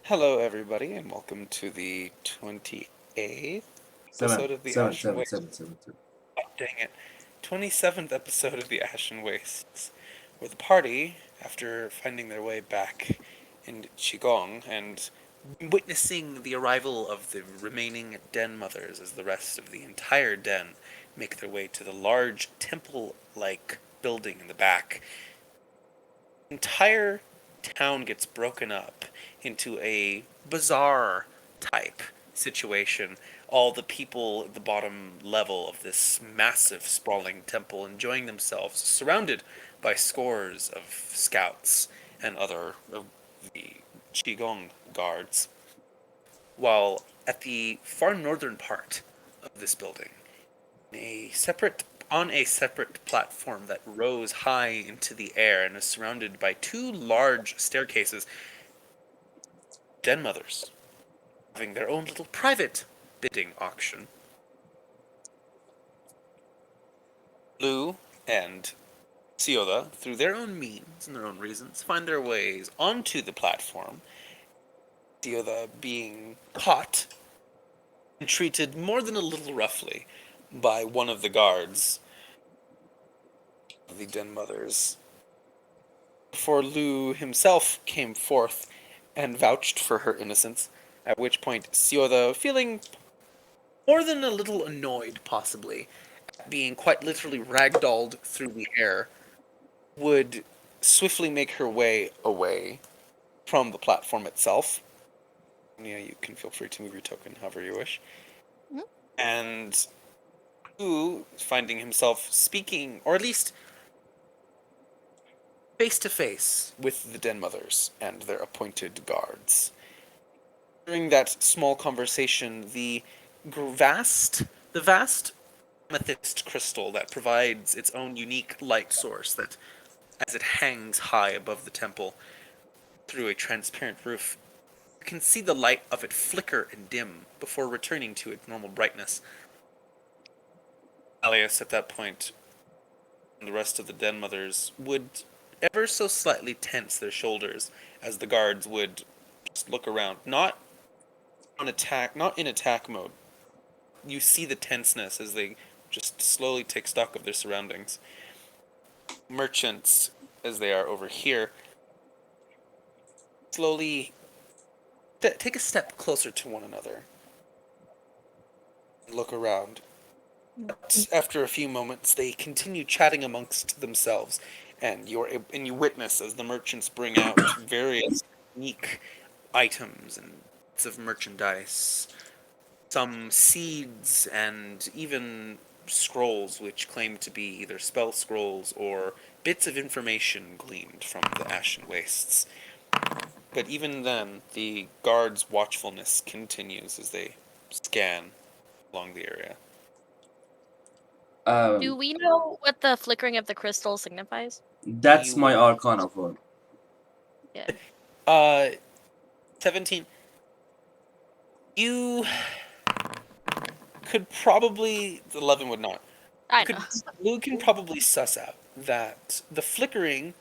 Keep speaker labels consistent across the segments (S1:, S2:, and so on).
S1: Hello, everybody, and welcome to the 28th
S2: Seven,
S1: episode of the
S2: seven,
S1: Ashen
S2: seven,
S1: Wastes.
S2: seven, seven, seven.
S1: Oh, dang it. 27th episode of the Ashen Wastes, where the party, after finding their way back in qigong and witnessing the arrival of the remaining den mothers as the rest of the entire den make their way to the large temple-like building in the back, entire town gets broken up into a bizarre type situation. All the people at the bottom level of this massive, sprawling temple enjoying themselves, surrounded by scores of scouts and other of the Qigong guards. While at the far northern part of this building, a separate on a separate platform that rose high into the air and is surrounded by two large staircases, den mothers having their own little private bidding auction. Lu and Sioda, through their own means and their own reasons, find their ways onto the platform. Sioda being caught and treated more than a little roughly by one of the guards of the den mothers before Lu himself came forth and vouched for her innocence, at which point Sioda, feeling more than a little annoyed, possibly, at being quite literally ragdolled through the air, would swiftly make her way away from the platform itself. Yeah, you can feel free to move your token however you wish.
S3: Mhm.
S1: And Lu, finding himself speaking, or at least face to face with the den mothers and their appointed guards. During that small conversation, the vast amethyst crystal that provides its own unique light source that, as it hangs high above the temple through a transparent roof, you can see the light of it flicker and dim before returning to its normal brightness. Alias, at that point, and the rest of the den mothers would ever so slightly tense their shoulders as the guards would just look around, not in attack mode. You see the tenseness as they just slowly take stock of their surroundings. Merchants, as they are over here, slowly take a step closer to one another and look around. But after a few moments, they continue chatting amongst themselves, and you witness as the merchants bring out various unique items and bits of merchandise, some seeds, and even scrolls which claim to be either spell scrolls or bits of information gleaned from the ashen wastes. But even then, the guards' watchfulness continues as they scan along the area.
S3: Do
S2: Um,
S3: we know what the flickering of the crystal signifies?
S2: that's
S1: You,
S2: my Arcana for.
S3: Yeah.
S1: uh, 17. You could probably, 11 would not.
S3: I
S1: You
S3: know.
S1: could, you can probably suss out that the flickering,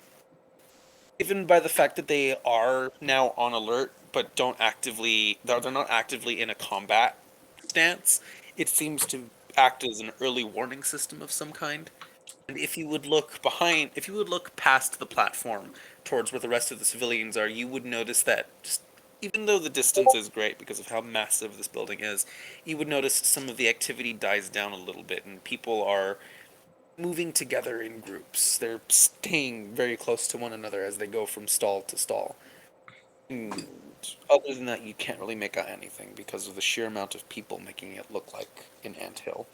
S1: given by the fact that they are now on alert, but they're not actively in a combat stance, it seems to act as an early warning system of some kind. And if you would look past the platform towards where the rest of the civilians are, you would notice that just even though the distance is great because of how massive this building is, you would notice some of the activity dies down a little bit and people are moving together in groups. They're staying very close to one another as they go from stall to stall. And other than that, you can't really make out anything because of the sheer amount of people making it look like an anthill.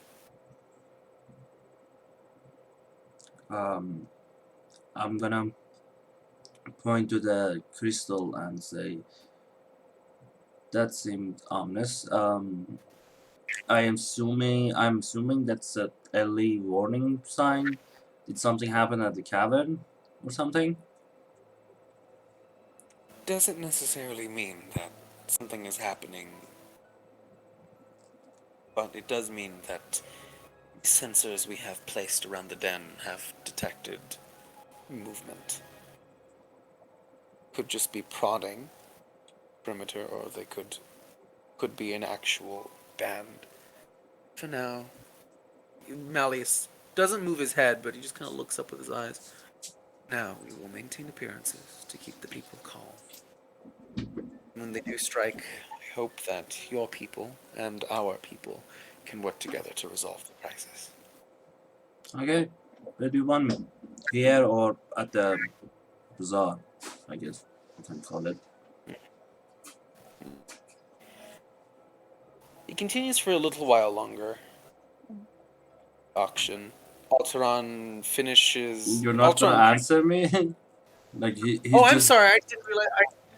S2: Um, I'm gonna point to the crystal and say that seemed ominous. I'm assuming that's a early warning sign. Did something happen at the cavern or something?
S1: Doesn't necessarily mean that something is happening, but it does mean that the sensors we have placed around the den have detected movement. Could just be prodding, perimeter, or they could be an actual band. For now, Malleus doesn't move his head, but he just kind of looks up with his eyes. Now we will maintain appearances to keep the people calm. When they do strike, I hope that your people and our people can work together to resolve the crisis.
S2: Okay, where do you want me? Here or at the bazaar? I guess you can call it.
S1: It continues for a little while longer. Auction. Alteron finishes.
S2: You're not gonna
S1: Alteron.
S2: answer me? Like
S1: Oh,
S2: he's
S1: I'm
S2: just
S1: sorry. I didn't realize.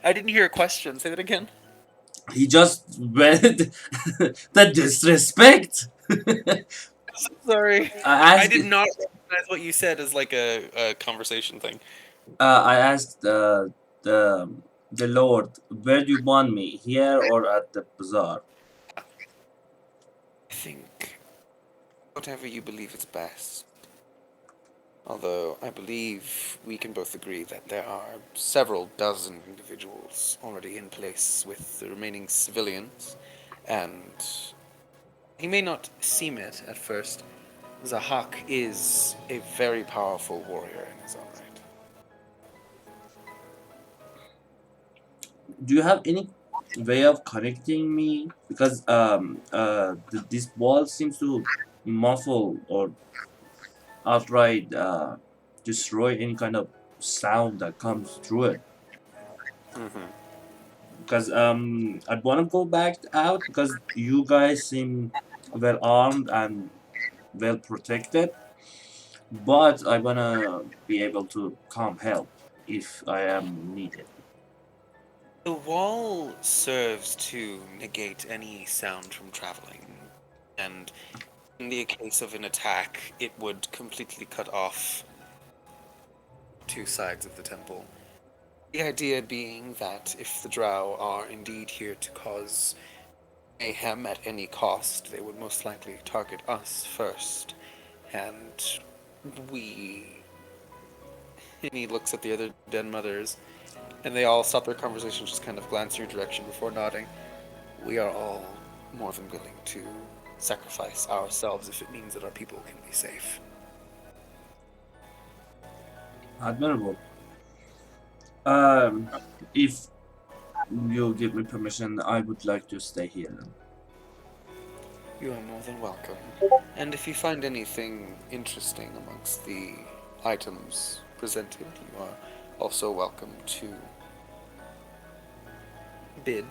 S1: I didn't hear a question. Say that again.
S2: he just read the disrespect.
S1: Sorry.
S2: I
S1: I
S2: asked
S1: did not recognize what you said as like a conversation thing.
S2: I asked the the Lord, where do you want me? Here or at the bazaar?
S1: I think whatever you believe is best. Although I believe we can both agree that there are several dozen individuals already in place with the remaining civilians, and he may not seem it at first. Zahak is a very powerful warrior in his own right.
S2: Do you have any way of connecting me? Because this wall seems to muffle or outright destroy any kind of sound that comes through it.
S1: Mm-hmm.
S2: Because I'd want to go back out because you guys seem well armed and well protected, but I wanna be able to come help if I am needed.
S1: The wall serves to negate any sound from traveling, and in the case of an attack, it would completely cut off two sides of the temple. The idea being that if the Drow are indeed here to cause mayhem at any cost, they would most likely target us first, and we. And he looks at the other den mothers, and they all stop their conversation, just kind of glance your direction before nodding. We are all more than willing to sacrifice ourselves if it means that our people can be safe.
S2: Admirable. Um, if you give me permission, I would like to stay here. Then.
S1: You are more than welcome. And if you find anything interesting amongst the items presented, you are also welcome to bid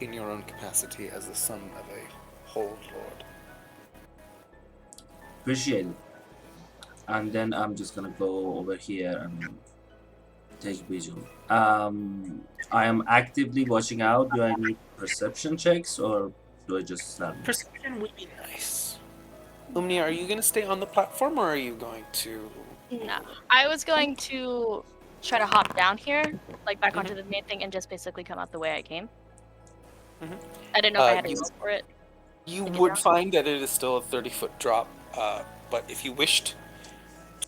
S1: in your own capacity as the son of a hold lord.
S2: Appreciate it. And then I'm just gonna go over here and take visual. I am actively watching out. Do I need perception checks or do I just stand?
S1: Perception would be nice. Lumnia, are you going to stay on the platform or are you going to.
S3: No, I was going to try to hop down here, like back onto
S1: Mhm.
S3: the main thing, and just basically come out the way I came.
S1: Mhm.
S3: I didn't know if I had to
S1: You
S3: go for it.
S1: you
S3: to get
S1: would
S3: down.
S1: find that it is still a 30-foot drop, but if you wished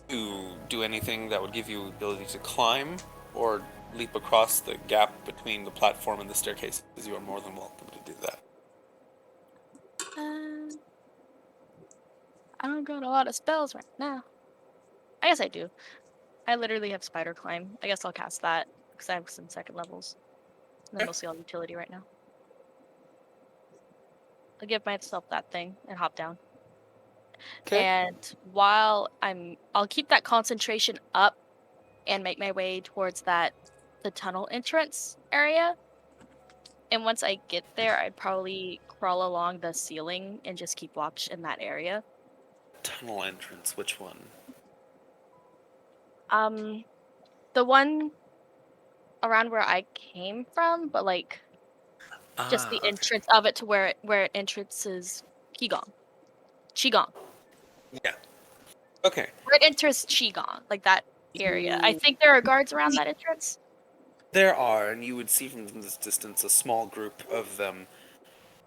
S1: to do anything that would give you ability to climb or leap across the gap between the platform and the staircases, you are more than welcome to do that.
S3: Uh, I don't got a lot of spells right now. I guess I do. I literally have spider climb. I guess I'll cast that because I have some second levels. And then mostly all utility right now. I'll give myself that thing and hop down.
S1: Okay.
S3: And while I'll keep that concentration up and make my way towards the tunnel entrance area. And once I get there, I'd probably crawl along the ceiling and just keep watch in that area.
S1: Tunnel entrance, which one?
S3: Um, the one around where I came from, but like just the
S1: Okay.
S3: entrance of it to where it entrances Qigong. Qigong.
S1: Yeah. Okay.
S3: Where it enters Qigong, like that area. I
S1: You,
S3: think there are guards around that entrance.
S1: there are, and you would see from this distance a small group of them,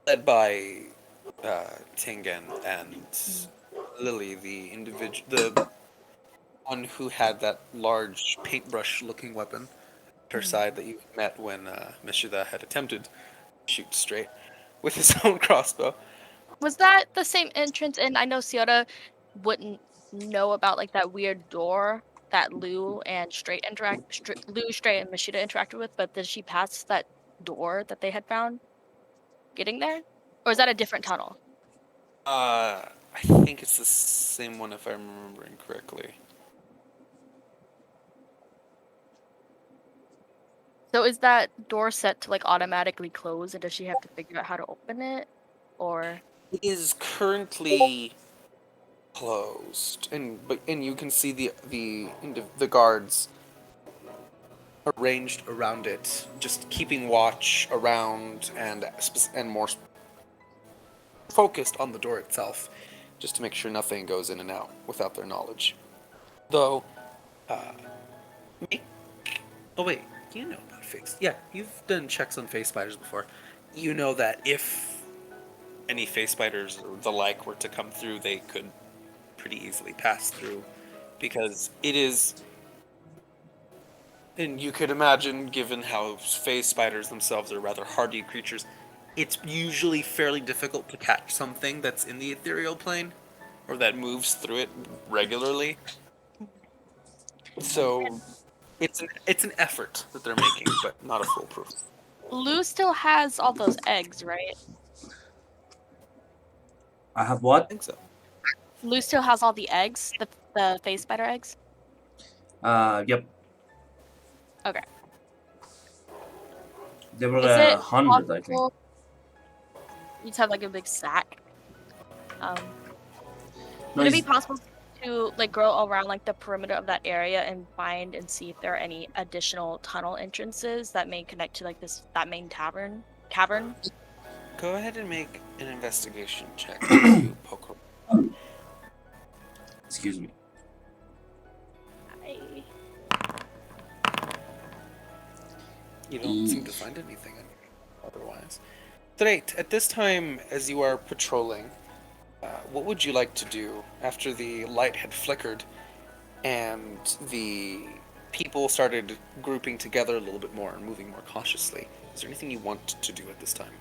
S1: led by Tingen and Lily, the one who had that large paintbrush-looking weapon. her
S3: Mhm.
S1: side that you met when Mishida had attempted to shoot straight with his own crossbow.
S3: Was that the same entrance? And I know Ciota wouldn't know about like that weird door that Lou, Straight, and Mishida interacted with, but did she pass that door that they had found getting there? Or is that a different tunnel?
S1: I think it's the same one if I'm remembering correctly.
S3: So is that door set to like automatically close and does she have to figure out how to open it? Or
S1: It is currently closed, and you can see the guards arranged around it, just keeping watch around and more focused on the door itself, just to make sure nothing goes in and out without their knowledge. Though, me? Oh wait, you know about face? Yeah, you've done checks on face spiders before. You know that if any face spiders or the like were to come through, they could pretty easily pass through, because it is. And you could imagine, given how phase spiders themselves are rather hardy creatures, it's usually fairly difficult to catch something that's in the ethereal plane, or that moves through it regularly. So it's an effort that they're making, but not a foolproof.
S3: Lou still has all those eggs, right?
S2: I have
S1: I
S2: what?
S1: think so.
S3: Lou still has all the eggs, the face spider eggs.
S2: Yep.
S3: Okay.
S2: There were
S3: Is it
S2: 100, I think.
S3: possible you just have like a big sack?
S2: No,
S3: Would it be
S2: it's,
S3: possible to like go around like the perimeter of that area and find and see if there are any additional tunnel entrances that may connect to like that main cavern?
S1: Go ahead and make an investigation check to poke.
S2: excuse me.
S3: I...
S1: You don't seem to find anything otherwise. Great. At this time, as you are patrolling, what would you like to do after the light had flickered and the people started grouping together a little bit more and moving more cautiously? Is there anything you want to do at this time?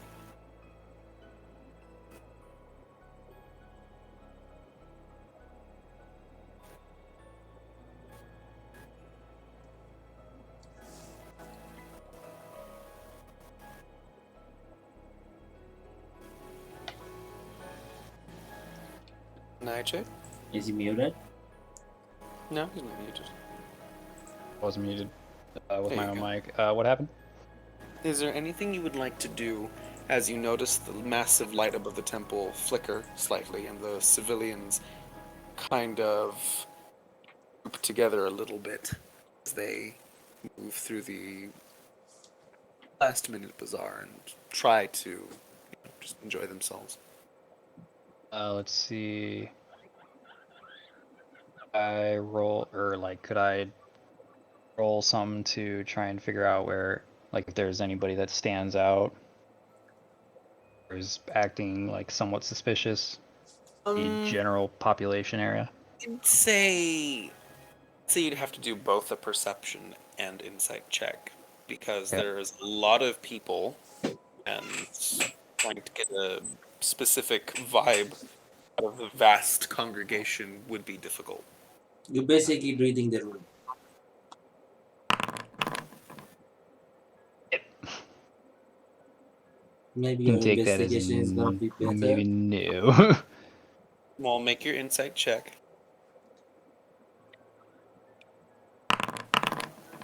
S1: Nigel?
S2: Is he muted?
S1: No, he's not muted.
S4: I was muted with
S1: There
S4: my
S1: you
S4: own
S1: go.
S4: mic. What happened?
S1: Is there anything you would like to do as you notice the massive light above the temple flicker slightly and the civilians kind of group together a little bit as they move through the last minute bazaar and try to just enjoy themselves?
S4: Let's see. I roll, or like, could I roll some to try and figure out where, like, if there's anybody that stands out or is acting like somewhat suspicious? The general population area.
S1: I'd say you'd have to do both a perception and insight check because
S4: Okay.
S1: there's a lot of people and trying to get a specific vibe out of the vast congregation would be difficult.
S2: You're basically reading the room. Maybe
S4: Can
S2: your
S4: take that as
S2: investigation is gonna be better.
S4: maybe no.
S1: Well, make your insight check.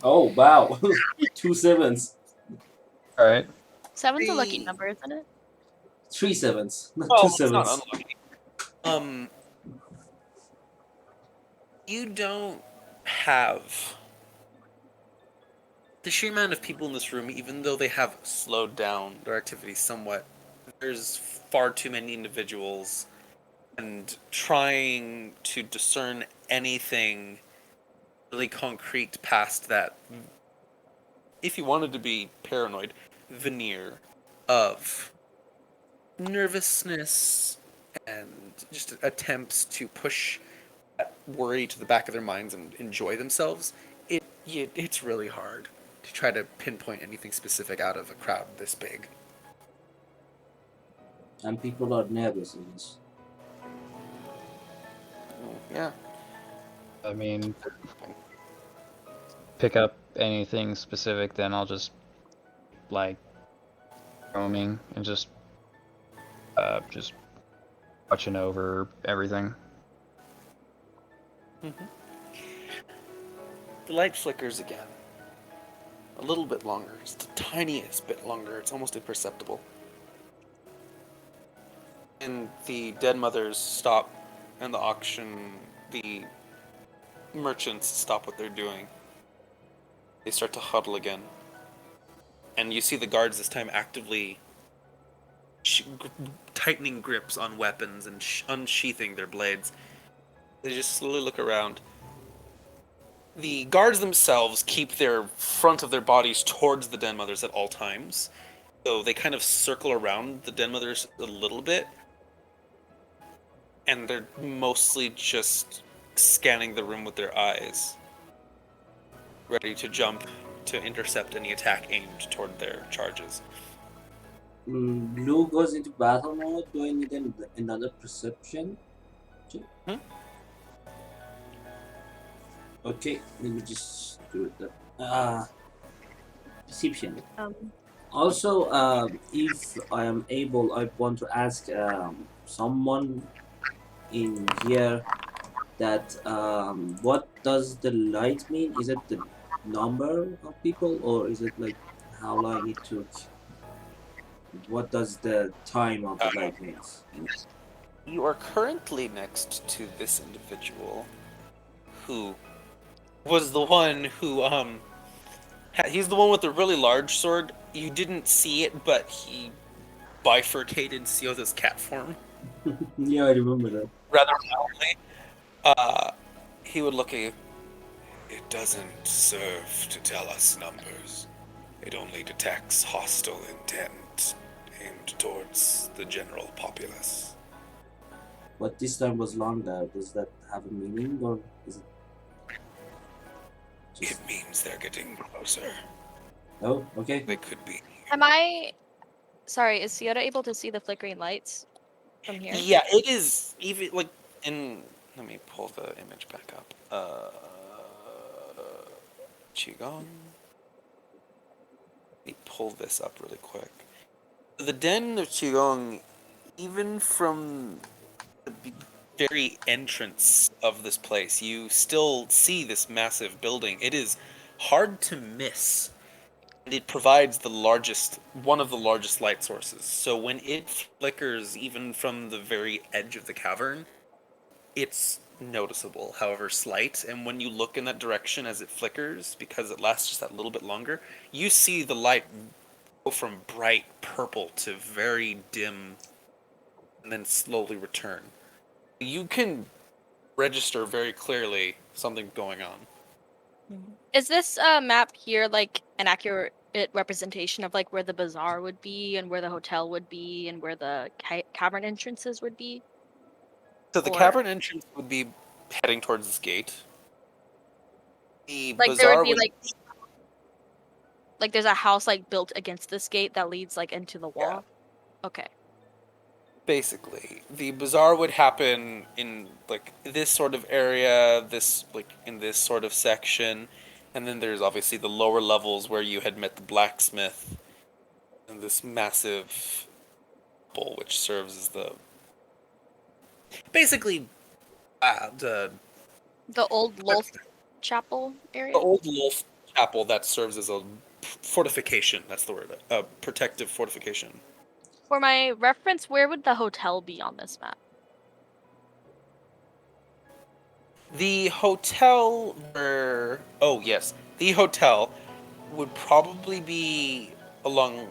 S2: Oh, wow. 2 sevens.
S4: All right.
S3: Seven's a lucky number, isn't it?
S2: 3 sevens. Not 2
S1: Well, it's not
S2: sevens.
S1: unlucky. You don't have the sheer amount of people in this room, even though they have slowed down their activities somewhat. There's far too many individuals, and trying to discern anything really concrete past that, if you wanted to be paranoid, veneer of nervousness and just attempts to push that worry to the back of their minds and enjoy themselves, it's really hard to try to pinpoint anything specific out of a crowd this big.
S2: And people are nervous in this.
S1: Yeah.
S4: I mean, pick up anything specific, then I'll just like roaming and just watching over everything.
S1: The light flickers again. A little bit longer. Just the tiniest bit longer. It's almost imperceptible. And the dead mothers stop, and the merchants stop what they're doing. They start to huddle again. And you see the guards this time actively tightening grips on weapons and unsheathing their blades. They just slowly look around. The guards themselves keep their front of their bodies towards the den mothers at all times. So they kind of circle around the den mothers a little bit. And they're mostly just scanning the room with their eyes, ready to jump to intercept any attack aimed toward their charges.
S2: Blue goes into battle mode. Do I need another perception check? Okay, let me just do it. Perception. Also, if I am able, I want to ask someone in here that what does the light mean? Is it the number of people, or is it like how long it took? What does the time of the light means?
S1: You are currently next to this individual who was the one who he's the one with the really large sword. You didn't see it, but he bifurcated Siota's cat form
S2: Yeah, I remember that.
S1: rather loudly. He would look at you. It doesn't serve to tell us numbers. It only detects hostile intent aimed towards the general populace.
S2: But this time was longer. Does that have a meaning, or is it
S1: It
S2: just...
S1: means they're getting closer.
S2: Oh, okay.
S1: They could be.
S3: Sorry, is Siota able to see the flickering lights from here?
S1: Yeah, it is even like in. Let me pull the image back up. Qigong. Let me pull this up really quick. The den of Qigong, even from the very entrance of this place, you still see this massive building. It is hard to miss. And it provides one of the largest light sources. So when it flickers, even from the very edge of the cavern, it's noticeable, however slight. And when you look in that direction as it flickers, because it lasts just that little bit longer, you see the light go from bright purple to very dim, and then slowly return. You can register very clearly something going on.
S3: Is this map here like an accurate representation of like where the bazaar would be and where the hotel would be and where the cavern entrances would be?
S1: So the cavern entrance would be heading towards this gate. The
S3: Like there would
S1: bazaar
S3: be like there's a house like built against this gate that leads like into the wall. Yeah. Okay.
S1: Basically, the bazaar would happen in like this sort of area, this like in this sort of section, and then there's obviously the lower levels where you had met the blacksmith, and this massive bowl which serves as the basically the
S3: old Lolth Chapel area.
S1: The old Wolf Chapel that serves as a fortification. That's the word. A protective fortification.
S3: For my reference, where would the hotel be on this map?
S1: The hotel where... Oh, yes. The hotel would probably be along...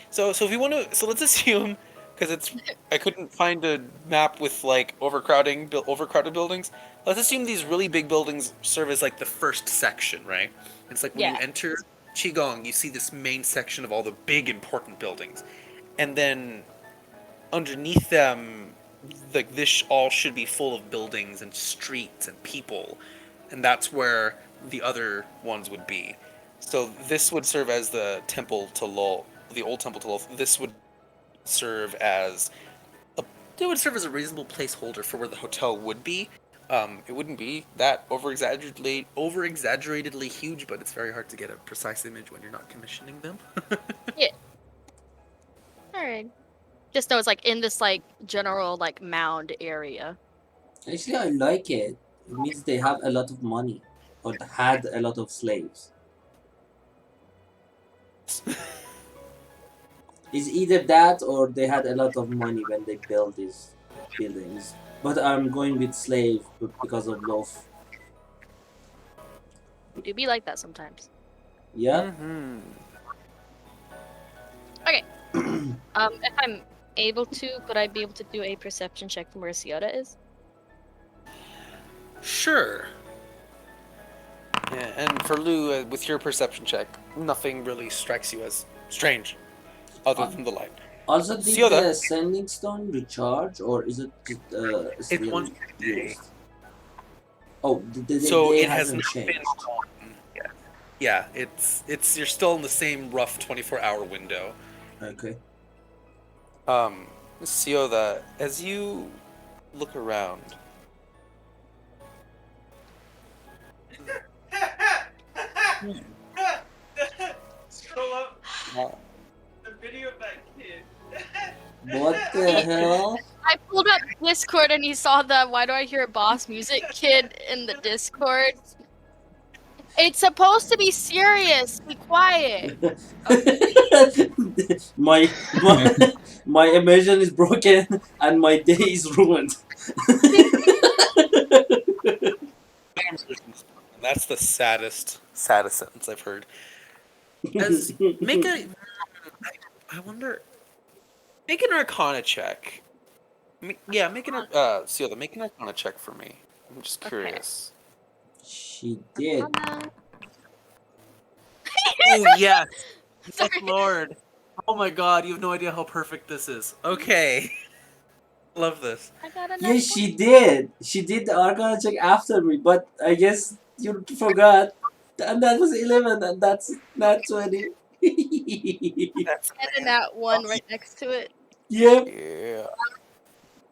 S1: So if you want to... So let's assume... Because I couldn't find a map with, like, overcrowded buildings. Let's assume these really big buildings serve as, like, the first section, right? It's like when you enter Qigong, you see this main section of all the big, important buildings. And then underneath them, like this all should be full of buildings and streets and people, and that's where the other ones would be. So this would serve as the temple to Lol, the old temple to Lol. This would serve as a, it would serve as a reasonable placeholder for where the hotel would be. It wouldn't be that over exaggeratedly huge, but it's very hard to get a precise image when you're not commissioning them.
S3: Yeah. All right. Just know it's like in this like general like mound area.
S2: Actually, I like it. It means they have a lot of money, or had a lot of slaves. It's either that or they had a lot of money when they built these buildings. But I'm going with slave because of love.
S3: We do be like that sometimes.
S2: Yep.
S1: Mm-hmm.
S3: Okay. If I'm able to, could I be able to do a perception check from where Siota is?
S1: Sure. Yeah, and for Lou, with your perception check, nothing really strikes you as strange, other
S2: Uh,
S1: than the light.
S2: Also, did
S1: Sioda,
S2: the sending stone recharge, or is it
S1: it's
S2: still
S1: once a day,
S2: used? Oh, the
S1: so
S2: day
S1: it has
S2: hasn't
S1: not been
S2: changed.
S1: on. Yeah, yeah, it's you're still in the same rough 24-hour window.
S2: Okay.
S1: Sioda, as you look around,
S5: Scroll up
S1: uh,
S5: the video of that kid.
S2: What the hell?
S3: I pulled up Discord and he saw the "Why do I hear boss music?" kid in the Discord. It's supposed to be serious. Be quiet.
S2: My my immersion is broken and my day is ruined.
S1: that's the saddest sentence I've heard. As make a, I wonder, make an Arcana check. Yeah, make an Sioda, make an Arcana check for me. I'm just
S3: Okay.
S1: curious.
S2: She did.
S1: Oh yes, yes,
S3: Sorry.
S1: Lord. Oh my God, you have no idea how perfect this is. Okay, love this.
S3: I got a
S2: Yes,
S3: nat
S2: she did. She did the Arcana check after me, but I guess you forgot. And that was 11, and that's not 20.
S1: That's
S3: and a nat 1 right next to it.
S2: Yep.
S1: yeah.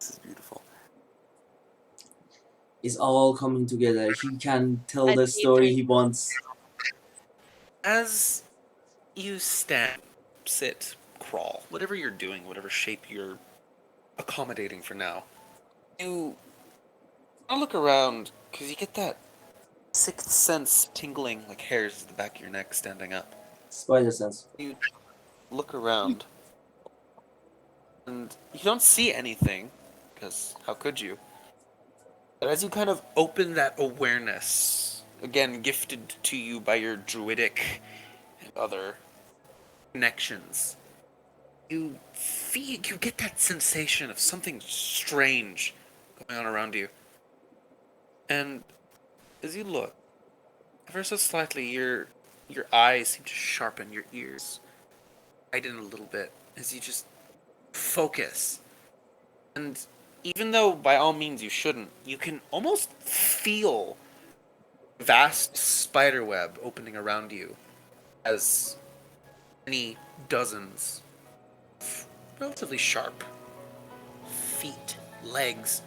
S1: This is beautiful.
S2: It's all coming together. He can tell
S3: I
S2: the
S3: see
S2: story
S3: three.
S2: he wants.
S1: As you stand, sit, crawl, whatever you're doing, whatever shape you're accommodating for now, you look around because you get that sixth sense tingling like hairs at the back of your neck standing up.
S2: Spider sense.
S1: You look around and you don't see anything because how could you? But as you kind of open that awareness, again gifted to you by your druidic and other connections, you get that sensation of something strange going on around you. And as you look, ever so slightly, your eyes seem to sharpen, your ears widen a little bit as you just focus. And even though by all means you shouldn't, you can almost feel vast spider web opening around you as many dozens of relatively sharp feet, legs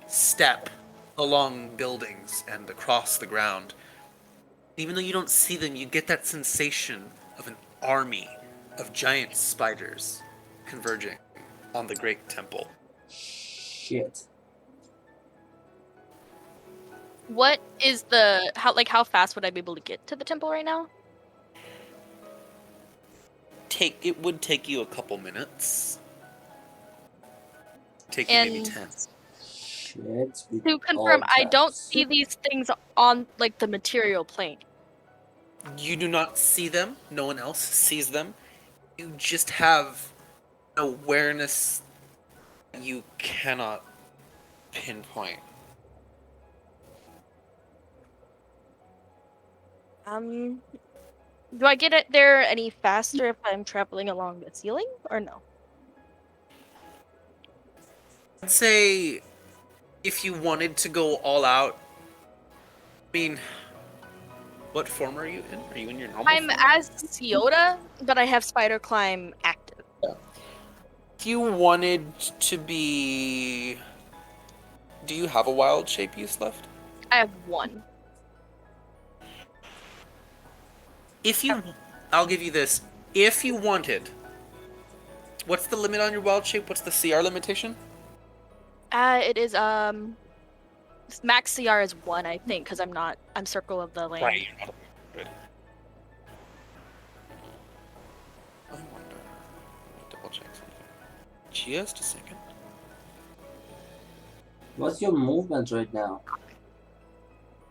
S1: step along buildings and across the ground. Even though you don't see them, you get that sensation of an army of giant spiders converging on the great temple.
S2: Shit.
S3: What is the how fast would I be able to get to the temple right now?
S1: It would take you a couple minutes. Take you maybe
S3: And
S1: 10.
S2: Shit. With
S3: to confirm,
S2: all
S3: I don't
S2: caps.
S3: see these things on like the material plane.
S1: You do not see them. No one else sees them. You just have awareness that you cannot pinpoint.
S3: Do I get it there any faster if I'm traveling along the ceiling or no?
S1: I'd say if you wanted to go all out, I mean, What form are you in? Are you in your normal
S3: I'm
S1: form?
S3: as Ciota, but I have spider climb active.
S1: If you wanted to be... Do you have a wild shape use left?
S3: I have one.
S1: If you... I'll give you this. If you wanted... What's the limit on your wild shape? What's the CR limitation?
S3: It is max CR is 1, I think, because I'm Circle of the Land.
S1: Right, you're not good. I wonder... Let me double check something. Just a second.
S2: What's your movement right now?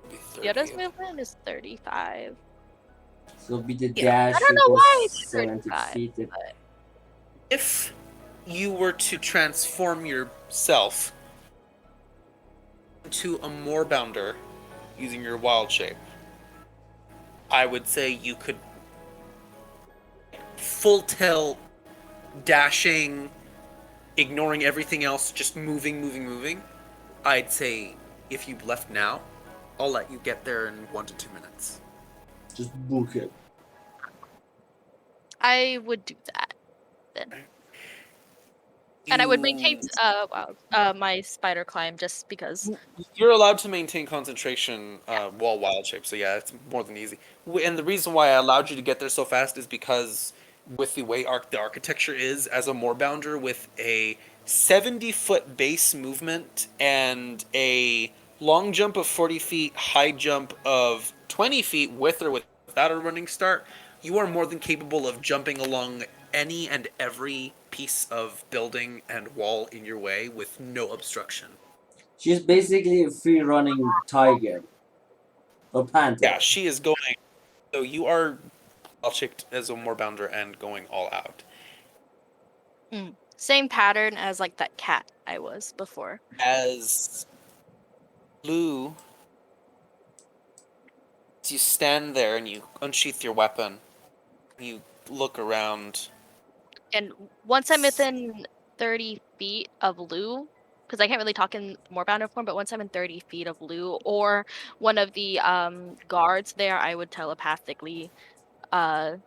S1: It'll be
S3: Ciota's
S1: 30.
S3: movement is 35.
S2: So be the
S1: Yeah.
S3: I
S2: dash
S3: don't
S2: you
S3: know
S2: go
S3: why it's
S2: 70
S3: 35.
S2: feet.
S1: If you were to transform yourself into a moorbounder using your wild shape, I would say you could full tilt, dashing, ignoring everything else, just moving. I'd say if you left now, I'll let you get there in 1 to 2 minutes.
S2: Just book it.
S3: I would do that then. And I would maintain my spider climb just because.
S1: You're allowed to maintain concentration while wild shape, so yeah, it's more than easy. And the reason why I allowed you to get there so fast is because with the way the architecture is as a moorbounder with a 70-foot base movement and a long jump of 40 feet, high jump of 20 feet with or without a running start, you are more than capable of jumping along any and every piece of building and wall in your way with no obstruction.
S2: She's basically a free running tiger or panther.
S1: Yeah, she is going. So you are well checked as a moorbounder and going all out.
S3: Same pattern as like that cat I was before.
S1: As Lou, as you stand there and you unsheath your weapon, you look around.
S3: And once I'm within 30 feet of Lou, because I can't really talk in moorbounder form, but once I'm in 30 feet of Lou or one of the guards there, I would telepathically tell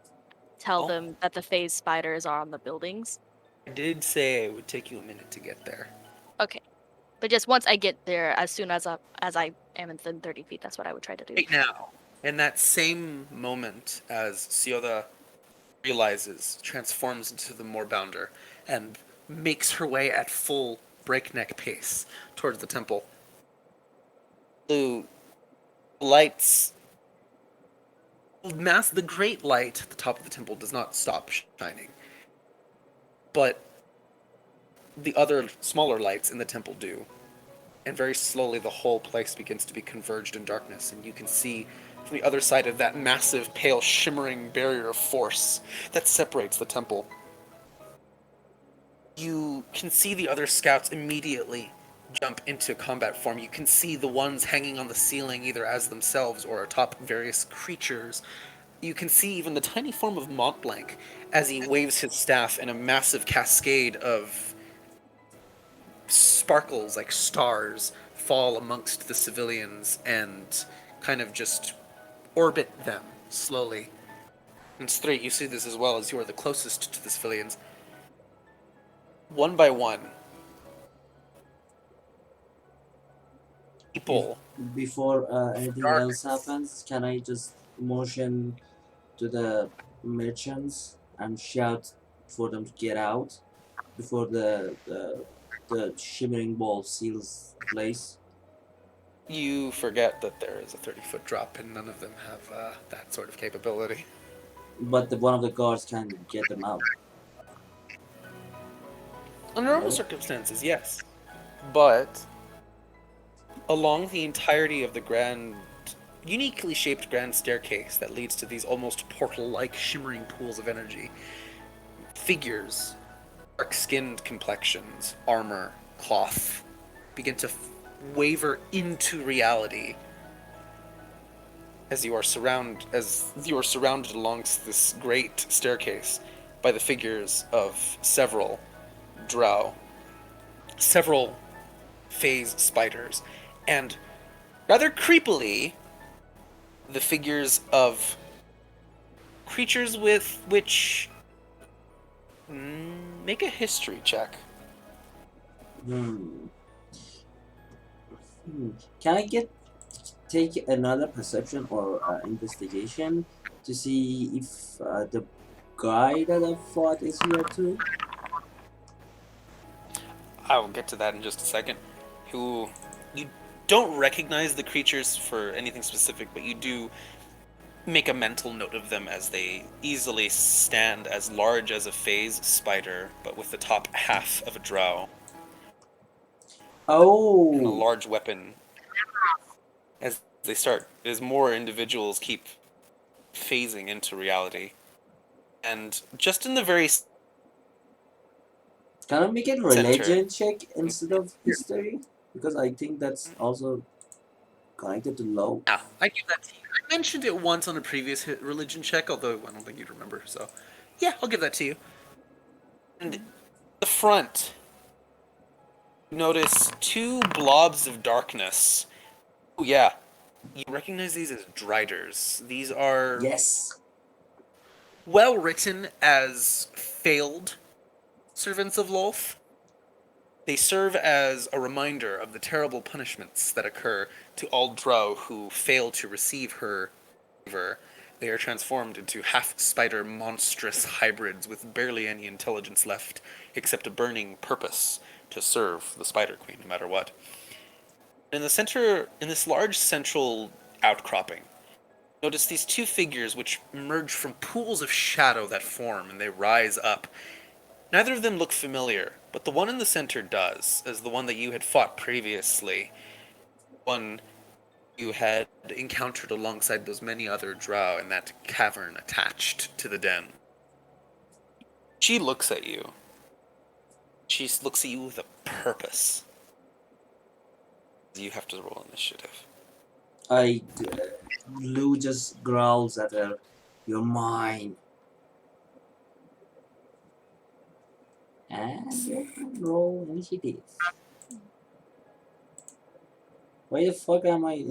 S1: Oh.
S3: them that the phase spiders are on the buildings.
S1: I did say it would take you a minute to get there.
S3: Okay. But just once I get there, as soon as I am within 30 feet, that's what I would try to do.
S1: Right now, in that same moment, as Sioda realizes, transforms into the moorbounder, and makes her way at full breakneck pace towards the temple. Lou lights the great light at the top of the temple does not stop shining, but the other smaller lights in the temple do, and very slowly the whole place begins to be converged in darkness, and you can see from the other side of that massive, pale, shimmering barrier of force that separates the temple. You can see the other scouts immediately jump into combat form. You can see the ones hanging on the ceiling either as themselves or atop various creatures. You can see even the tiny form of Montblanc as he waves his staff and a massive cascade of sparkles like stars fall amongst the civilians and kind of just orbit them slowly. And straight, you see this as well as you are the closest to the civilians. One by one, people.
S2: Before anything else happens, can I just motion to the merchants and shout for them to get out before the shimmering ball seals the place?
S1: You forget that there is a 30-foot drop, and none of them have that sort of capability.
S2: But one of the guards can get them out.
S1: Under normal
S2: Right?
S1: circumstances, yes. But along the entirety of the uniquely shaped grand staircase that leads to these almost portal-like shimmering pools of energy, figures, dark-skinned complexions, armor, cloth, begin to waver into reality as you are surrounded along this great staircase by the figures of several drow, several phase spiders, and rather creepily, the figures of creatures with which make a history check.
S2: Hmm. Can I take another perception or investigation to see if the guy that I fought is here too?
S1: I will get to that in just a second. Who you don't recognize the creatures for anything specific, but you do make a mental note of them as they easily stand as large as a phase spider, but with the top half of a drow, and a
S2: Oh,
S1: large weapon. As more individuals keep phasing into reality, and just in the very
S2: can I make a
S1: center.
S2: religion check instead of history? Because I think that's also connected to law.
S1: Yeah, I give that to you. I mentioned it once on a previous religion check, although I don't think you'd remember. So, yeah, I'll give that to you. And the front, notice two blobs of darkness. Oh yeah, you recognize these as driders. These are
S2: Yes.
S1: well written as failed servants of Lolth. They serve as a reminder of the terrible punishments that occur to all drow who fail to receive her favor. They are transformed into half-spider monstrous hybrids with barely any intelligence left, except a burning purpose to serve the Spider Queen no matter what. In the center, in this large central outcropping, notice these two figures which emerge from pools of shadow that form and they rise up. Neither of them look familiar, but the one in the center does, as the one that you had fought previously. One you had encountered alongside those many other drow in that cavern attached to the den. She looks at you. She looks at you with a purpose. You have to roll initiative.
S2: Lou just growls at her. You're mine. And you can roll initiative. Why the fuck am I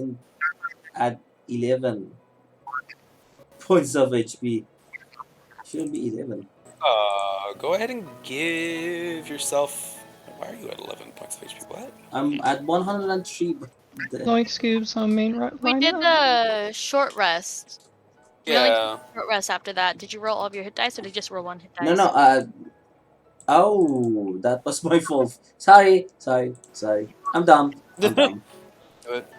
S2: at 11 points of HP? Shouldn't be 11.
S1: Go ahead and give yourself. Why are you at 11 points of HP? What?
S2: I'm at 103. But
S4: No excuse on main right
S3: We
S4: line
S3: did
S4: now.
S3: the short rest. We only did
S1: Yeah.
S3: the short rest after that. Did you roll all of your hit dice, or did you just roll one hit
S2: no,
S3: dice?
S2: no. Oh, that was my fault. Sorry. I'm dumb. I'm dumb.
S1: But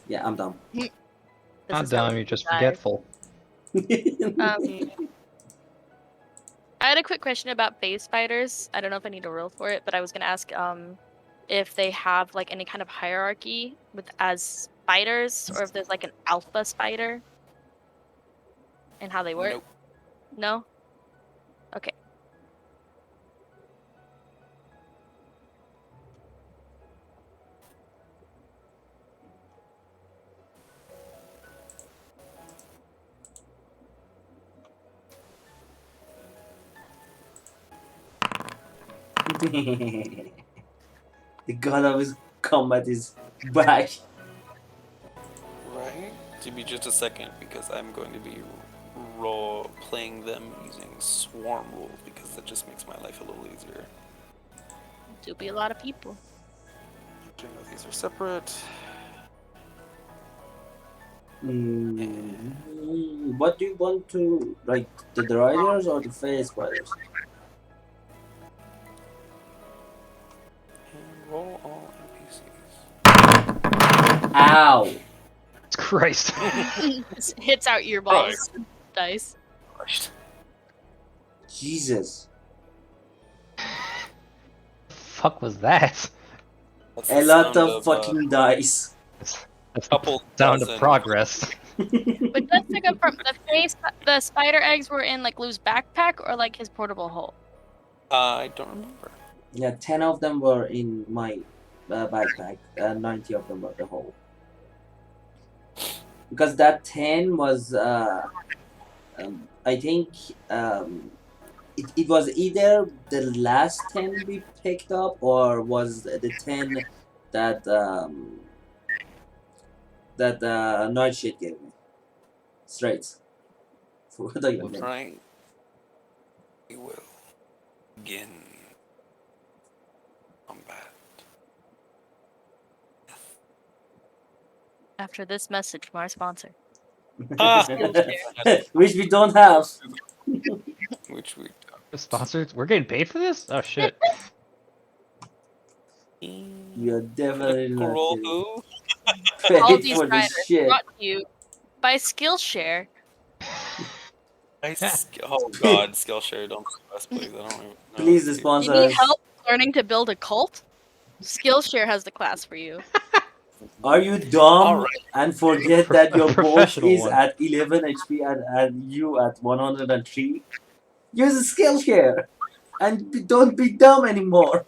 S2: Yeah, I'm dumb.
S3: This
S4: Not
S3: is how
S4: dumb,
S3: we
S4: you're just
S3: die.
S4: forgetful.
S3: Um, I had a quick question about phase spiders. I don't know if I need a roll for it, but I was gonna ask if they have like any kind of hierarchy with as spiders, or if there's like an alpha spider and how they work.
S1: nope.
S3: No. Okay.
S2: The god of his combat is back.
S1: Right? Give me just a second because I'm going to be playing them using swarm rules because that just makes my life a little easier.
S3: Do be a lot of people.
S1: These are separate.
S2: What do you want to like, the riders or the phase spiders?
S1: And roll all NPCs.
S2: Ow!
S4: Christ.
S3: Hits out your balls. Dice.
S1: Crushed.
S2: Jesus.
S4: Fuck was that?
S1: That's
S2: A
S1: the
S2: lot
S1: sound
S2: of fucking dice.
S4: That's
S1: couple
S4: the sound of
S1: dozen.
S4: progress.
S3: But just to confirm, the spider eggs were in like Lou's backpack or like his portable hole.
S1: I don't remember.
S2: Yeah, 10 of them were in my backpack, and 90 of them were the whole. Because that 10 was, I think, it was either the last 10 we picked up or was the 10 that that Nightshade gave me. Straight. For the
S1: Looks right. We will begin combat.
S3: After this message from our sponsor.
S1: Ah,
S2: Which we don't have.
S1: which we
S4: Sponsors? We're getting paid for this? Oh shit.
S2: You're definitely not
S1: Roll
S2: getting
S1: who?
S3: All
S2: paid
S3: these
S2: for this
S3: riders
S2: shit.
S3: brought to you by Skillshare.
S1: Oh god, Skillshare, don't do us, please. I don't even know.
S2: Please
S3: You
S2: sponsor
S3: need
S2: us.
S3: help learning to build a cult? Skillshare has the class for you.
S2: Are you dumb
S1: Alright.
S2: and forget that your boss
S4: Professional
S2: is
S4: one.
S2: at 11 HP and you at 103? Use Skillshare and don't be dumb anymore.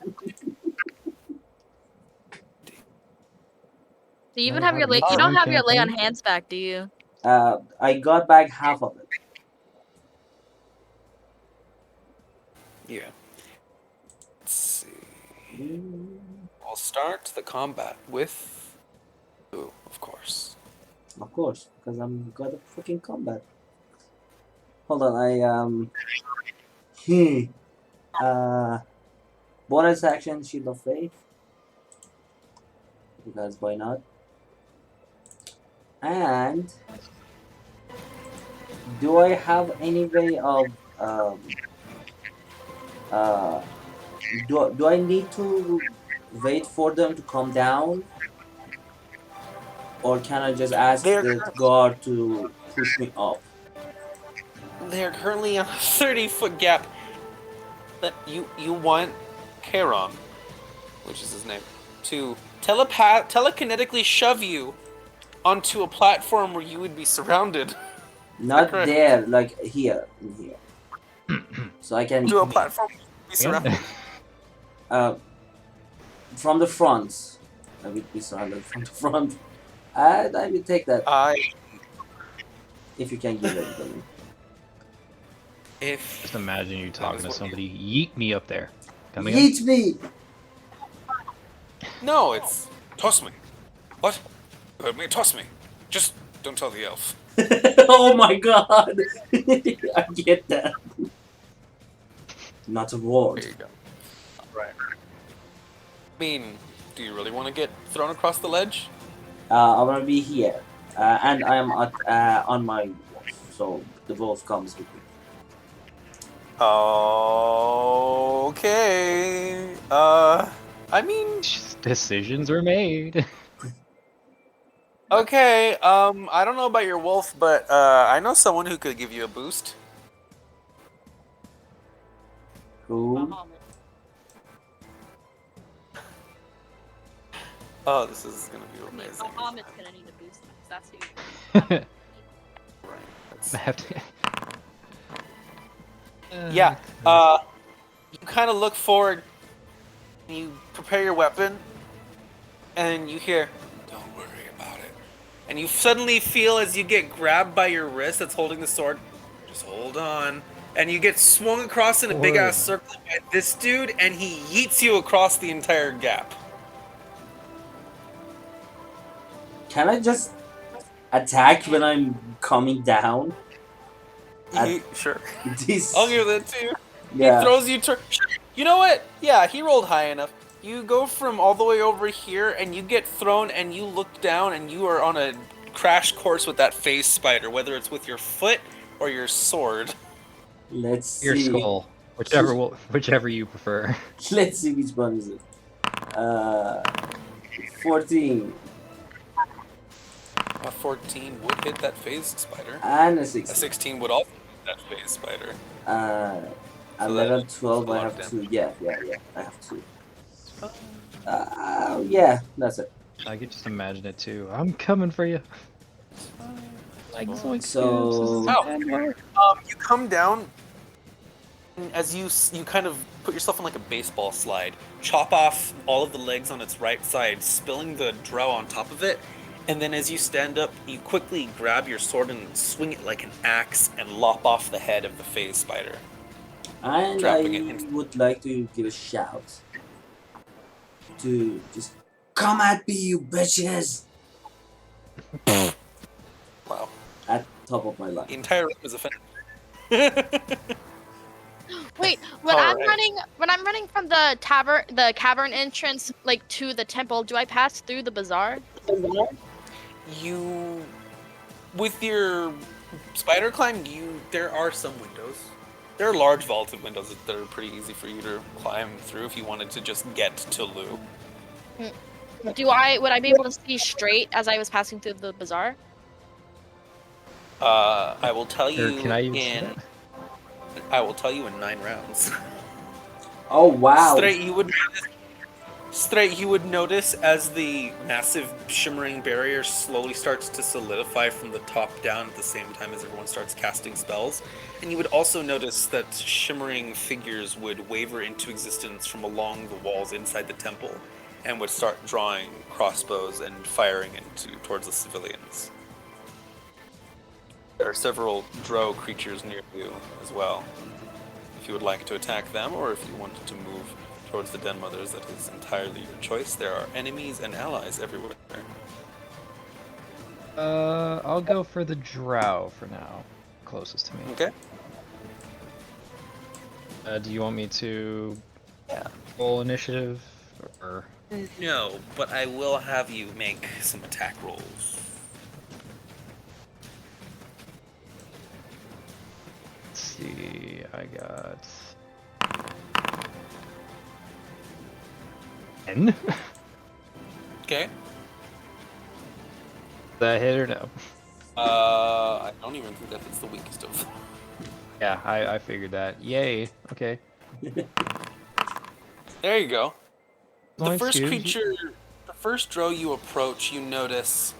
S3: Do you even
S4: Know
S3: have
S4: how
S3: your
S4: to make
S3: you
S4: your
S3: don't
S4: own
S3: have your lay on
S4: campaign?
S3: hands back, do you?
S2: I got back half of it.
S1: Yeah. Let's see. We'll start the combat with who, of course.
S2: Of course, because I'm got a freaking combat. Hold on, bonus action Shield of Faith. Because why not? And do I have any way of uh do I need to wait for them to come down, or can I just ask
S1: They're
S2: the guard to push me up?
S1: they're currently on a 30-foot gap. That you want Charon, which is his name, to telekinetically shove you onto a platform where you would be surrounded.
S2: Not
S1: correct?
S2: there, like here, in here, so I can
S1: To a platform where you would be surrounded.
S2: uh from the front. I would be surrounded from the front. And I will take that if you can give it to me.
S1: If
S4: Just imagine you talking to
S1: what
S4: somebody. Yeet me up there. Come again?
S2: Yeet me!
S1: No, it's toss me. What? You heard me? Toss me. Just don't tell the elf.
S2: Oh my god! I get that. Not a word.
S1: There you go. Right. I mean, do you really want to get thrown across the ledge?
S2: I wanna be here. And I am at, on my wolf, so the wolf comes with me.
S1: Okay. I mean,
S4: Decisions are made.
S1: okay. I don't know about your wolf, but I know someone who could give you a boost.
S2: Who?
S1: Oh, this is gonna be amazing.
S3: Muhammad's gonna need a boost because that's who.
S1: Right.
S4: I have to.
S1: Yeah. You kind of look forward. And you prepare your weapon, and you hear, "Don't worry about it." And you suddenly feel as you get grabbed by your wrist that's holding the sword. Just hold on. And you get swung across in a big ass circle by this dude, and he yeets you across the entire gap.
S2: Can I just attack when I'm coming down?
S1: Sure.
S2: This.
S1: I'll give that to you.
S2: Yeah.
S1: He throws you. You know what? Yeah, he rolled high enough. You go from all the way over here, and you get thrown, and you look down, and you are on a crash course with that phase spider, whether it's with your foot or your sword.
S2: Let's see.
S4: Your skull. Whichever you prefer.
S2: Let's see which one is it. 14
S1: A 14 would hit that phase spider.
S2: and a
S1: A
S2: 16.
S1: 16 would also hit that phase spider.
S2: At
S1: So
S2: level
S1: that's
S2: 12,
S1: a
S2: I
S1: lot
S2: have
S1: of
S2: 2. Yeah, I have 2. Yeah, that's it.
S4: I could just imagine it too. I'm coming for you. Like zoink
S2: So-
S4: scoops, this is
S1: Ow.
S4: Vanguard.
S1: You come down, and as you kind of put yourself on like a baseball slide, chop off all of the legs on its right side, spilling the drow on top of it, and then as you stand up, you quickly grab your sword and swing it like an axe and lop off the head of the phase spider.
S2: And
S1: Dropping it
S2: I
S1: into-
S2: would like to give a shout to just come at me, you bitches!
S1: Wow.
S2: at top of my
S1: The
S2: life.
S1: entire room is offended.
S3: Wait, when
S1: All
S3: I'm
S1: right.
S3: running from the cavern entrance, like to the temple, do I pass through the bazaar?
S1: You, with your spider climb, there are some windows. There are large vaulted windows that are pretty easy for you to climb through if you wanted to just get to Lou.
S3: Would I be able to see straight as I was passing through the bazaar?
S1: I will tell
S4: Or can
S1: you
S4: I even see
S1: in
S4: that?
S1: I will tell you in 9 rounds.
S2: Oh wow!
S1: Straight, you would notice as the massive shimmering barrier slowly starts to solidify from the top down at the same time as everyone starts casting spells. And you would also notice that shimmering figures would waver into existence from along the walls inside the temple and would start drawing crossbows and firing towards the civilians. There are several drow creatures near you as well. If you would like to attack them, or if you wanted to move towards the Den Mothers, that is entirely your choice. There are enemies and allies everywhere.
S4: I'll go for the drow for now. Closest to me.
S1: Okay?
S4: Do you want me to
S1: Yeah.
S4: roll initiative or?
S1: No, but I will have you make some attack rolls.
S4: Let's see. I got 10.
S1: Okay?
S4: That hit or no?
S1: I don't even think that it's the weakest of them.
S4: Yeah, I figured that. Yay. Okay.
S1: There you go.
S4: Long
S1: The first
S4: excuse.
S1: creature, the first drow you approach, you notice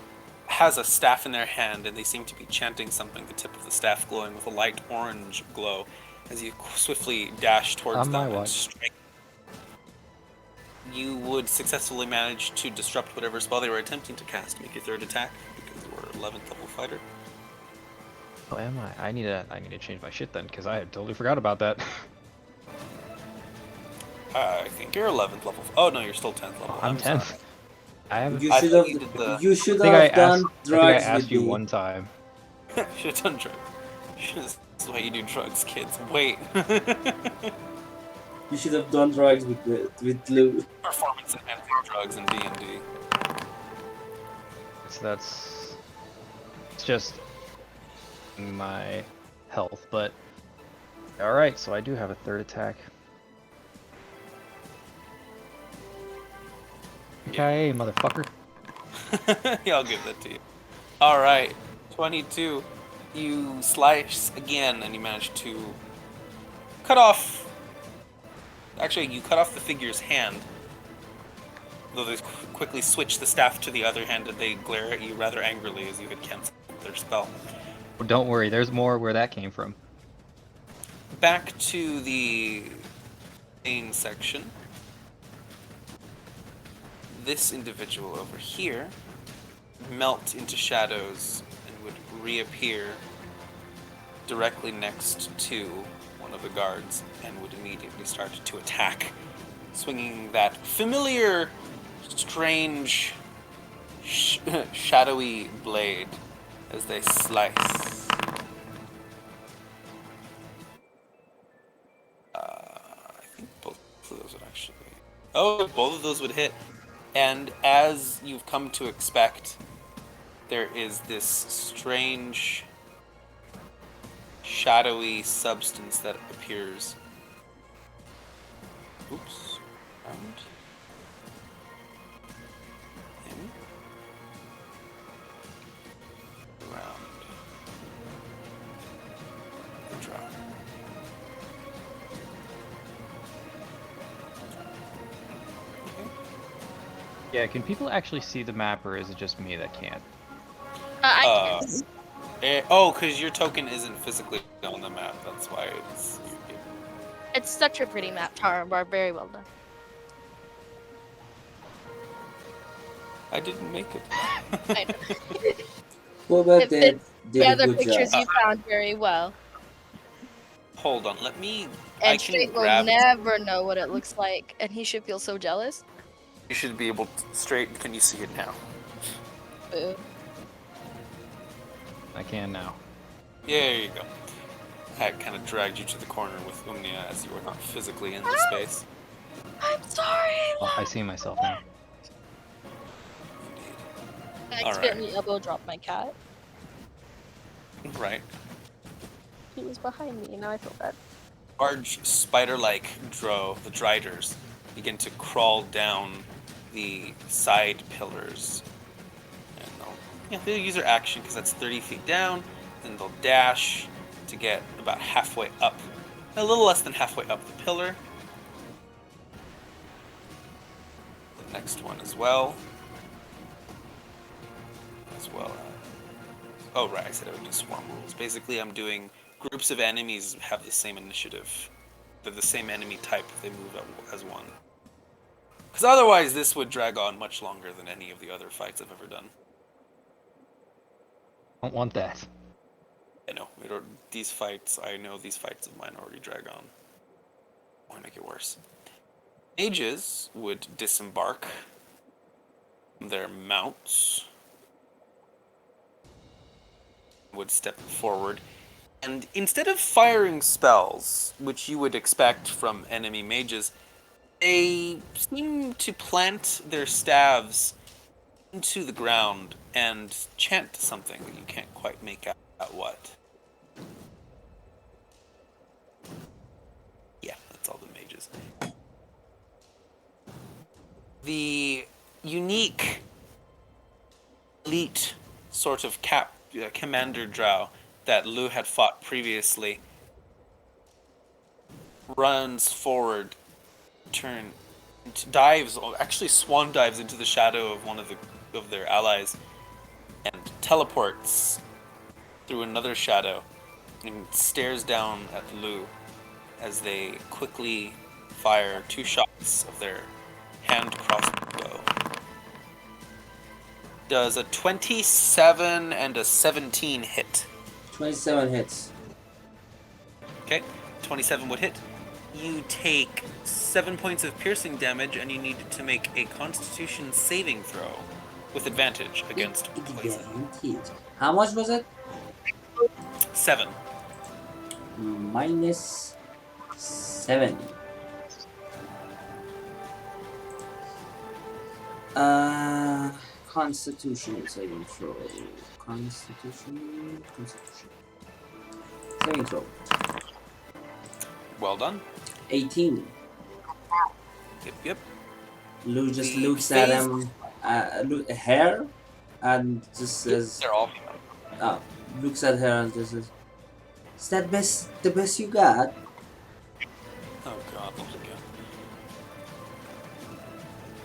S1: has a staff in their hand, and they seem to be chanting something, the tip of the staff glowing with a light orange glow as you swiftly dash towards
S4: On my
S1: them and
S4: watch.
S1: strike. You would successfully manage to disrupt whatever spell they were attempting to cast. Make your third attack, because you were 11th level fighter.
S4: Oh, am I? I need to change my shit then, because I had totally forgot about that.
S1: I think you're 11th level. Oh no, you're still 10th level.
S4: I'm 10th.
S1: sorry.
S4: I haven't.
S2: You
S1: I
S2: should
S1: thought
S2: have.
S1: you did the-
S2: You should
S4: I think I
S2: have done
S4: asked. I think I
S2: drugs
S4: asked
S2: with
S4: you
S2: me.
S4: one time.
S1: Should have done drugs. This is why you do drugs, kids. Wait.
S2: You should have done drugs with Lou.
S1: Performance enhancing drugs in D&D.
S4: So it's just my health, but all right. So I do have a third attack. Okay, motherfucker.
S1: Yeah, I'll give that to you. Alright, 22. You slice again and you manage to cut off. Actually, you cut off the figure's hand. Though they quickly switch the staff to the other hand and they glare at you rather angrily as you had canceled their spell.
S4: Well, don't worry, there's more where that came from.
S1: Back to the main section. This individual over here melt into shadows and would reappear directly next to one of the guards and would immediately start to attack, swinging that familiar, strange, shadowy blade as they slice. I think both of those would actually. Oh, both of those would hit. And as you've come to expect, there is this strange, shadowy substance that appears. Oops. Around him. Around the drow.
S4: Yeah, can people actually see the map, or is it just me that can't?
S3: I can.
S1: Because your token isn't physically on the map. That's why it's.
S3: It's such a pretty map, Tara. Very well done.
S1: I didn't make it.
S3: I know.
S2: Whoever
S3: It
S2: did
S3: fits
S2: did
S3: the
S2: a
S3: other
S2: good
S3: pictures
S2: job.
S3: you found very well.
S1: Hold on, let me. I
S3: And
S1: can
S3: Straight will
S1: grab.
S3: never know what it looks like, and he should feel so jealous.
S1: You should be able to. Straight, can you see it now?
S3: Boo.
S4: I can now.
S1: Yeah, there you go. I kind of dragged you to the corner with Umnia as you were not physically in the space.
S3: I'm sorry.
S4: Oh, I see myself now.
S1: Indeed.
S3: I
S1: All
S3: accidentally elbow dropped my cat.
S1: Right.
S3: He was behind me, and now I feel bad.
S1: Large spider-like the driders, begin to crawl down the side pillars. And they'll use their action because that's 30 feet down, and they'll dash to get about halfway up, a little less than halfway up the pillar. The next one as well. Oh, right, I said I would do swarm rules. Basically, I'm doing groups of enemies have the same initiative. They're the same enemy type. They move as one. Because otherwise, this would drag on much longer than any of the other fights I've ever done.
S4: Don't want that.
S1: I know. I know these fights of mine already drag on. Why make it worse? Mages would disembark their mounts, would step forward, and instead of firing spells, which you would expect from enemy mages, they seem to plant their staves into the ground and chant something that you can't quite make out what. Yeah, that's all the mages. The unique elite sort of commander drow that Lu had fought previously runs forward, actually swan dives into the shadow of one of their allies, and teleports through another shadow and stares down at Lu as they quickly fire 2 shots of their hand crossbow. Does a 27 and a 17 hit?
S2: 27 hits.
S1: Okay, 27 would hit. You take 7 points of piercing damage, and you need to make a Constitution saving throw with advantage against poison.
S2: Advantage. How much was it?
S1: 7.
S2: Minus 7. Constitution saving throw. Constitution. Saving throw.
S1: Well done.
S2: 18.
S1: Yep.
S2: Lou just
S1: The
S2: looks at
S1: phase-
S2: him, hair, and just says,
S1: They're all.
S2: looks at her and just says, "Is that the best you got?"
S1: Oh god, not again.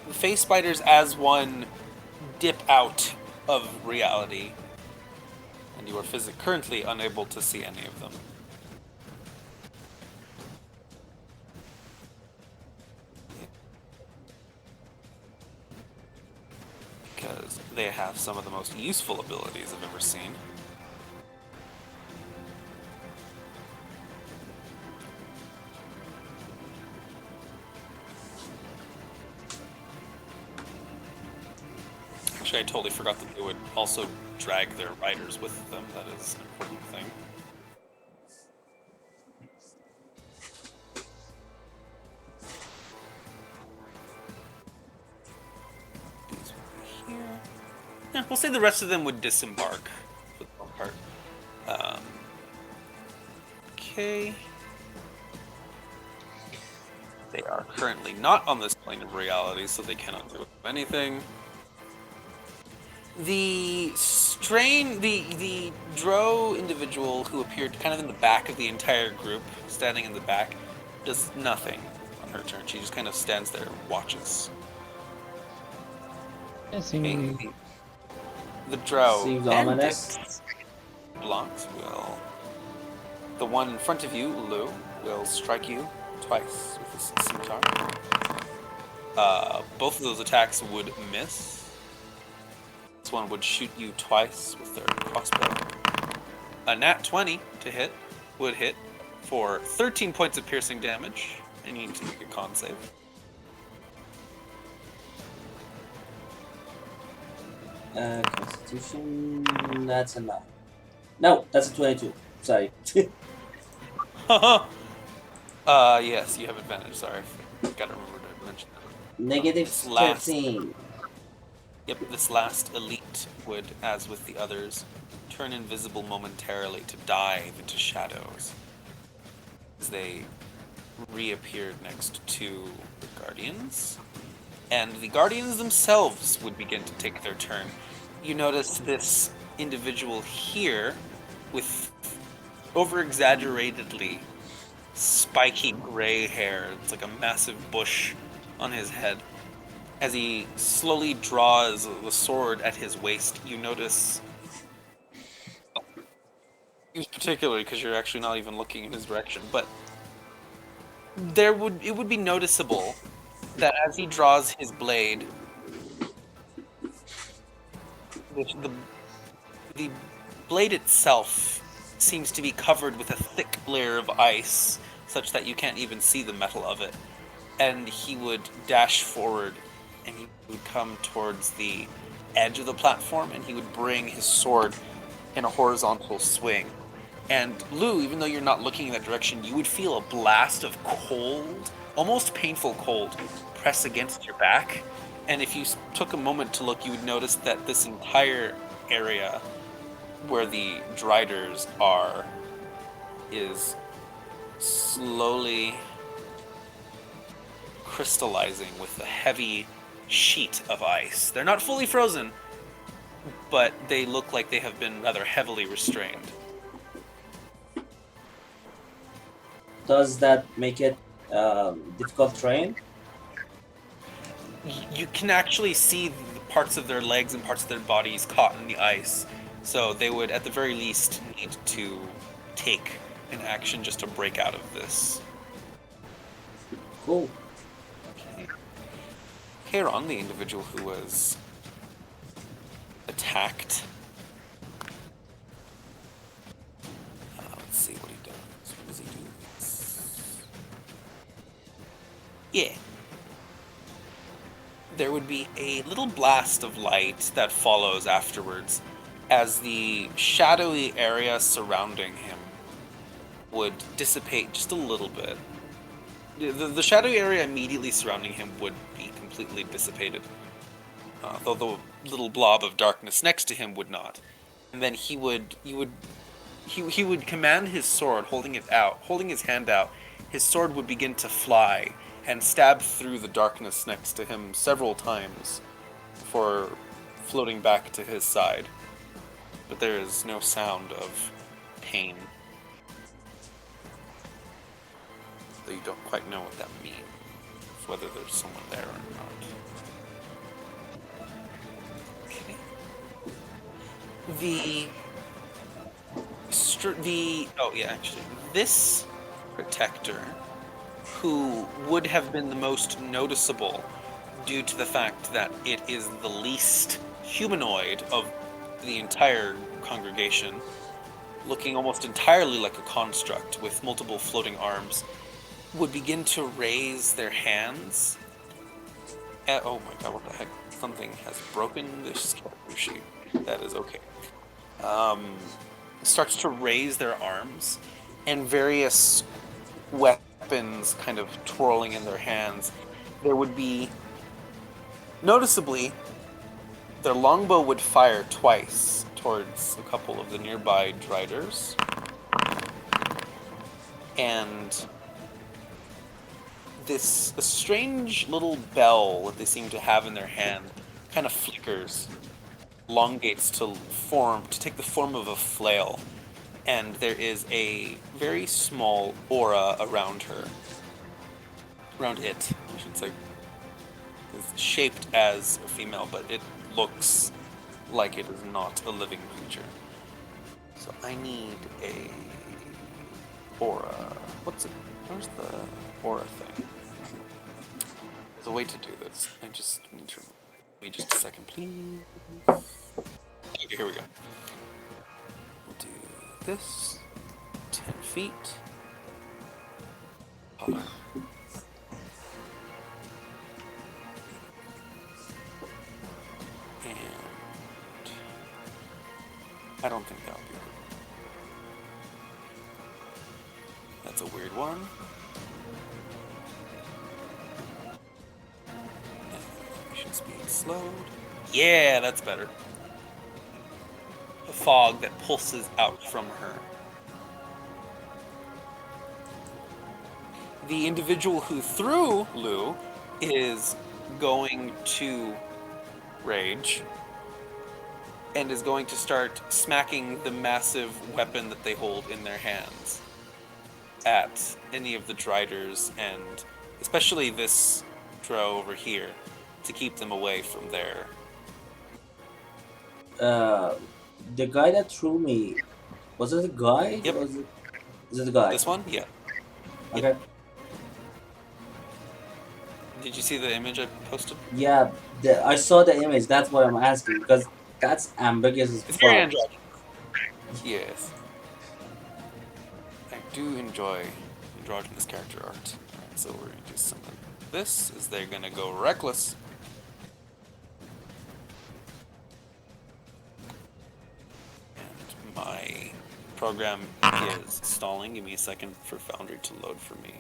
S1: The face spiders as one dip out of reality, and you are currently unable to see any of them. Because they have some of the most useful abilities I've ever seen. Actually, I totally forgot that they would also drag their riders with them. That is an important thing. These will be here. Yeah, we'll say the rest of them would disembark for the most part. Okay. They are currently not on this plane of reality, so they cannot do anything. The Drow individual who appeared kind of in the back of the entire group, standing in the back, does nothing on her turn. She just kind of stands there and watches.
S4: It seems
S1: The Drow
S2: Seems ominous.
S1: Blancs will. The one in front of you, Lu, will strike you twice with his scimitar. Both of those attacks would miss. This one would shoot you twice with their crossbow. A nat 20 to hit would hit for 13 points of piercing damage, and you need to make a con save.
S2: Constitution, that's a 9. No, that's a 22. Sorry.
S1: Yes, you have advantage. Sorry, gotta remember to mention that.
S2: Negative
S1: This last
S2: 13.
S1: Yep, this last elite would, as with the others, turn invisible momentarily to dive into shadows as they reappeared next to the Guardians. And the Guardians themselves would begin to take their turn. You notice this individual here with over exaggeratedly spiky gray hair. It's like a massive bush on his head. As he slowly draws the sword at his waist, you notice, particularly because you're actually not even looking in his direction, but it would be noticeable that as he draws his blade, the the blade itself seems to be covered with a thick layer of ice, such that you can't even see the metal of it. And he would dash forward, and he would come towards the edge of the platform, and he would bring his sword in a horizontal swing. And Lou, even though you're not looking in that direction, you would feel a blast of cold, almost painful cold, press against your back. And if you took a moment to look, you would notice that this entire area where the Driders are is slowly crystallizing with a heavy sheet of ice. They're not fully frozen, but they look like they have been rather heavily restrained.
S2: Does that make it difficult terrain?
S1: You can actually see the parts of their legs and parts of their bodies caught in the ice, so they would at the very least need to take an action just to break out of this.
S2: Cool.
S1: Okay. Heron, the individual who was attacked. Let's see what he does. What does he do? Yeah. There would be a little blast of light that follows afterwards as the shadowy area surrounding him would dissipate just a little bit. The shadowy area immediately surrounding him would be completely dissipated, though the little blob of darkness next to him would not. And then he would command his sword, holding his hand out. His sword would begin to fly and stab through the darkness next to him several times before floating back to his side. But there is no sound of pain. Though you don't quite know what that means, whether there's someone there or not. Okay. This protector, who would have been the most noticeable due to the fact that it is the least humanoid of the entire congregation, looking almost entirely like a construct with multiple floating arms, would begin to raise their hands. Oh my god, what the heck? Something has broken this character sheet. That is okay. Starts to raise their arms, and various weapons kind of twirling in their hands. There would be, noticeably, their longbow would fire twice towards a couple of the nearby Driders. And a strange little bell that they seem to have in their hand kind of flickers, elongates to take the form of a flail, and there is a very small aura around it, I should say. It's shaped as a female, but it looks like it is not a living creature. So I need a aura. What's it? Where's the aura thing? There's a way to do this. I just need to. Wait just a second, please. Okay, here we go. We'll do this. 10 feet. Hold on. And I don't think that'll be That's a weird one. Animation speed slowed. Yeah, that's better. A fog that pulses out from her. The individual who threw Lou is going to rage and is going to start smacking the massive weapon that they hold in their hands at any of the Driders, and especially this Drow over here, to keep them away from there.
S2: The guy that threw me, was it a guy?
S1: Yep.
S2: Is it a guy?
S1: This one? Yeah.
S2: Okay.
S1: Did you see the image I posted?
S2: Yeah, I saw the image. That's why I'm asking, because that's ambiguous as
S1: It's very
S2: fuck.
S1: androgynous. Yes. I do enjoy androgynous character art. Alright, so we're gonna do something. This is they're gonna go reckless. And my program is stalling. Give me a second for Foundry to load for me.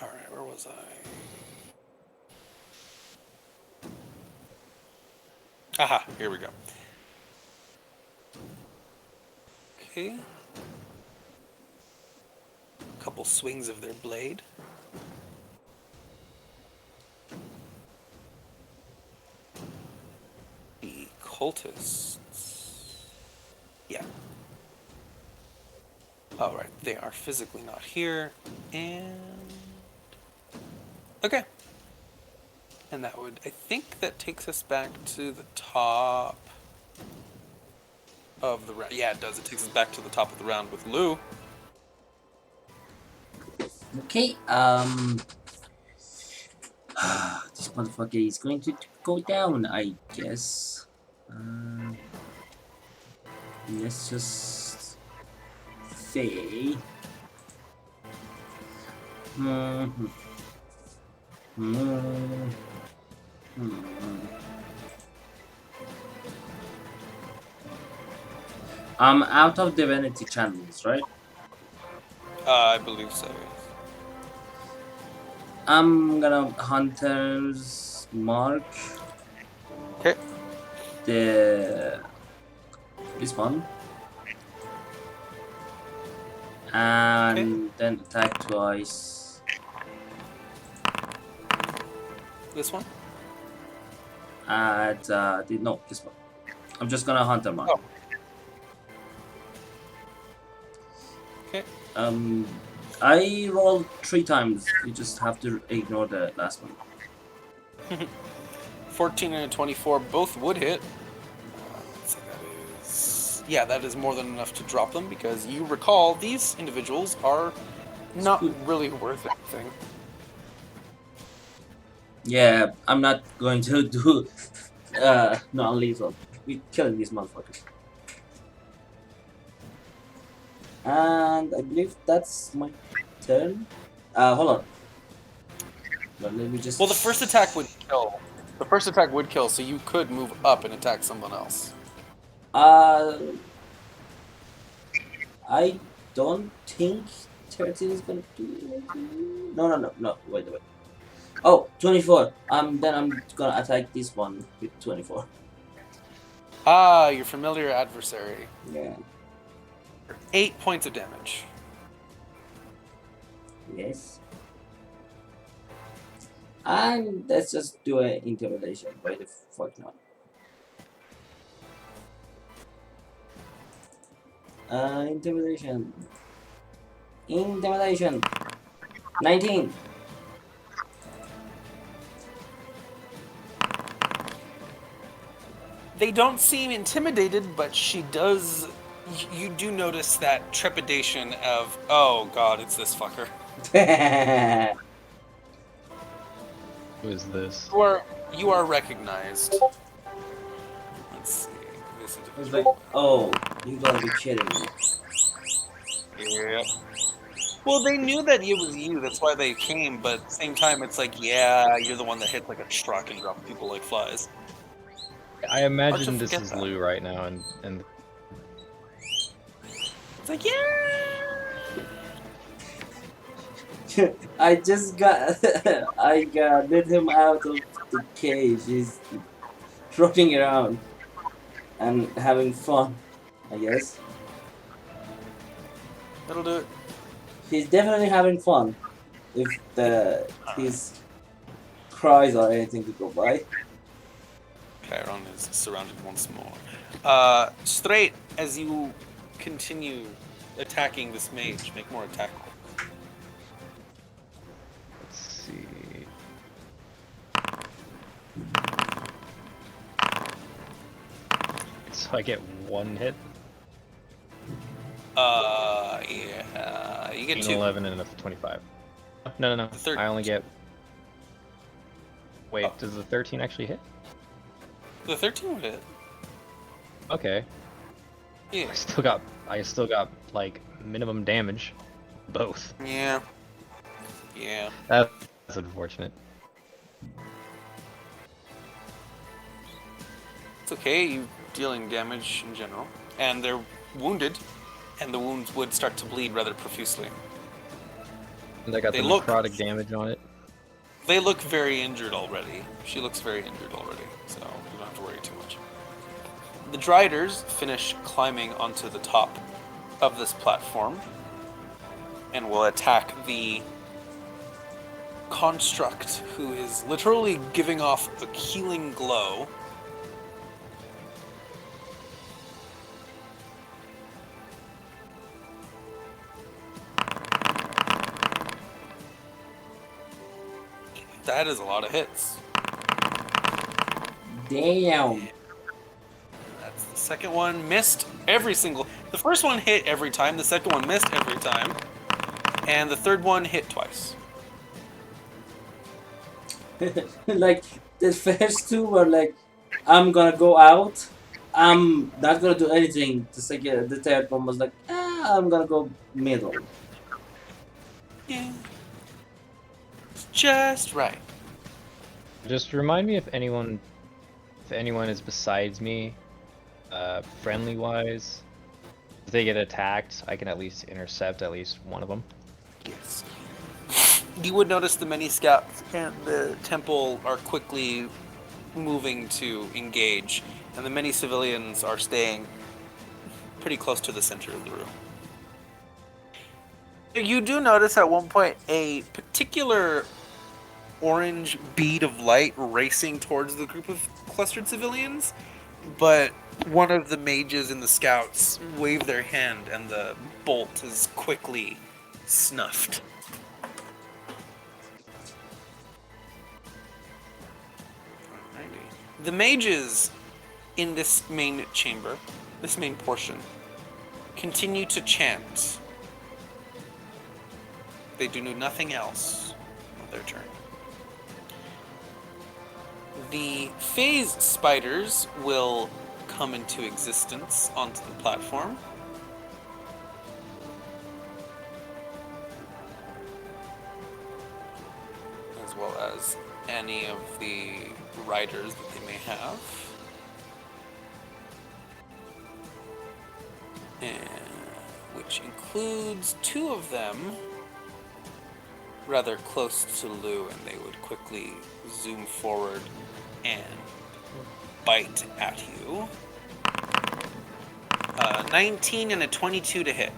S1: Alright, where was I? Aha, here we go. Okay. A couple swings of their blade. The cultists. Yeah. Alright, they are physically not here. And... okay. And that would, I think that takes us back to the top of the round. Yeah, it does. It takes us back to the top of the round with Lou.
S2: Okay, this motherfucker is going to go down, I guess. Let's just say. I'm out of divinity channels, right?
S1: I believe so, yes.
S2: I'm gonna Hunter's Mark
S1: Okay.
S2: this one. And then attack twice.
S1: This one?
S2: At no, this one. I'm just gonna Hunter Mark.
S1: Oh. Okay.
S2: I rolled 3 times. You just have to ignore the last one.
S1: 14 and a 24 both would hit. Let's see, that is... yeah, that is more than enough to drop them, because you recall these individuals are not really worth anything.
S2: Yeah, I'm not going to do non-lethal. We're killing these motherfuckers. And I believe that's my turn. Hold on. But let me just...
S1: Well, the first attack would kill. The first attack would kill, so you could move up and attack someone else.
S2: I don't think 13 is gonna do anything. No. Wait. Oh, 24. Then I'm gonna attack this one with 24.
S1: Ah, your familiar adversary.
S2: Yeah.
S1: 8 points of damage.
S2: Yes. And let's just do an intimidation. Why the fuck not? Intimidation. 19.
S1: They don't seem intimidated, but she does... you do notice that trepidation of, oh god, it's this fucker.
S4: Who is this?
S1: You are recognized. Let's see. This
S2: I was like, oh, you gotta be kidding me.
S1: Yeah. Well, they knew that it was you. That's why they came. But at the same time, it's like, yeah, you're the one that hit like a truck and dropped people like flies.
S4: I
S1: to
S4: imagine this
S1: forget
S4: is
S1: that.
S4: Lou right now, and
S1: It's like, yeah.
S2: I just got, let him out of the cage. He's rocking around and having fun, I guess.
S1: That'll do it.
S2: He's definitely having fun if his cries or anything to go by.
S1: Chiron is surrounded once more. Straight as you continue attacking this mage, make more attack rolls.
S4: let's see. So I get one hit,
S1: Yeah, you get
S4: 18,
S1: two.
S4: 11, and a 25. No.
S1: The third-
S4: I only get. Wait,
S1: Oh.
S4: does the 13 actually hit?
S1: The 13 will hit.
S4: Okay.
S1: Yeah.
S4: I still got like minimum damage. Both.
S1: Yeah. Yeah.
S4: That's unfortunate.
S1: It's okay, you dealing damage in general. And they're wounded, and the wounds would start to bleed rather profusely.
S4: And I got
S1: They
S4: the
S1: look-
S4: necrotic damage on it.
S1: They look very injured already. She looks very injured already, so you don't have to worry too much. The Driders finish climbing onto the top of this platform and will attack the construct who is literally giving off a healing glow. That is a lot of hits.
S2: Damn.
S1: That's the second one. Missed every single... The first one hit every time. The second one missed every time. And the third one hit twice.
S2: Like, the first two were like, I'm gonna go out. I'm not gonna do anything. The third one was like, I'm gonna go middle.
S1: Yeah. It's just right.
S4: Just remind me if anyone is besides me, friendly wise. If they get attacked, I can at least intercept at least one of them.
S1: Yes. You would notice the many scouts and the temple are quickly moving to engage, and the many civilians are staying pretty close to the center of the room. You do notice at one point a particular orange bead of light racing towards the group of clustered civilians, but one of the mages and the scouts wave their hand and the bolt is quickly snuffed. The mages in this main chamber, this main portion, continue to chant. They do nothing else on their turn. The phase spiders will come into existence onto the platform. As well as any of the riders that they may have. Which includes two of them rather close to Lou, and they would quickly zoom forward and bite at you. 19 and a 22 to hit.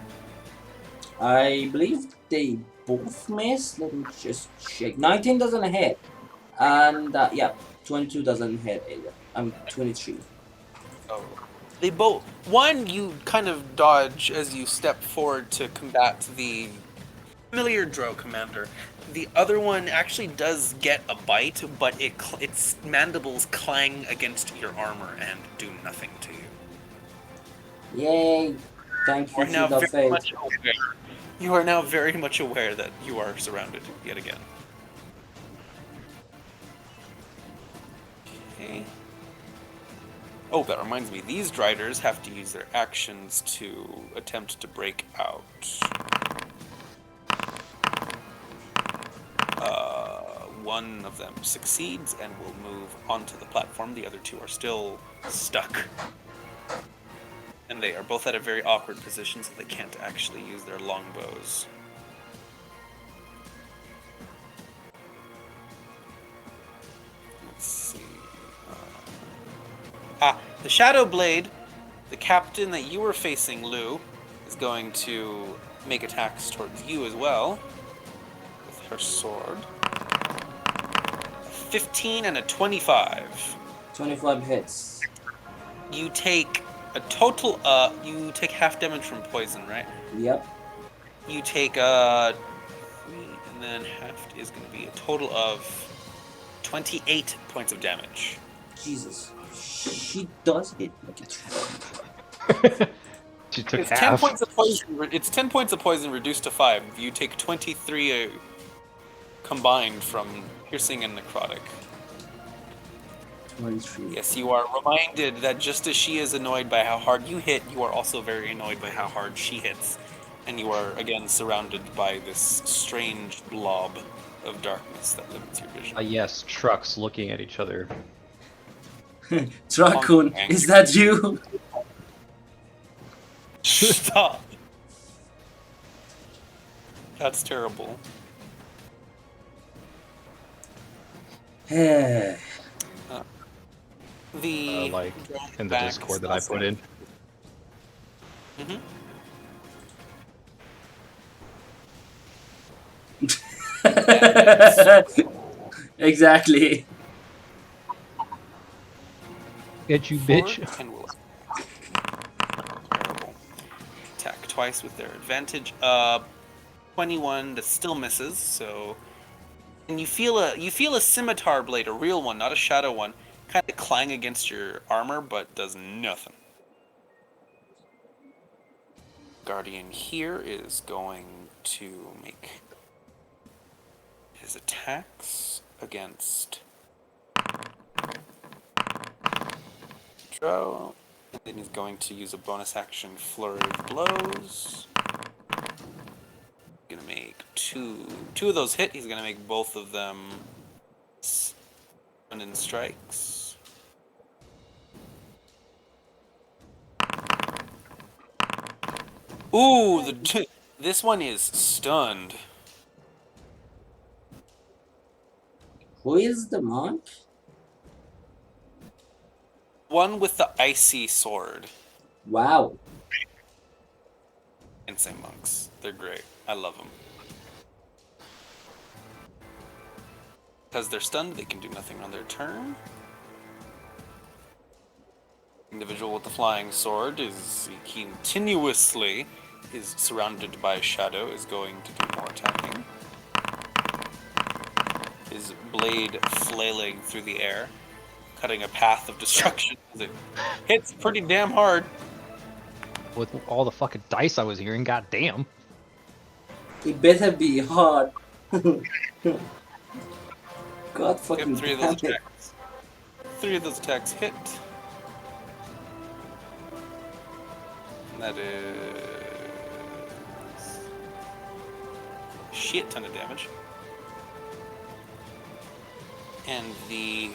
S2: I believe they both missed. Let me just check. 19 doesn't hit. And yeah, 22 doesn't hit either. I'm 23.
S1: Oh. They both... One, you kind of dodge as you step forward to combat the familiar Drow commander. The other one actually does get a bite, but its mandibles clang against your armor and do nothing to you.
S2: Yay! Thank
S1: You
S2: you
S1: are now
S2: to the
S1: very
S2: fate.
S1: much aware. You are now very much aware that you are surrounded yet again. away. Oh, that reminds me. These Driders have to use their actions to attempt to break out. One of them succeeds and will move onto the platform. The other two are still stuck. And they are both at a very awkward position, so they can't actually use their longbows. Let's see. The Shadow Blade, the captain that you were facing, Lou, is going to make attacks towards you as well with her sword. 15 and a 25.
S2: 25 hits.
S1: You take a total, you take half damage from poison, right?
S2: Yep.
S1: You take, 3, and then half is going to be a total of 28 points of damage.
S2: Jesus. She does hit like a
S4: She took
S1: It's
S4: half.
S1: 10 points of poison. It's 10 points of poison reduced to 5. You take 23 combined from piercing and necrotic.
S2: 23.
S1: Yes, you are reminded that just as she is annoyed by how hard you hit, you are also very annoyed by how hard she hits. And you are again surrounded by this strange blob of darkness that limits your vision.
S4: Yes, trucks looking at each other.
S2: Drakun, is that you?
S1: Stop. That's terrible.
S2: Hey.
S1: The
S4: Like in the Discord that I put in.
S2: Exactly.
S4: Get you, bitch.
S1: And will terrible. Attack twice with their advantage. 21 that still misses. So, and you feel a scimitar blade, a real one, not a shadow one, kind of clang against your armor, but does nothing. Guardian here is going to make his attacks against Drow, and then he's going to use a bonus action flurry of blows. Gonna make two of those hit. He's gonna make both of them stun strikes. Ooh, this one is stunned.
S2: Who is the monk?
S1: One with the icy sword.
S2: Wow.
S1: Insane monks. They're great. I love them. Because they're stunned, they can do nothing on their turn. Individual with the flying sword is continuously is surrounded by a shadow, is going to do more attacking. His blade flailing through the air, cutting a path of destruction as it hits pretty damn hard.
S4: With all the fucking dice I was hearing, goddamn.
S2: It better be hard. God fucking
S1: Yep, 3 of
S2: damn
S1: those
S2: it.
S1: attacks. 3 of those attacks hit. And that is a shit ton of damage. And the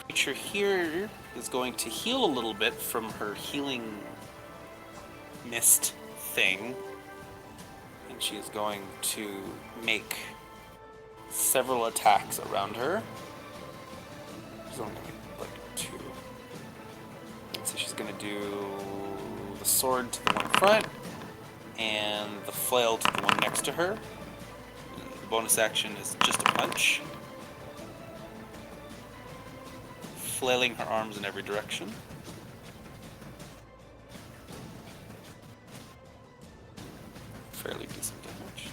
S1: creature here is going to heal a little bit from her healing mist thing. And she is going to make several attacks around her. She's only going to make like 2. So she's going to do the sword to the one in front and the flail to the one next to her. And the bonus action is just a punch. Flailing her arms in every direction. Fairly decent damage.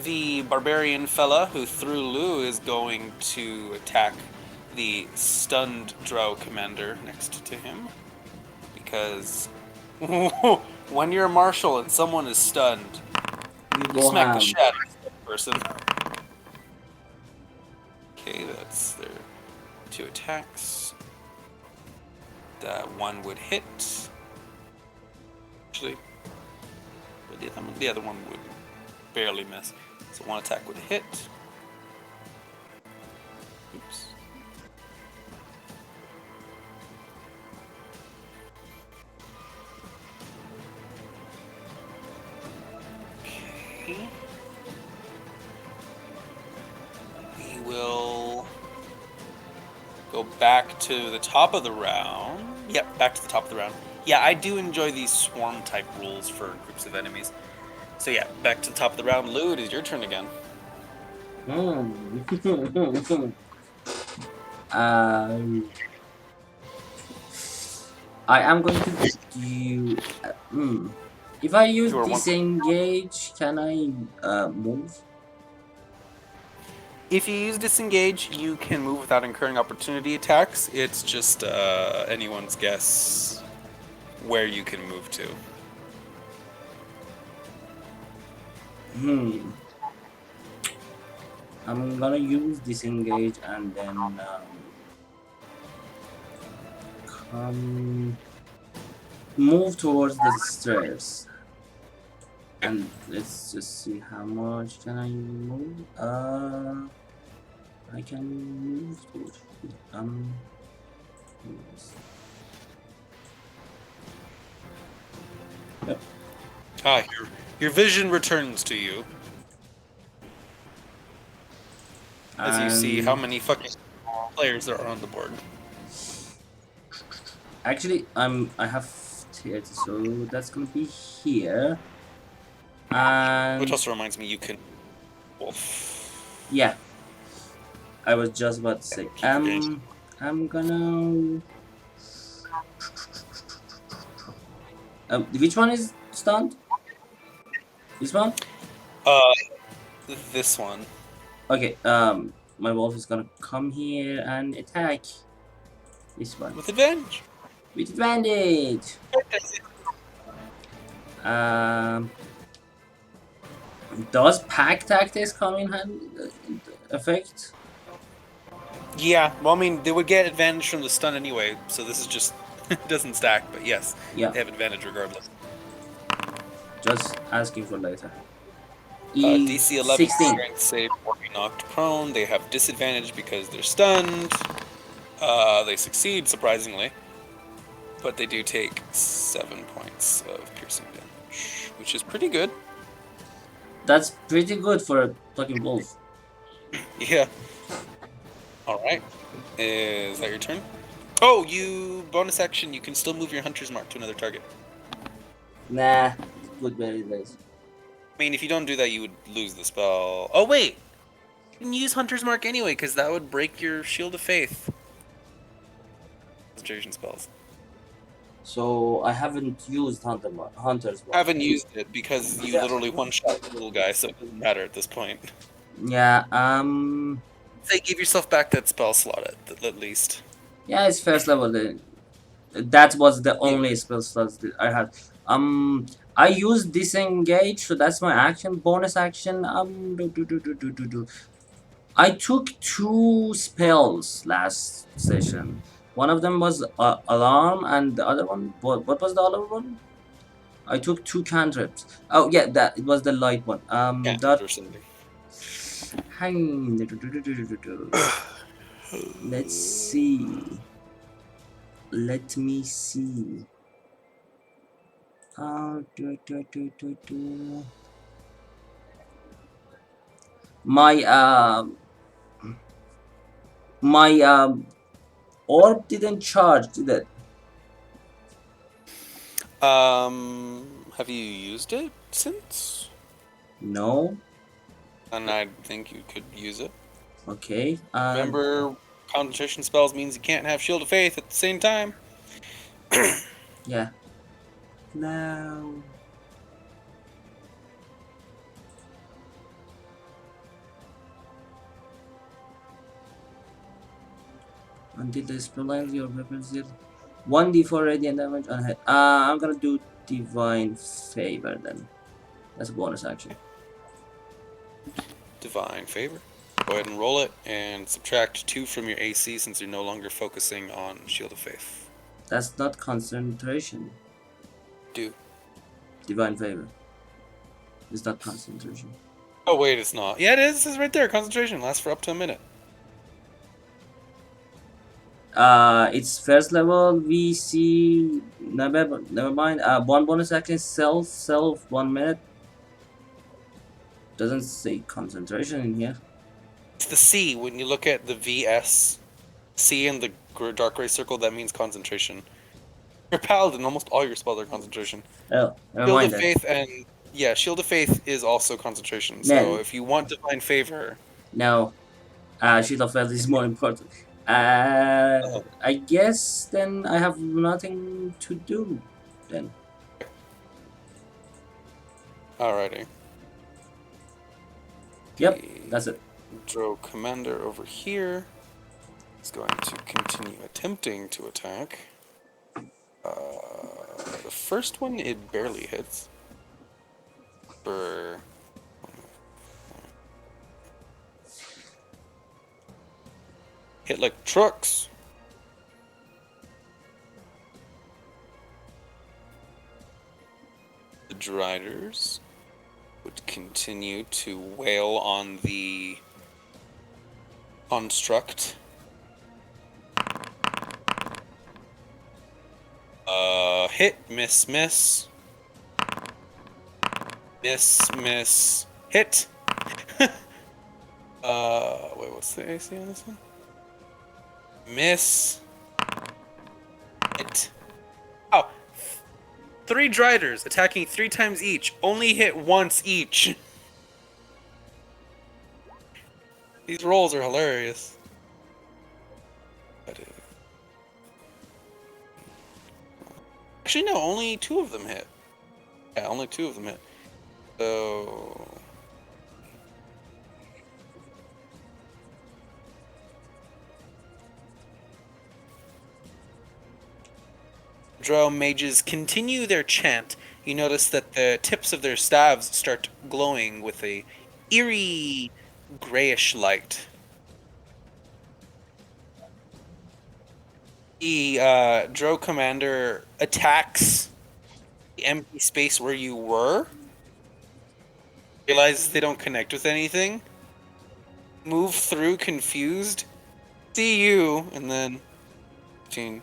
S1: The barbarian fella who threw Lou is going to attack the stunned drow commander next to him. Because When you're a marshal and someone is stunned,
S2: You
S1: you
S2: go
S1: smack the
S2: ham.
S1: shit out of this person. Okay, that's their 2 attacks. That one would hit. Actually, the other one would barely miss. So 1 attack would hit. Oops. Okay. We will go back to the top of the round. Yep, back to the top of the round. Yeah, I do enjoy these swarm type rules for groups of enemies. So yeah, back to the top of the round. Lou, it is your turn again.
S2: I am going to do. If I use
S1: You are one.
S2: disengage, can I move?
S1: If you use disengage, you can move without incurring opportunity attacks. It's just anyone's guess where you can move to.
S2: I'm gonna use disengage and then come move towards the stairs. And let's just see how much can I move. I can move towards yes. Yep.
S1: Ah, your vision returns to you as you see how many fucking players there are on the board.
S2: Actually, I have 30, so that's gonna be here. And
S1: Which also reminds me, you can wolf.
S2: yeah, I was just about to say.
S1: Keep advantage.
S2: I'm gonna. Which one is stunned? This one?
S1: This one.
S2: Okay. My wolf is gonna come here and attack this one
S1: With advantage.
S2: with advantage. Does pack tactics come in hand effect?
S1: Yeah, well, I mean, they would get advantage from the stun anyway, so this is just it doesn't stack, but yes,
S2: Yeah.
S1: they have advantage regardless.
S2: Just asking for later.
S1: DC 11
S2: 16.
S1: strength save or be knocked prone. They have disadvantage because they're stunned. They succeed, surprisingly. But they do take 7 points of piercing damage, which is pretty good.
S2: That's pretty good for a fucking wolf.
S1: Yeah. Alright. Is that your turn? Oh, you bonus action, you can still move your hunter's mark to another target.
S2: Nah, good very days.
S1: I mean, if you don't do that, you would lose the spell. Oh, wait! You can use Hunter's Mark anyway, because that would break your Shield of Faith. Concentration spells.
S2: So I haven't used Hunter's Mark.
S1: I haven't used it because you
S2: Yeah.
S1: literally one-shot the little guy, so it doesn't matter at this point.
S2: Yeah,
S1: Say, give yourself back that spell slot at least.
S2: yeah, it's first level. That was the only spell slots that I had. I used disengage, so that's my action. Bonus action. I took 2 spells last session. One of them was alarm, and the other one, what was the other one? I took 2 cantrips. Oh yeah, that it was the light one.
S1: Yeah,
S2: That
S1: or something.
S2: hang. Let's see. Let me see. My orb didn't charge, did it?
S1: Have you used it since?
S2: No.
S1: And I think you could use it.
S2: Okay.
S1: Remember, concentration spells means you can't have Shield of Faith at the same time.
S2: Yeah. No. Until the spell ends, your weapons deal 1d4 radiant damage on head. I'm gonna do Divine Favor then. That's a bonus action.
S1: Divine Favor. Go ahead and roll it and subtract 2 from your AC since you're no longer focusing on Shield of Faith.
S2: That's not concentration.
S1: Do.
S2: Divine Favor. It's not concentration.
S1: Oh, wait, it's not. Yeah, it is. It says right there. Concentration lasts for up to a minute.
S2: It's first level VC. Never mind. One bonus action. Self. 1 minute. Doesn't say concentration in here.
S1: It's the C. When you look at the VS, C in the dark gray circle, that means concentration. You're paladin. Almost all your spells are concentration.
S2: Oh, never
S1: Shield
S2: mind
S1: of
S2: then.
S1: Faith and yeah, Shield of Faith is also concentration. So
S2: Man.
S1: if you want Divine Favor,
S2: No. Shield of Faith is more important. I guess then I have nothing to do then.
S1: alrighty.
S2: Yep,
S1: The
S2: that's it.
S1: Drow commander over here is going to continue attempting to attack. The first one it barely hits. For hit like trucks. The Driders would continue to wail on the construct. Hit, miss, miss. Miss, hit. Wait, what's the AC on this one? Miss. Hit. Oh, 3 Driders attacking 3 times each. Only hit once each. These rolls are hilarious. Actually, no, only 2 of them hit. Yeah, only 2 of them hit. So... Drow mages continue their chant. You notice that the tips of their staves start glowing with a eerie grayish light. The Drow commander attacks the empty space where you were, realizes they don't connect with anything, move through confused, see you, and then 15,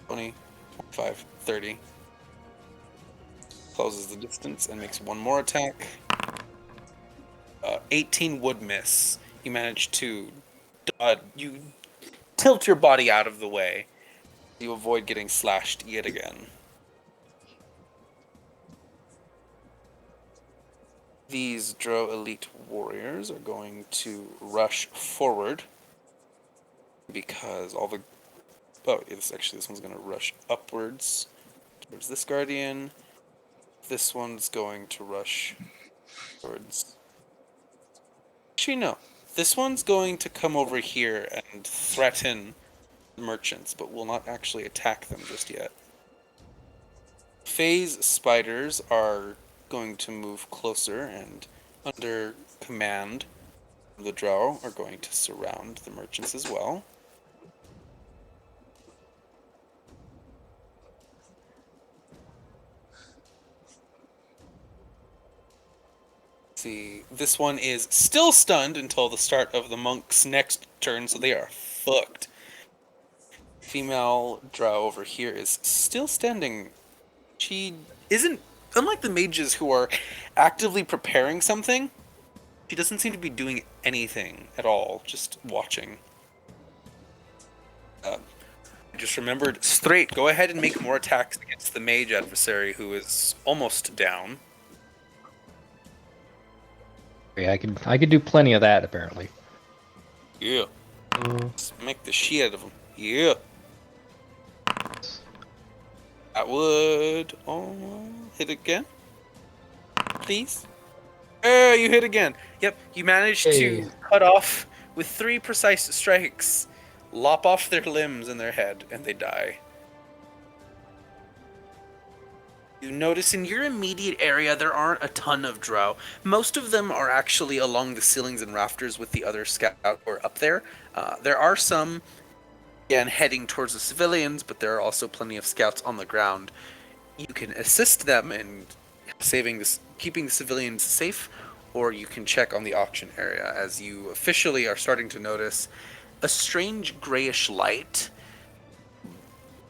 S1: 20, 25, 30. Closes the distance and makes one more attack. 18 would miss. You manage to you tilt your body out of the way. You avoid getting slashed yet again. These Drow elite warriors are going to rush forward because all the this one's going to rush upwards towards this guardian. This one's going to rush towards... Actually, no. This one's going to come over here and threaten merchants, but will not actually attack them just yet. Phase spiders are going to move closer and, under command of the Drow, are going to surround the merchants as well. See, this one is still stunned until the start of the monk's next turn, so they are fucked. Female Drow over here is still standing. She isn't, unlike the mages who are actively preparing something, she doesn't seem to be doing anything at all, just watching. I just remembered, Straight, go ahead and make more attacks against the mage adversary who is almost down.
S4: Yeah, I could do plenty of that apparently.
S1: Yeah. Let's make the shit out of him. Yeah. That would hit again, please. You hit again. Yep, you managed to cut off with 3 precise strikes, lop off their limbs and their head, and they die. You notice in your immediate area there aren't a ton of drow. Most of them are actually along the ceilings and rafters with the other scout or up there. There are some, again, heading towards the civilians, but there are also plenty of scouts on the ground. You can assist them in keeping the civilians safe, or you can check on the auction area as you officially are starting to notice a strange grayish light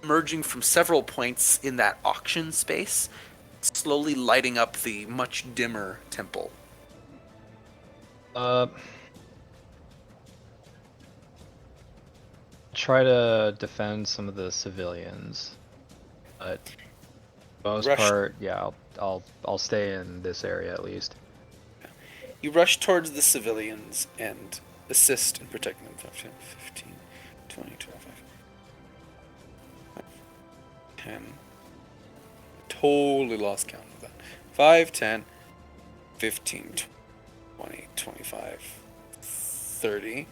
S1: emerging from several points in that auction space, slowly lighting up the much dimmer temple.
S4: Try to defend some of the civilians, but for the most
S1: Rush.
S4: part, yeah, I'll stay in this area at least.
S1: You rush towards the civilians and assist in protecting them. 5, 10, 15, 20, 25, 10. Totally lost count of that. 5, 10, 15, 20, 25, 30.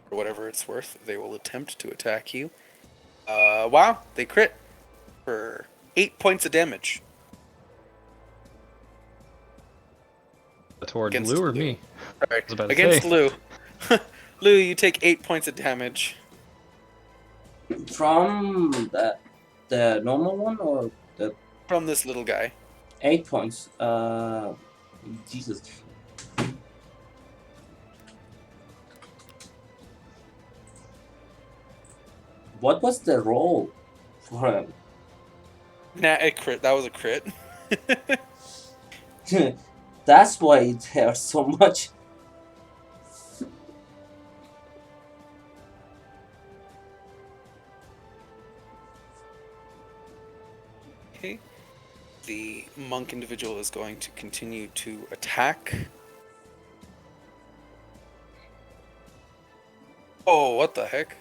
S1: Or whatever it's worth, they will attempt to attack you. Wow, they crit for 8 points of damage.
S4: Towards
S1: Against
S4: Lou or
S1: Lou.
S4: me?
S1: Sorry,
S4: was about to
S1: against
S4: say.
S1: Lou. Lou, you take 8 points of damage.
S2: From the normal one or the
S1: From this little guy.
S2: 8 points? Jesus. What was the roll for him?
S1: Nah, a crit. That was a crit.
S2: That's why it hurts so much.
S1: Okay. The monk individual is going to continue to attack. Oh, what the heck?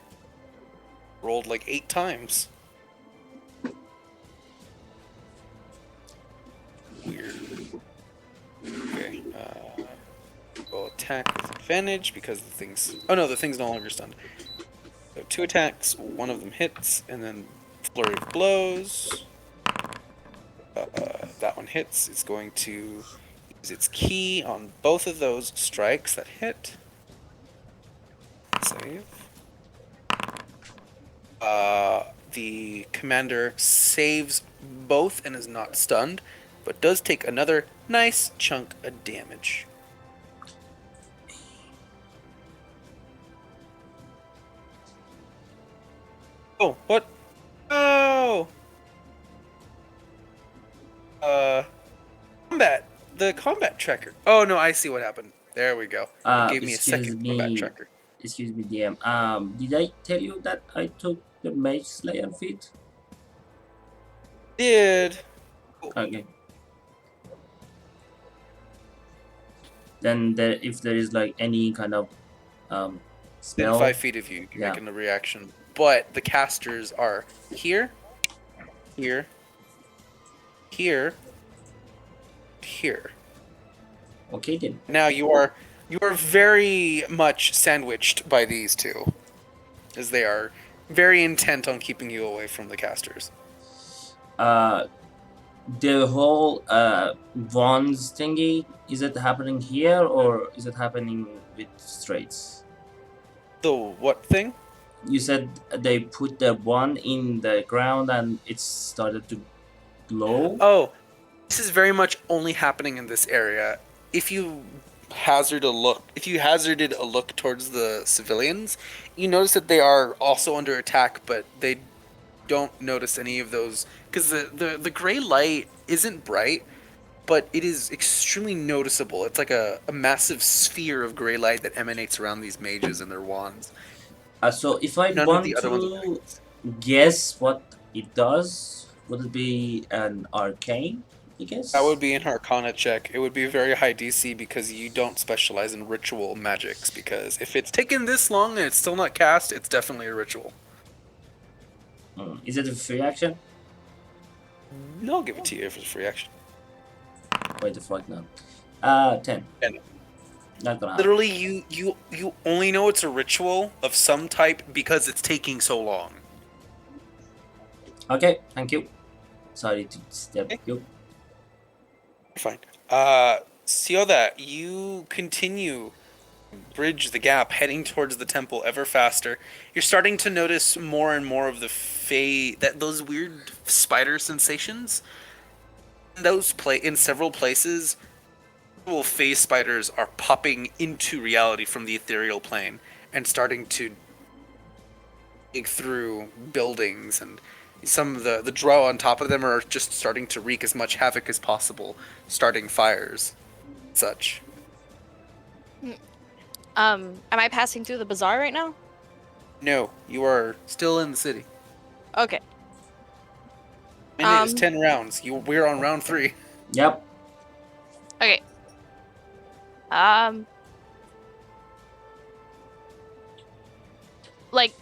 S1: Rolled like 8 times. Weird. Okay. We'll attack with advantage because the thing's... Oh no, the thing's no longer stunned. So 2 attacks, one of them hits, and then flurry of blows. That one hits. It's going to use its key on both of those strikes that hit. Save. The commander saves both and is not stunned, but does take another nice chunk of damage. Oh, what? Oh! Combat. The combat tracker. Oh no, I see what happened. There we go. It gave me a second combat tracker.
S2: Excuse me, DM. Did I tell you that I took the Mage Slayer feat?
S1: Did.
S2: Okay. Then if there is like any kind of
S1: Within
S2: spell,
S1: 5 feet of you, you're
S2: Yeah.
S1: making a reaction. But the casters are here, here, here, here.
S2: okay then.
S1: Now you are very much sandwiched by these two, as they are very intent on keeping you away from the casters.
S2: The whole wands thingy, is it happening here or is it happening with straits?
S1: The what thing?
S2: You said they put the wand in the ground and it started to glow.
S1: Oh, this is very much only happening in this area. If you hazarded a look towards the civilians, you notice that they are also under attack, but they don't notice any of those because the gray light isn't bright, but it is extremely noticeable. It's like a massive sphere of gray light that emanates around these mages and their wands.
S2: So if I
S1: None of
S2: want
S1: the other ones are
S2: to
S1: like
S2: guess what it does, would it be an arcane? I guess
S1: that would be an Arcana check. It would be very high DC because you don't specialize in ritual magics. Because if it's taken this long and it's still not cast, it's definitely a ritual.
S2: Is it a free action?
S1: No, I'll give it to you if it's a free action.
S2: Wait the fuck now. 10.
S1: 10.
S2: Not gonna happen.
S1: Literally, you only know it's a ritual of some type because it's taking so long.
S2: Okay, thank you. Sorry to step
S1: Okay.
S2: you.
S1: Fine. Sioda, you continue bridge the gap, heading towards the temple ever faster. You're starting to notice more and more of the those weird spider sensations. In several places, actual phase spiders are popping into reality from the ethereal plane and starting to dig through buildings, and some of the drow on top of them are just starting to wreak as much havoc as possible, starting fires, such.
S3: Am I passing through the bazaar right now?
S1: No, you are still in the city.
S3: Okay.
S1: Minute is 10 rounds. We're on round 3.
S2: Yep.
S3: Okay. Um, like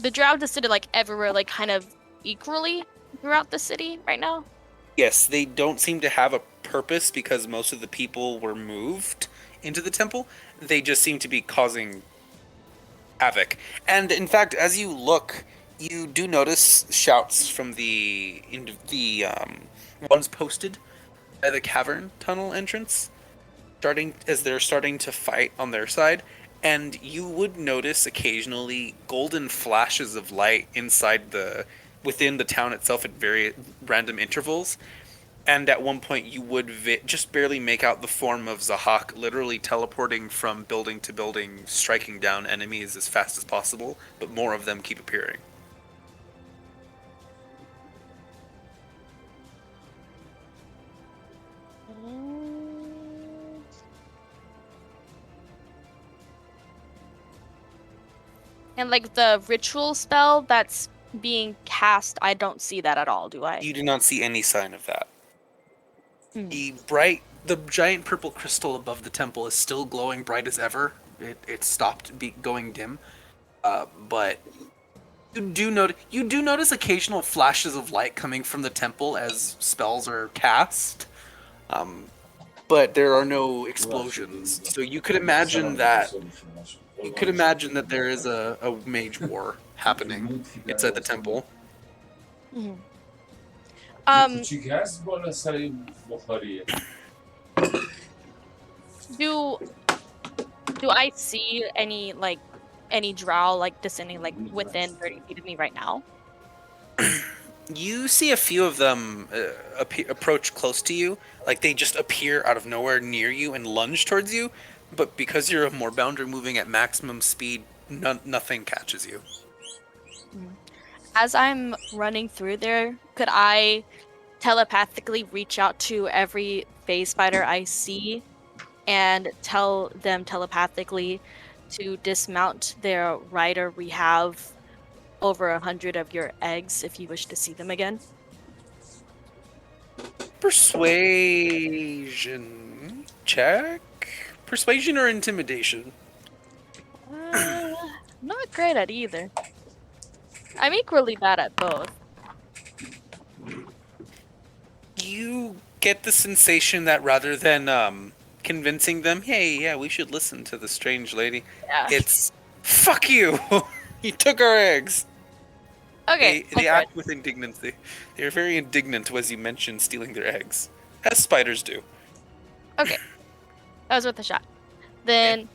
S3: the drow descended like everywhere, like kind of equally throughout the city right now.
S1: Yes, they don't seem to have a purpose because most of the people were moved into the temple. They just seem to be causing havoc. And in fact, as you look, you do notice shouts from the ones posted by the cavern tunnel entrance, they're starting to fight on their side. And you would notice occasionally golden flashes of light within the town itself at very random intervals. And at one point, you would just barely make out the form of Zahak literally teleporting from building to building, striking down enemies as fast as possible, but more of them keep appearing.
S3: And like the ritual spell that's being cast, I don't see that at all, do I?
S1: You do not see any sign of that.
S3: Hmm.
S1: The giant purple crystal above the temple is still glowing bright as ever. It stopped going dim, but you do notice occasional flashes of light coming from the temple as spells are cast. But there are no explosions. So you could imagine that there is a mage war happening inside the temple.
S3: Mhm. Do I see any drow like descending like within 30 feet of me right now?
S1: You see a few of them approach close to you, like they just appear out of nowhere near you and lunge towards you. But because you're a moorbounder moving at maximum speed, nothing catches you.
S3: As I'm running through there, could I telepathically reach out to every phase spider I see and tell them telepathically to dismount their rider? We have over 100 of your eggs if you wish to see them again.
S1: Persuasion check? Persuasion or intimidation?
S3: Not great at either. I'm equally bad at both.
S1: You get the sensation that rather than convincing them, hey, yeah, we should listen to the strange lady,
S3: Yeah.
S1: it's fuck you. You took our eggs.
S3: Okay,
S1: They
S3: good.
S1: act with indignancy. They are very indignant as you mention stealing their eggs, as spiders do.
S3: Okay. That was worth a shot. Then,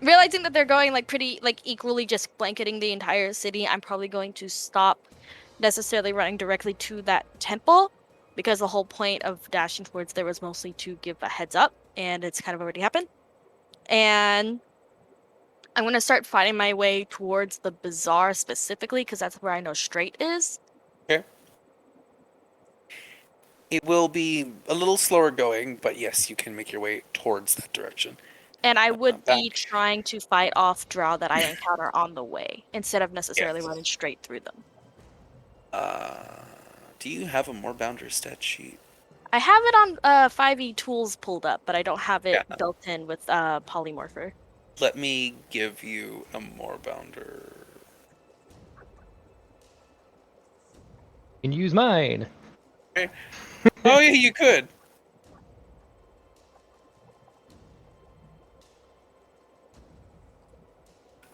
S3: realizing that they're going like pretty like equally just blanketing the entire city, I'm probably going to stop necessarily running directly to that temple because the whole point of dashing towards there was mostly to give a heads up, and it's kind of already happened. And I'm gonna start fighting my way towards the bazaar specifically because that's where I know straight is.
S1: Okay. It will be a little slower going, but yes, you can make your way towards that direction.
S3: And I would be
S1: Back.
S3: trying to fight off drow that I encounter on the way instead of necessarily
S1: Yes.
S3: running straight through them.
S1: Do you have a moorbounder stat sheet?
S3: I have it on 5e tools pulled up, but I don't have it
S1: Yeah.
S3: built in with polymorpher.
S1: Let me give you a moorbounder.
S4: You can use mine.
S1: Okay. Oh yeah, you could.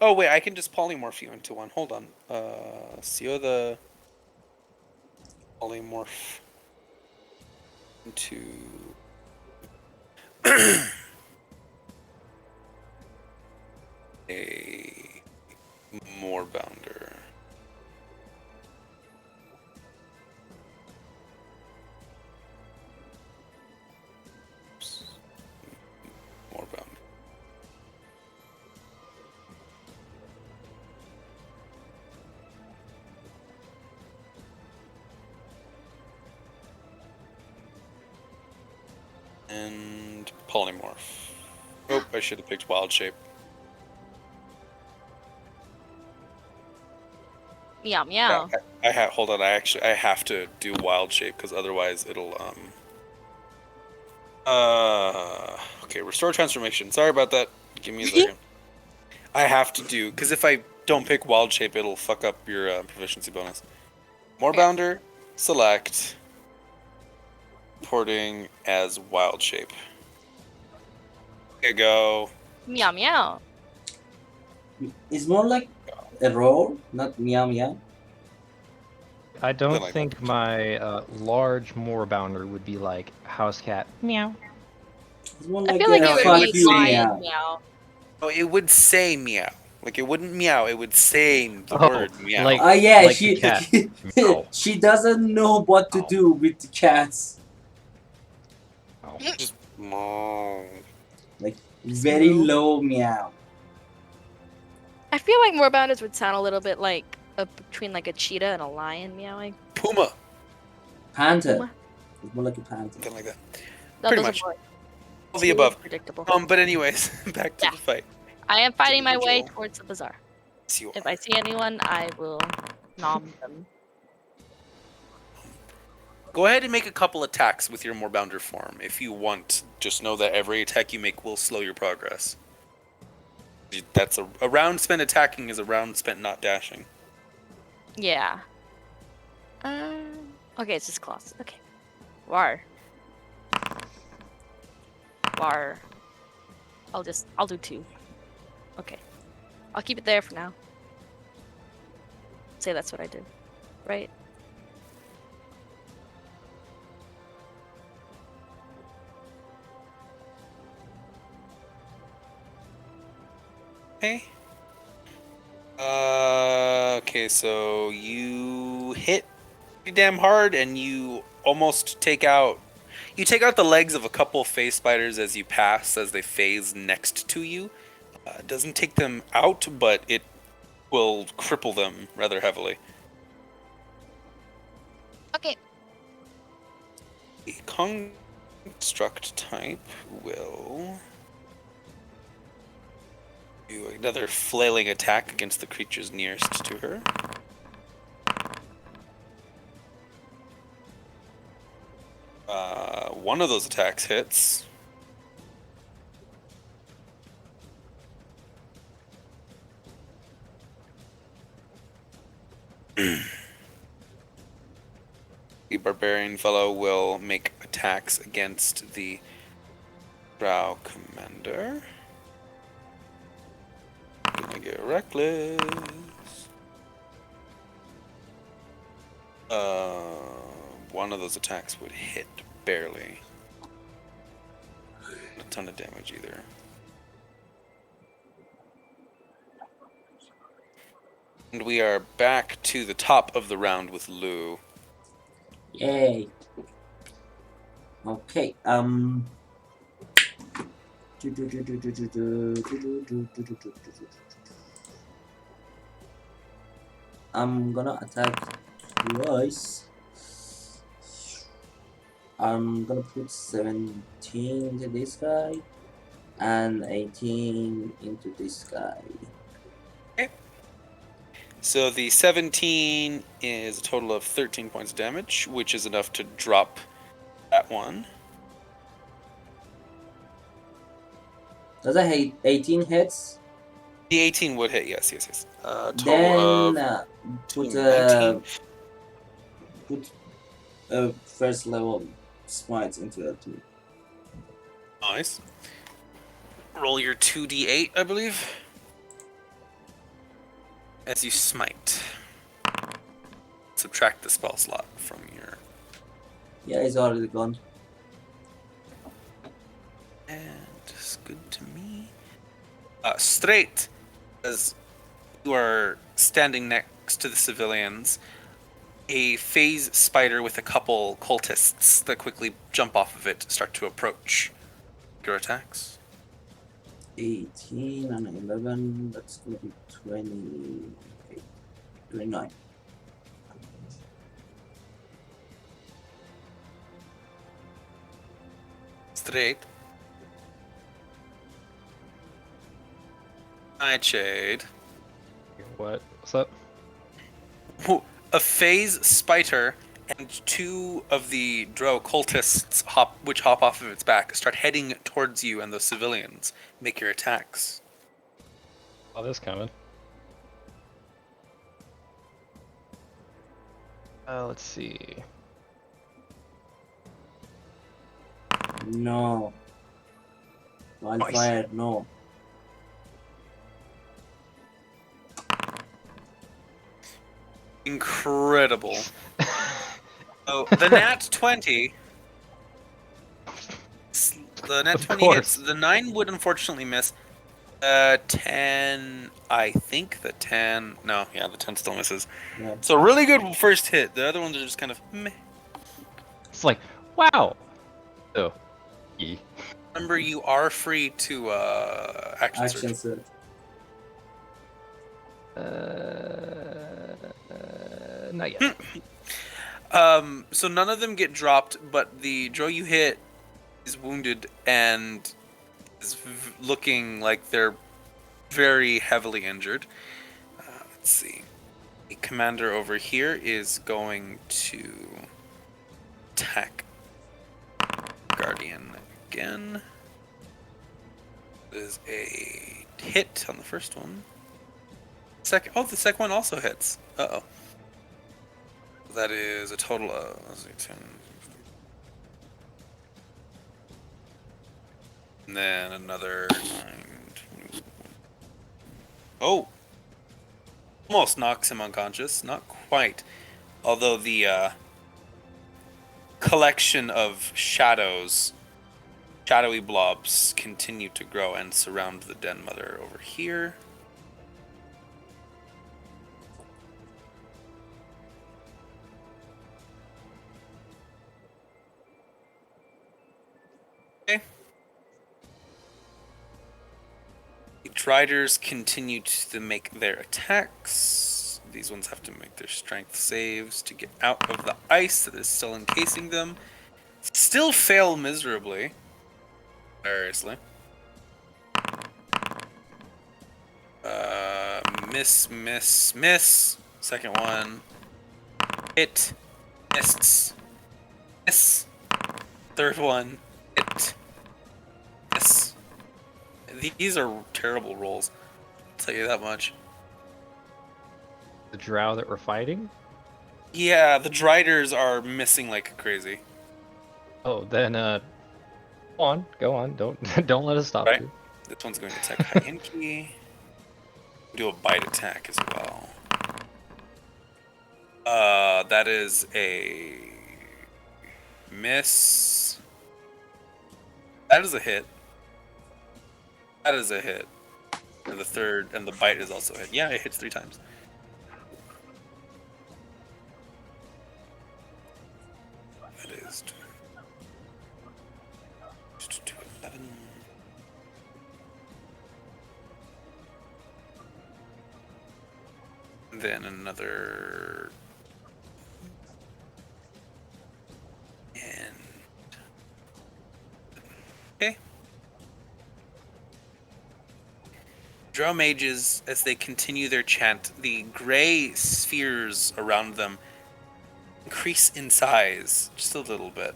S1: Oh wait, I can just polymorph you into one. Hold on. CO the polymorph into a more bounder. Oops. More bounder. And polymorph. Oh, I should have picked wild shape.
S3: Meow meow.
S1: Yeah, hold on. I have to do wild shape because otherwise it'll okay, restore transformation. Sorry about that. Give me a second. I have to do because if I don't pick wild shape, it'll fuck up your proficiency bonus. More
S3: Okay.
S1: bounder. Select. Importing as wild shape. There you go.
S3: Meow meow.
S2: It's more like a roar, not meow meow.
S4: I don't
S1: like
S4: think my large moorbounder would be like house cat. Meow.
S2: It's more
S3: I
S2: like
S3: feel like
S2: a
S3: it would
S1: it
S2: fuck
S1: would
S3: be
S2: you
S1: say-
S3: lion
S2: meow.
S3: meow.
S1: Oh, it would say meow. Like it wouldn't meow. It would say the
S4: Oh,
S1: word meow.
S4: like-
S2: Yeah,
S4: Like the cat. Meow.
S2: she doesn't know what to
S4: Meow.
S2: do with the cats.
S1: Just meow.
S2: Like very
S3: Moo.
S2: low meow.
S3: I feel like moorbounders would sound a little bit like between like a cheetah and a lion meowing.
S1: Puma.
S2: Panther.
S3: Puma?
S2: It's more like a panther.
S1: Something like that.
S3: No,
S1: Pretty
S3: those
S1: much.
S3: are more
S1: All the
S3: too
S1: above.
S3: predictable.
S1: But anyways, back to
S3: Yeah.
S1: the fight.
S3: I am fighting my way
S1: individual.
S3: towards the bazaar.
S1: Yes, you
S3: If
S1: are.
S3: I see anyone, I will nom them.
S1: Go ahead and make a couple attacks with your moorbounder form if you want. Just know that every attack you make will slow your progress. That's a round spent attacking is a round spent not dashing.
S3: Yeah. Okay, it's just claws. Okay. War. War. I'll do 2. Okay. I'll keep it there for now. Say that's what I did. Right?
S1: Okay. Okay, so you hit pretty damn hard, and you almost take out. You take out the legs of a couple phase spiders as you pass, as they phase next to you. It doesn't take them out, but it will cripple them rather heavily.
S3: Okay.
S1: The construct type will do another flailing attack against the creatures nearest to her. One of those attacks hits. The barbarian fellow will make attacks against the Drow commander. Gonna get reckless. One of those attacks would hit barely. Not a ton of damage either. And we are back to the top of the round with Lou.
S2: Yay. Okay. I'm gonna attack twice. I'm gonna put 17 into this guy and 18 into this guy.
S1: So the 17 is a total of 13 points of damage, which is enough to drop that one.
S2: Does I hit 18 hits?
S1: The 18 would hit, yes. Total
S2: Then
S1: of
S2: put
S1: 19.
S2: first level smites into that too.
S1: Nice. Roll your 2d8, I believe. as you smite. Subtract the spell slot from your.
S2: Yeah, it's already gone.
S1: And it's good to me. Straight, as you are standing next to the civilians, a phase spider with a couple cultists that quickly jump off of it start to approach. Your attacks.
S2: 18 and 11, that's gonna be 28, 29.
S1: Straight. Nightshade.
S4: What? What's up?
S1: A phase spider and two of the drow cultists which hop off of its back start heading towards you and the civilians. Make your attacks.
S4: Saw this coming. Let's see.
S2: No. Wildfire, no.
S1: Incredible. So the nat 20. The nat
S4: Of
S1: 20 hits.
S4: course.
S1: The 9 would unfortunately miss. 10. I think the 10. No, yeah, the 10 still misses.
S2: Yeah.
S1: So really good first hit. The other ones are just kind of meh.
S4: It's like, wow. Oh. E.
S1: Remember, you are free to action
S2: Action
S1: surge.
S2: surge.
S4: Not yet.
S1: So none of them get dropped, but the drow you hit is wounded and is looking like they're very heavily injured. Let's see. The commander over here is going to attack Guardian again. There's a hit on the first one. The second one also hits. Uh-oh. That is a total of 10. And then another 9, 20. Oh! Almost knocks him unconscious. Not quite. Although the collection of shadowy blobs continue to grow and surround the Den Mother over here. Okay. The Driders continue to make their attacks. These ones have to make their strength saves to get out of the ice that is still encasing them. Still fail miserably. Seriously. Miss. Second one. Hit. Miss. Miss. Third one. Hit. Miss. These are terrible rolls. I'll tell you that much.
S4: The drow that we're fighting?
S1: Yeah, the Driders are missing like crazy.
S4: Oh, then go on. Don't let us stop
S1: Right?
S4: you.
S1: This one's going to attack Hyenki. Do a bite attack as well. That is a miss. That is a hit. That is a hit. And the third, and the bite is also a hit. Yeah, it hits 3 times. That is 11. Then another. And. Okay. Drow mages, as they continue their chant, the gray spheres around them increase in size just a little bit.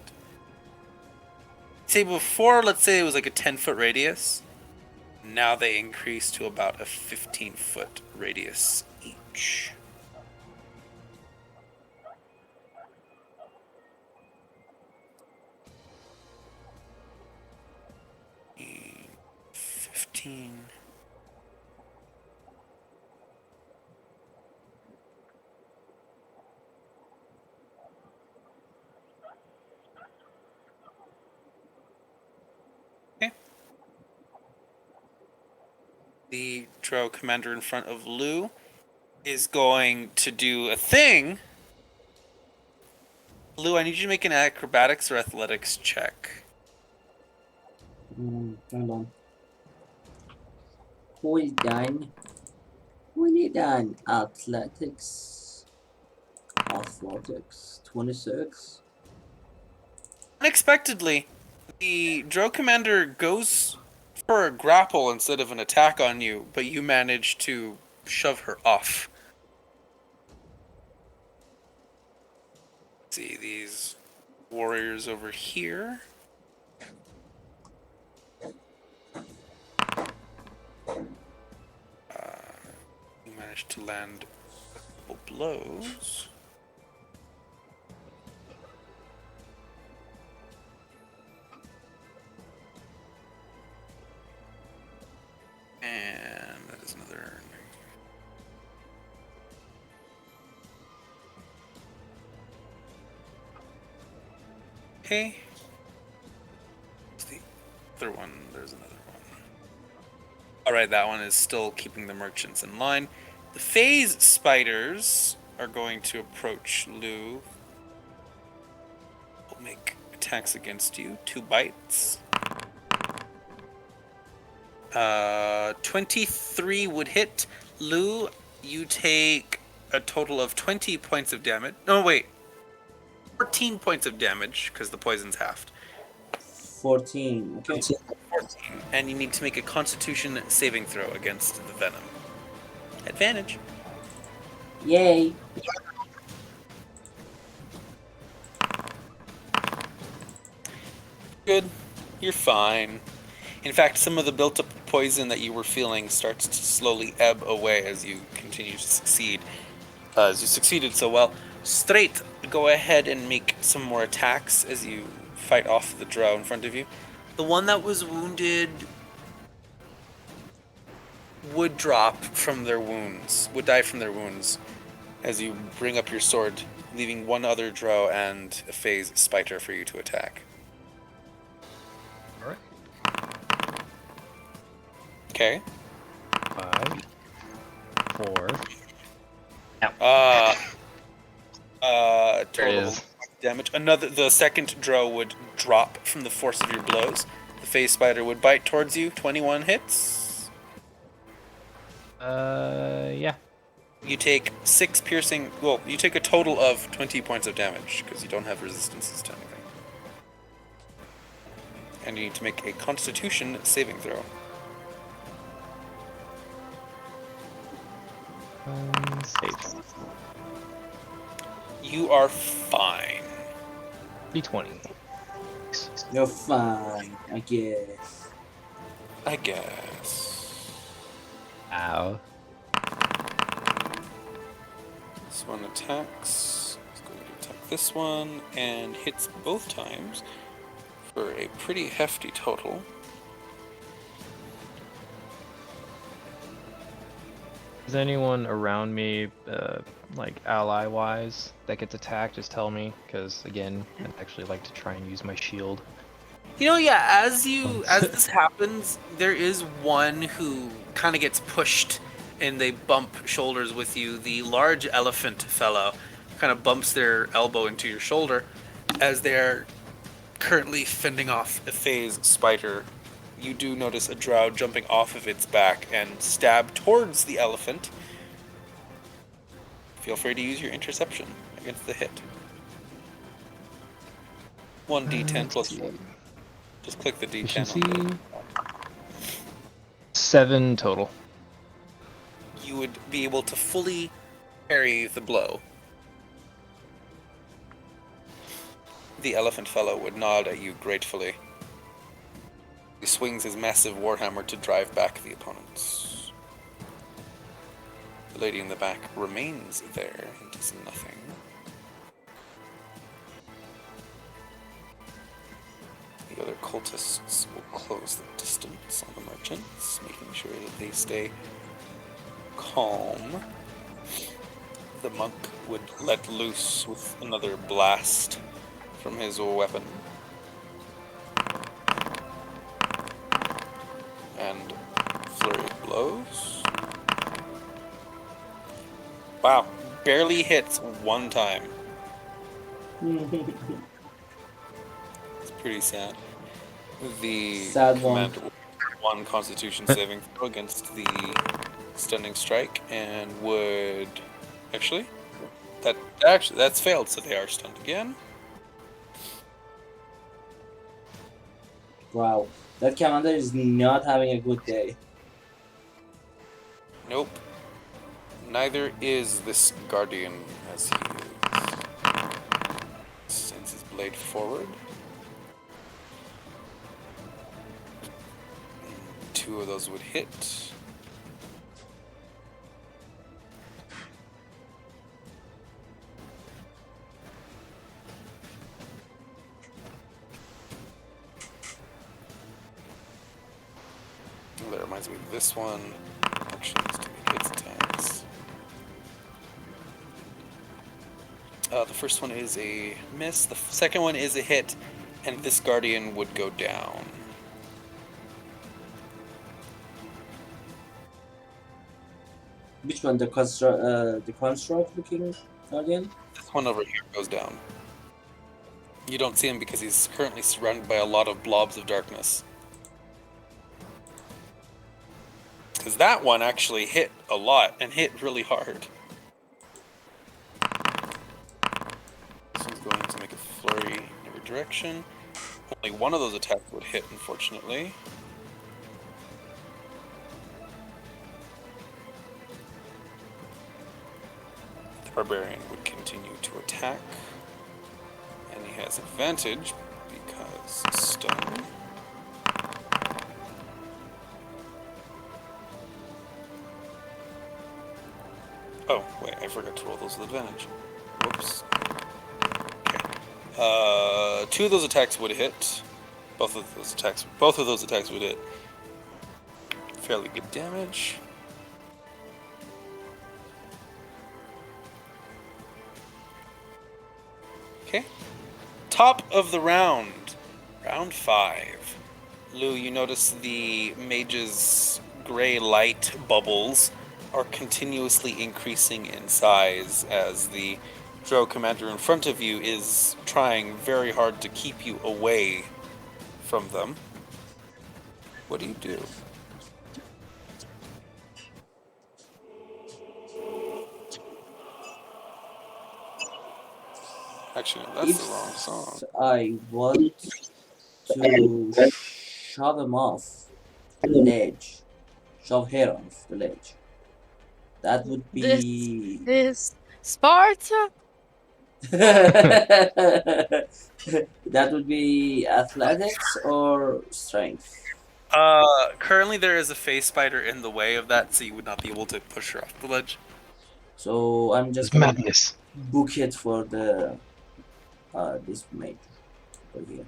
S1: Say before, let's say it was like a 10-foot radius. Now they increase to about a 15-foot radius each. Mm, 15. the Drow commander in front of Lou is going to do a thing. Lou, I need you to make an acrobatics or athletics check.
S2: Hold on. Hold on. Athletics. 26.
S1: Unexpectedly, the Drow commander goes for a grapple instead of an attack on you, but you manage to shove her off. See these warriors over here. You managed to land a couple blows. And that is another. Okay. What's the other one? There's another one. Alright, that one is still keeping the merchants in line. The phase spiders are going to approach Lou. Will make attacks against you. 2 bites. 23 would hit. Lou, you take a total of 20 points of damage. No, wait. 14 points of damage, because the poison's halved.
S2: 14. Okay.
S1: 14. And you need to make a constitution saving throw against the venom. Advantage.
S2: Yay.
S1: Good. You're fine. In fact, some of the built-up poison that you were feeling starts to slowly ebb away as you continue to succeed. As you succeeded so well. Straight, go ahead and make some more attacks as you fight off the drow in front of you. The one that was wounded would drop from their wounds, would die from their wounds, as you bring up your sword, leaving one other drow and a phase spider for you to attack.
S4: Alright.
S1: Okay.
S4: 5, 4. There it
S1: Total
S4: is.
S1: damage. The second drow would drop from the force of your blows. The phase spider would bite towards you. 21 hits.
S4: Yeah.
S1: You take 6 piercing. Well, you take a total of 20 points of damage because you don't have resistances to anything. And you need to make a Constitution saving throw.
S4: Save.
S1: You are fine.
S4: D20.
S2: You're fine, I guess.
S1: I guess.
S4: Ow.
S1: This one attacks. It's going to attack this one and hits both times for a pretty hefty total.
S4: Is anyone around me, like ally-wise, that gets attacked? Just tell me, because again, I'd actually like to try and use my shield.
S1: You know, yeah, as this happens, there is one who kind of gets pushed and they bump shoulders with you. The large elephant fellow kind of bumps their elbow into your shoulder as they're currently fending off a phase spider. You do notice a drow jumping off of its back and stab towards the elephant. Feel free to use your interception against the hit. 1d10 plus 4. Just click the D10 on
S4: Efficiency. 7 total.
S1: you would be able to fully parry the blow. The elephant fellow would nod at you gratefully. He swings his massive warhammer to drive back the opponents. The lady in the back remains there and does nothing. The other cultists will close the distance on the merchants, making sure that they stay calm. The monk would let loose with another blast from his weapon. And flurry of blows. Wow, barely hits one time. It's pretty sad. The
S2: Sad one.
S1: commander will make one Constitution saving throw against the stunning strike and would actually that's failed, so they are stunned again.
S2: Wow, that commander is not having a good day.
S1: Nope. Neither is this guardian, as he sends his blade forward. Two of those would hit. That reminds me of this one. Actually, let's do the hits attacks. The first one is a miss. The second one is a hit, and this guardian would go down.
S2: Which one? The construct looking guardian?
S1: This one over here goes down. You don't see him because he's currently surrounded by a lot of blobs of darkness. Because that one actually hit a lot, and hit really hard. This one's going to make a flurry in every direction. Only one of those attacks would hit, unfortunately. The barbarian would continue to attack. And he has advantage because stun. Oh, wait, I forgot to roll those with advantage. Whoops. Okay. Two of those attacks would hit. Both of those attacks would hit. Fairly good damage. Okay. Top of the round. Round 5. Lou, you notice the mage's gray light bubbles are continuously increasing in size as the Drow commander in front of you is trying very hard to keep you away from them. What do you do? Actually, no, that's the wrong song.
S2: I want to shove him off the ledge. Shove her off the ledge. That would be...
S3: This Sparta?
S2: That would be athletics or strength.
S1: Currently there is a face spider in the way of that, so you would not be able to push her off the ledge.
S2: So I'm just
S4: It's
S2: gonna
S4: madness.
S2: book it for the this mage over here.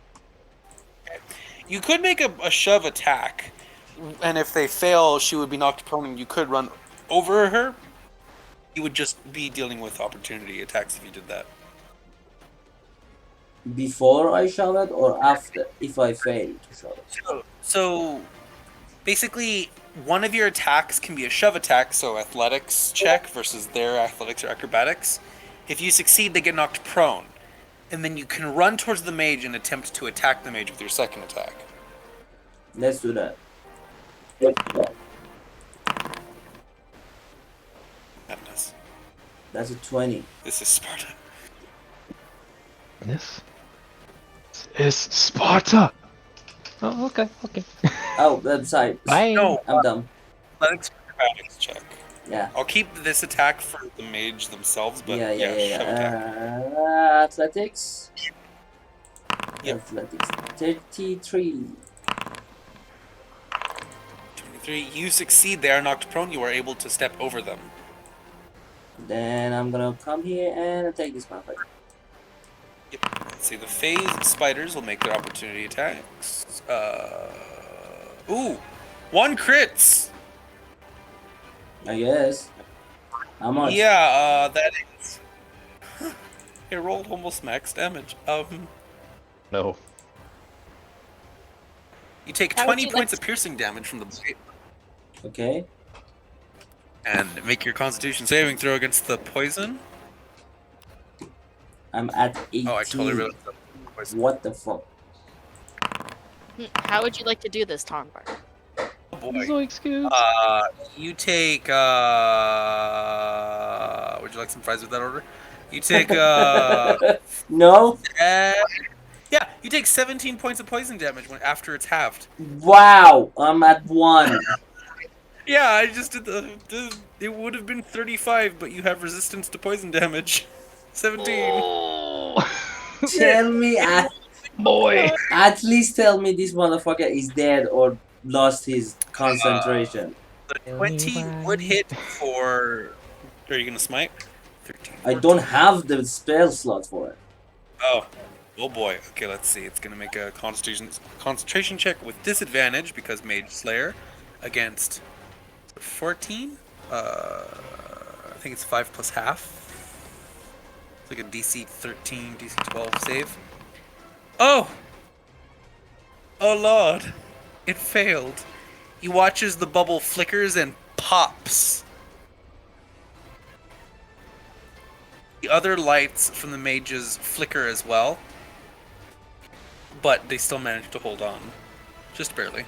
S1: You could make a shove attack, and if they fail, she would be knocked prone, and you could run over her. You would just be dealing with opportunity attacks if you did that.
S2: Before I shove it or after if I fail to shove it?
S1: So basically, one of your attacks can be a shove attack, so athletics check versus their athletics or acrobatics. If you succeed, they get knocked prone. And then you can run towards the mage and attempt to attack the mage with your second attack.
S2: Let's do that.
S1: Madness.
S2: That's a 20.
S1: This is Sparta.
S4: This is Sparta. Oh, okay.
S2: Oh, I'm sorry.
S4: Bye.
S1: No,
S2: I'm dumb.
S1: athletics or acrobatics check.
S2: Yeah.
S1: I'll keep this attack for the mage themselves, but
S2: Yeah.
S1: shove attack.
S2: Athletics.
S1: Yep.
S2: Athletics. 33.
S1: 23. You succeed. They are knocked prone. You are able to step over them.
S2: Then I'm gonna come here and take this motherfucker.
S1: Yep. Let's see. The phased spiders will make their opportunity attacks. Ooh, 1 crits.
S2: I guess. How much?
S1: Yeah. That is. It rolled almost max damage.
S4: No.
S1: You take
S3: How would
S1: 20
S3: you
S1: points
S3: like
S1: of piercing damage from the blade.
S2: Okay.
S1: And make your Constitution saving throw against the poison.
S2: I'm at 18.
S1: Oh, I totally realized that was poison.
S2: What the fuck?
S3: How would you like to do this, Tombar?
S1: Oh boy.
S4: Zoinks, Scoobs.
S1: You take. Would you like some fries with that order? You take.
S2: No?
S1: Yeah, you take 17 points of poison damage after it's halved.
S2: Wow, I'm at 1.
S1: Yeah, I just did it would have been 35, but you have resistance to poison damage. 17.
S4: Oh.
S2: Tell me,
S4: Boy.
S2: at least tell me this motherfucker is dead or lost his concentration.
S1: The 20 would hit for. Are you gonna smite? 13.
S2: I don't have the spell slot for it.
S1: Oh. Oh boy. Okay, let's see. It's gonna make a concentration check with disadvantage because Mage Slayer against 14. I think it's 5 plus half. It's like a DC 13, DC 12 save. Oh! Oh lord! It failed. He watches the bubble flickers and pops. The other lights from the mages flicker as well, but they still manage to hold on. Just barely.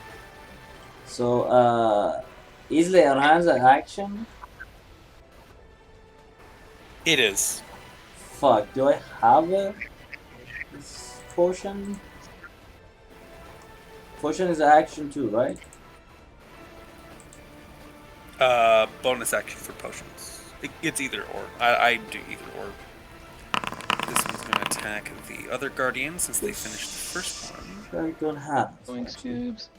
S2: So, is lay on hands an action?
S1: It is.
S2: Fuck, do I have a potion? Potion is an action too, right?
S1: Bonus action for potions. It's either or. I do either or. This one's going to attack the other guardian since they finished the first one.
S2: I don't have.
S4: Zoinks, Scoobs.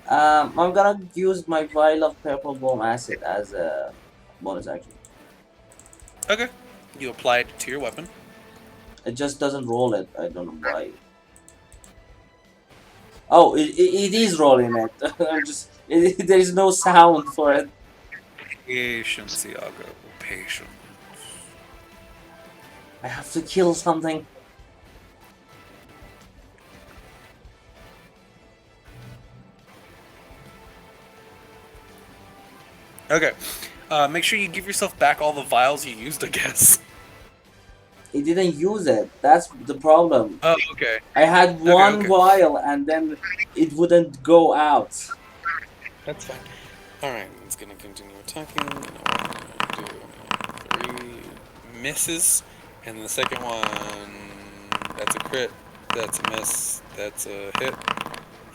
S2: I'm gonna use my vial of purple bomb acid as a bonus action.
S1: Okay. You apply it to your weapon.
S2: It just doesn't roll it. I don't know why. Oh, it is rolling it. There is no sound for it.
S1: Patience, Iago. Patience.
S2: I have to kill something.
S1: Okay. Make sure you give yourself back all the vials you used, I guess.
S2: It didn't use it. That's the problem.
S1: Oh, okay.
S2: I had one
S1: okay.
S2: vial and then it wouldn't go out.
S1: That's fine. Alright, it's gonna continue attacking. And I'm gonna do 3 misses. And the second one, that's a crit, that's a miss, that's a hit.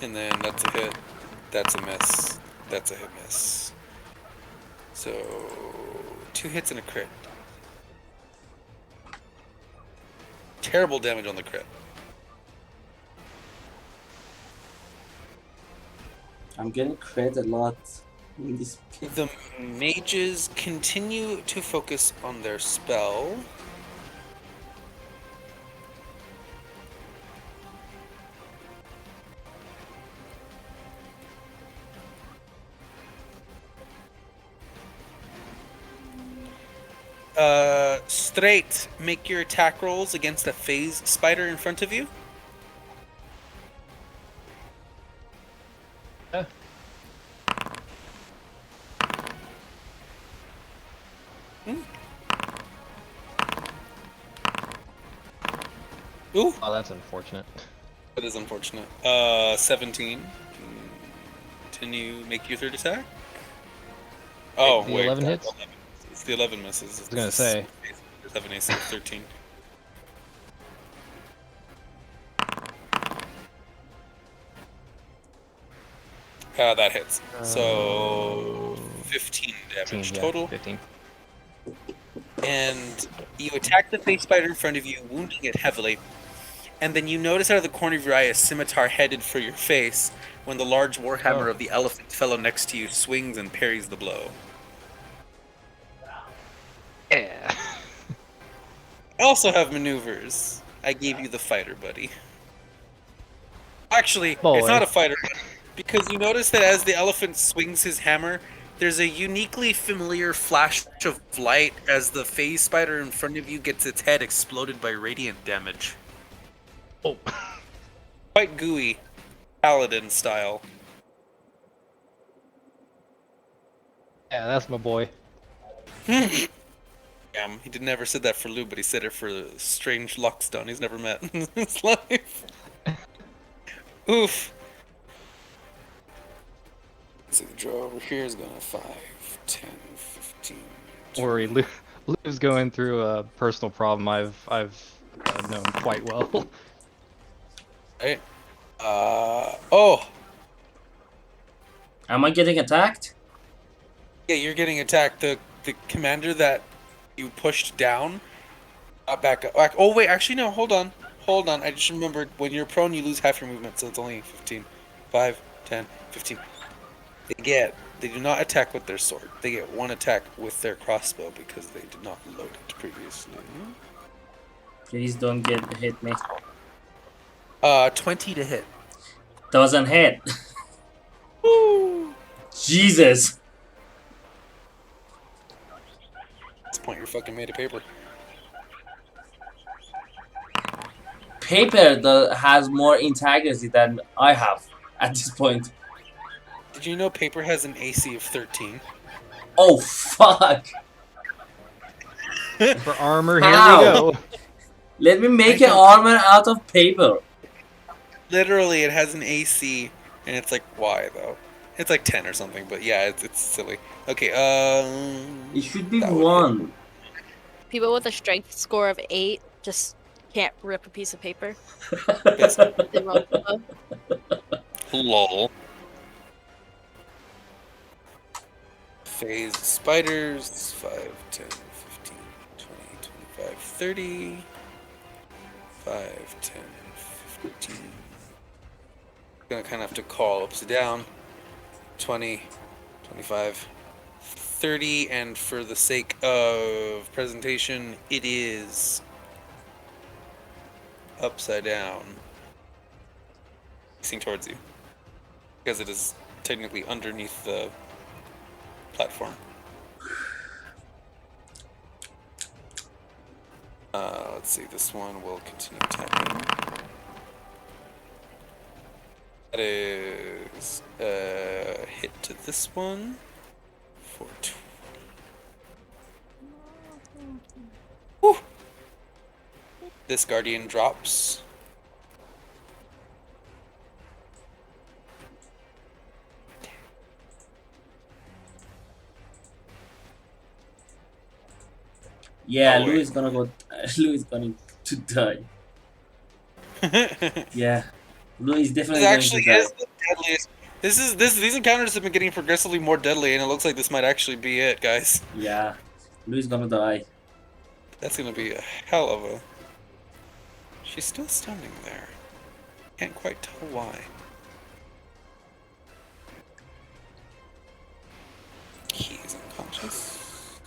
S1: And then that's a hit, that's a miss, that's a hit miss. So, 2 hits and a crit. Terrible damage on the crit.
S2: I'm getting crit a lot in this pit.
S1: The mages continue to focus on their spell. Straight, make your attack rolls against a phase spider in front of you.
S4: Yeah.
S1: Ooh,
S4: Oh, that's unfortunate.
S1: that is unfortunate. 17. Can you make your third attack? Oh,
S4: The
S1: wait.
S4: 11 hits?
S1: It's the 11 misses.
S4: I was gonna say.
S1: 7 AC 13. That hits. So 15 damage
S4: 15, yeah,
S1: total.
S4: 15.
S1: And you attack the face spider in front of you, wounding it heavily. And then you notice out of the corner of your eye a scimitar headed for your face when the large warhammer
S4: Oh.
S1: of the elephant fellow next to you swings and parries the blow.
S4: Yeah.
S1: I also have maneuvers. I gave you the fighter, buddy. Actually,
S4: Boy.
S1: it's not a fighter, because you notice that as the elephant swings his hammer, there's a uniquely familiar flash of light as the phase spider in front of you gets its head exploded by radiant damage.
S4: Oh.
S1: Quite gooey, paladin style.
S4: Yeah, that's my boy.
S1: He did never said that for Lou, but he said it for a strange Lockstone he's never met in his life. Oof. So the draw over here is going to 5, 10, 15.
S4: Worry, Lou's going through a personal problem I've known quite well.
S1: Right. Oh,
S2: Am I getting attacked?
S1: yeah, you're getting attacked. The commander that you pushed down back up. Oh, wait, actually, no, hold on. Hold on. I just remembered when you're prone, you lose half your movement, so it's only 15. 5, 10, 15. They do not attack with their sword. They get one attack with their crossbow because they did not load it previously.
S2: Please don't hit me.
S1: 20 to hit.
S2: Doesn't hit.
S1: Woo!
S2: Jesus.
S1: At this point, you're fucking made of paper.
S2: Paper has more integrity than I have at this point.
S1: Did you know paper has an AC of 13?
S2: Oh fuck!
S4: For armor, here
S2: How?
S4: we go.
S2: Let me make
S1: I
S2: an
S1: don't-
S2: armor out of paper.
S1: Literally, it has an AC, and it's like, why, though? It's like 10 or something, but yeah, it's silly. Okay,
S2: It should be
S1: that would
S2: 1.
S3: People with a strength score of 8 just can't rip a piece of paper.
S1: hit.
S3: They roll low.
S1: Lol. Phase spiders, 5, 10, 15, 20, 25, 30. 5, 10, 15. Gonna kind of have to call upside down. 20, 25, 30, and for the sake of presentation, it is upside down. Facing towards you. Because it is technically underneath the platform. Let's see, this one will continue tapping. That is hit to this one for 20. Woo! This guardian drops.
S2: Yeah,
S1: Oh,
S2: Lou
S1: wait.
S2: is gonna go. Lou is going to die. Yeah, Lou is definitely
S1: This
S2: going
S1: actually
S2: to die.
S1: is the deadliest. These encounters have been getting progressively more deadly, and it looks like this might actually be it, guys.
S2: Yeah, Lou is gonna die.
S1: That's gonna be a hell of a. She's still standing there. Can't quite tell why. He is unconscious.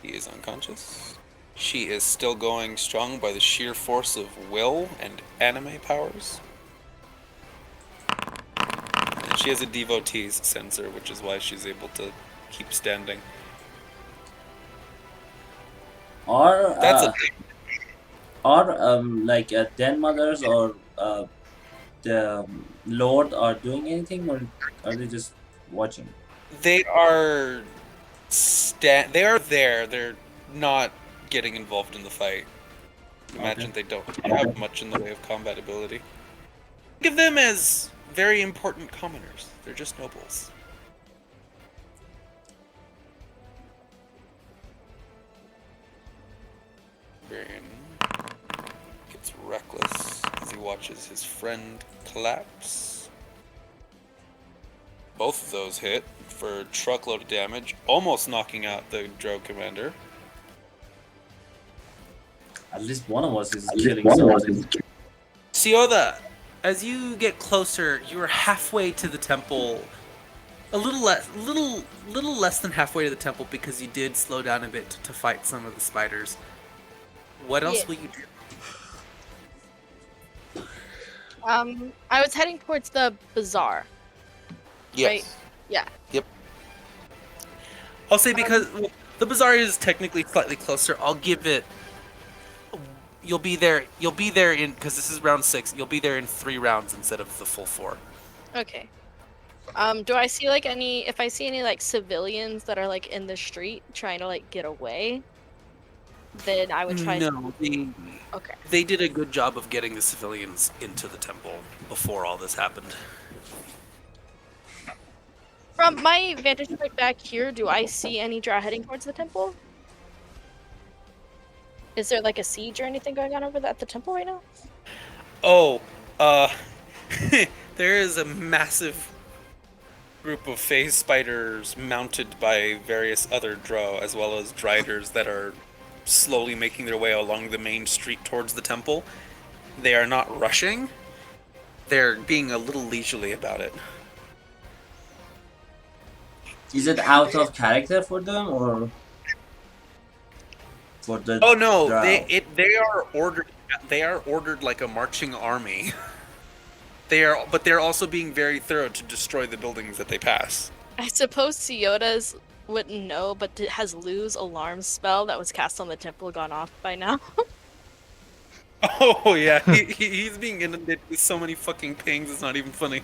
S1: He is unconscious. She is still going strong by the sheer force of will and anime powers. And she has a devotee's sensor, which is why she's able to keep standing.
S2: Or
S1: That's a
S2: like den mothers or the Lord are doing anything, or are they just watching?
S1: They are they are there. They're not getting involved in the fight. Imagine they don't have much in the way of combat ability. Think of them as very important commoners. They're just nobles. Varian gets reckless as he watches his friend collapse. Both of those hit for a truckload of damage, almost knocking out the Drow commander.
S2: At least one of us is killing something.
S1: Sioda, as you get closer, you are halfway to the temple. A little less than halfway to the temple because you did slow down a bit to fight some of the spiders. What else
S3: Yeah.
S1: will you do?
S3: I was heading towards the bazaar.
S1: Yes.
S3: Right. Yeah.
S1: Yep. I'll say because the bazaar is technically slightly closer. I'll give it. You'll be there. You'll be there in because this is round 6. You'll be there in 3 rounds instead of the full 4.
S3: Okay. Do I see like any? If I see any like civilians that are like in the street trying to like get away, then I would try.
S1: No,
S3: Okay.
S1: they did a good job of getting the civilians into the temple before all this happened.
S3: From my vantage point back here, do I see any draw heading towards the temple? Is there like a siege or anything going on over at the temple right now?
S1: Oh, uh, there is a massive group of phase spiders mounted by various other drow, as well as driders that are slowly making their way along the main street towards the temple. They are not rushing. They're being a little leisurely about it.
S2: Is it out of character for them or for the
S1: Oh no,
S2: drow?
S1: they are ordered. They are ordered like a marching army. But they're also being very thorough to destroy the buildings that they pass.
S3: I suppose Siota's wouldn't know, but has Lou's alarm spell that was cast on the temple gone off by now?
S1: Oh yeah, he's being inundated with so many fucking pings. It's not even funny.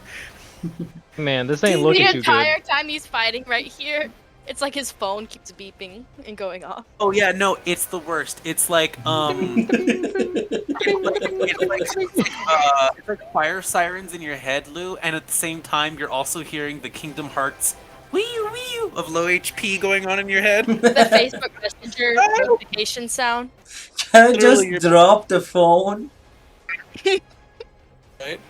S4: Man, this ain't looking
S3: The
S4: too
S3: entire
S4: good.
S3: time he's fighting right here, it's like his phone keeps beeping and going off.
S1: Oh yeah, no, it's the worst. It's like it's like fire sirens in your head, Lou, and at the same time you're also hearing the Kingdom Hearts wee of low HP going on in your head.
S3: The Facebook Messenger notification sound.
S2: Can I
S1: Literally,
S2: just
S1: you're-
S2: drop the phone?
S1: Right?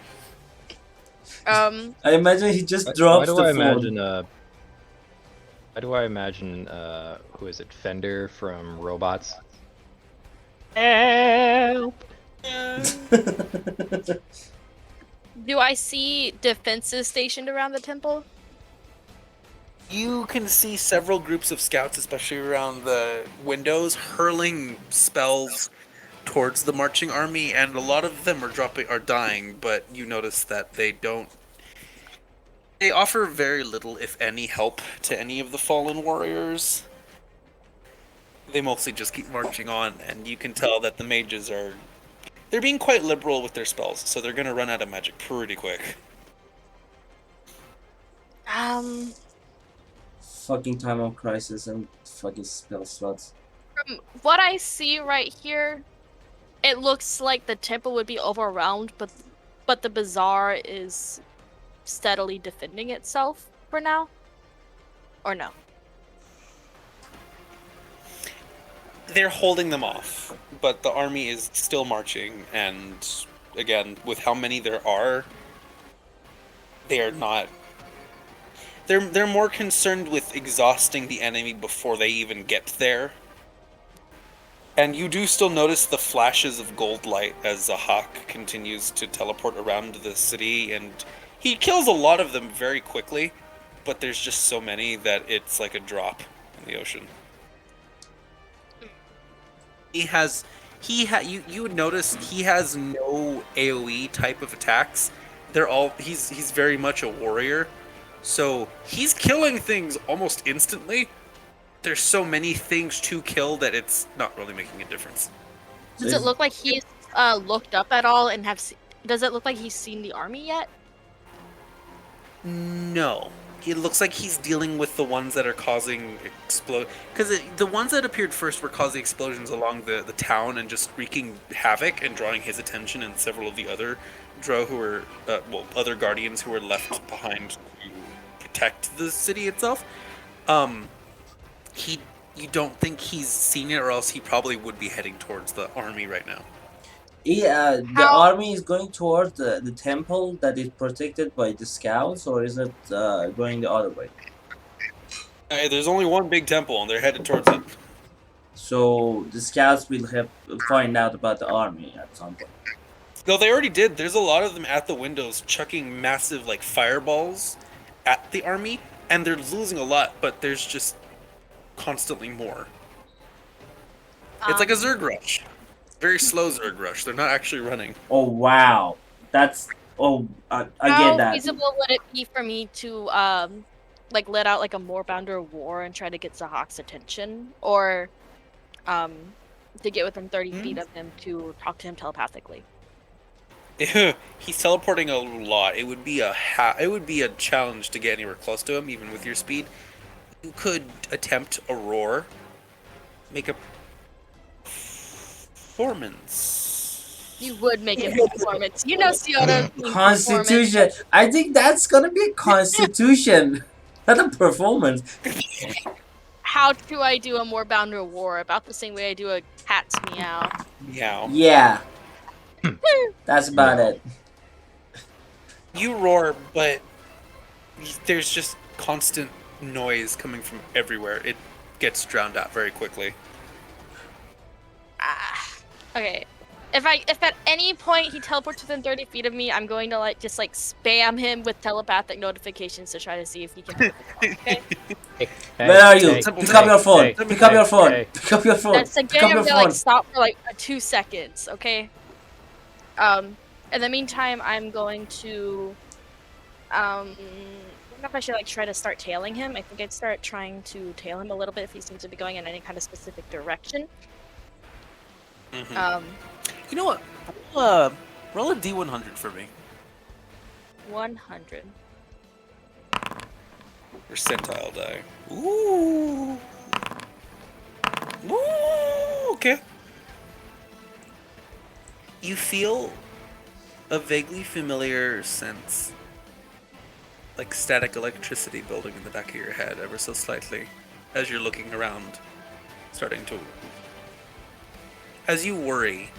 S2: I imagine he just
S4: Why
S2: drops
S4: do
S2: the
S4: I
S2: phone.
S4: imagine who is it? Fender from Robots? Help!
S3: Do I see defenses stationed around the temple?
S1: You can see several groups of scouts, especially around the windows, hurling spells towards the marching army, and a lot of them are dying, but you notice that they offer very little, if any, help to any of the fallen warriors. They mostly just keep marching on, and you can tell that the mages they're being quite liberal with their spells, so they're gonna run out of magic pretty quick.
S2: Fucking time of crisis and fucking spell slots.
S3: From what I see right here, it looks like the temple would be overwhelmed, but the bazaar is steadily defending itself for now. Or no?
S1: They're holding them off, but the army is still marching, and again, with how many there are, they are not. They're more concerned with exhausting the enemy before they even get there. And you do still notice the flashes of gold light as the hawk continues to teleport around the city, and he kills a lot of them very quickly, but there's just so many that it's like a drop in the ocean. You would notice he has no AoE type of attacks. He's very much a warrior. So he's killing things almost instantly. There's so many things to kill that it's not really making a difference.
S3: Does it look like he's looked up at all and does it look like he's seen the army yet?
S1: No. It looks like he's dealing with the ones that are causing because the ones that appeared first were causing explosions along the town and just wreaking havoc and drawing his attention and several of the other drow who were other guardians who were left behind to protect the city itself. You don't think he's seen it, or else he probably would be heading towards the army right now.
S2: Yeah, the army is going towards the temple that is protected by the scouts, or is it going the other way?
S1: There's only one big temple, and they're headed towards it.
S2: So the scouts will find out about the army at some point.
S1: No, they already did. There's a lot of them at the windows chucking massive like fireballs at the army, and they're losing a lot, but there's just constantly more. It's like a Zerg rush. Very slow Zerg rush. They're not actually running.
S2: Oh wow, that's I get
S3: How
S2: that.
S3: feasible would it be for me to like let out like a Moorbounder war and try to get Zahak's attention, or to get within 30 feet of him to talk to him telepathically?
S1: He's teleporting a lot. It would be a challenge to get anywhere close to him, even with your speed. You could attempt a roar. Make a performance.
S3: You would make it performance. You know Siona's team performance.
S2: Constitution. I think that's gonna be a constitution, not a performance.
S3: How do I do a more bound war? About the same way I do a cat's meow.
S1: Meow.
S2: Yeah, that's about
S4: Yeah.
S2: it.
S1: You roar, but there's just constant noise coming from everywhere. It gets drowned out very quickly.
S3: Okay. If at any point he teleports within 30 feet of me, I'm going to just spam him with telepathic notifications to try to see if he can. Okay.
S2: Where are you?
S4: Hey,
S2: Pick up your phone.
S4: hey,
S2: Pick up your phone.
S4: hey.
S2: Pick up your phone.
S3: That's
S2: Pick
S3: again.
S2: up
S3: I'm
S2: your
S3: gonna
S2: phone.
S3: stop for 2 seconds. Okay. In the meantime, I'm going to. I don't know if I should try to start tailing him. I think I'd start trying to tail him a little bit if he seems to be going in any kind of specific direction.
S1: Mhm. You know what? Roll a D100 for me.
S3: 100.
S1: Percentile die. Ooh. Ooh. Okay. You feel a vaguely familiar sense, like static electricity building in the back of your head ever so slightly as you're looking around, as you worry,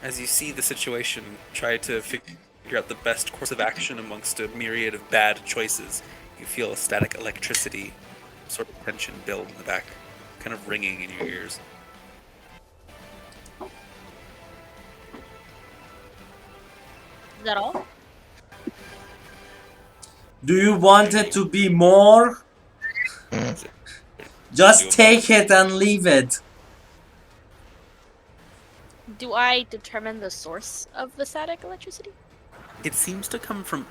S1: as you see the situation, try to figure out the best course of action amongst a myriad of bad choices. You feel a static electricity sort of tension build in the back, kind of ringing in your ears.
S3: Is that all?
S2: Do you want it to be more? Just take it and leave it.
S3: Do I determine the source of the static electricity?
S1: It seems to come from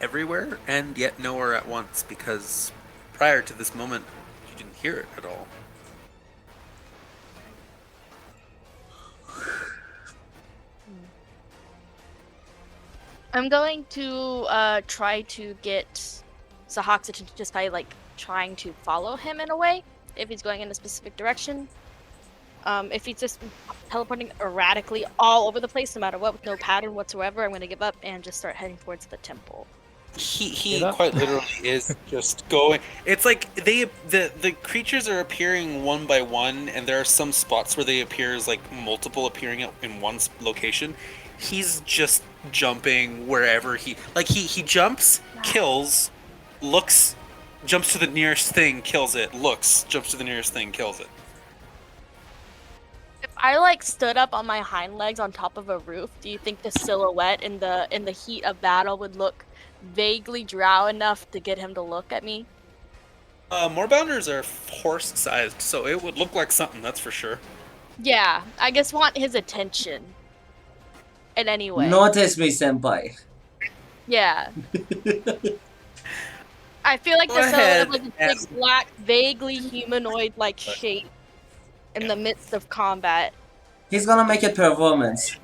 S1: everywhere and yet nowhere at once, because prior to this moment, you didn't hear it at all.
S3: I'm going to try to get Sahak's attention just by trying to follow him in a way if he's going in a specific direction. If he's just teleporting erratically all over the place, no matter what, with no pattern whatsoever, I'm gonna give up and just start heading towards the temple.
S1: He
S4: Give up?
S1: quite literally is just going. It's like the creatures are appearing one by one, and there are some spots where they appear as multiple appearing in one location. He's just jumping wherever he jumps, kills, looks, jumps to the nearest thing, kills it, looks, jumps to the nearest thing, kills it.
S3: If I stood up on my hind legs on top of a roof, do you think the silhouette in the heat of battle would look vaguely drow enough to get him to look at me?
S1: Moorbounders are horse-sized, so it would look like something, that's for sure.
S3: Yeah, I just want his attention. In any way.
S2: Notice me, senpai.
S3: Yeah. I feel like
S1: Go
S3: the silhouette of
S1: ahead
S3: this big, black, vaguely humanoid-like shape in the midst of combat.
S2: He's gonna make a performance.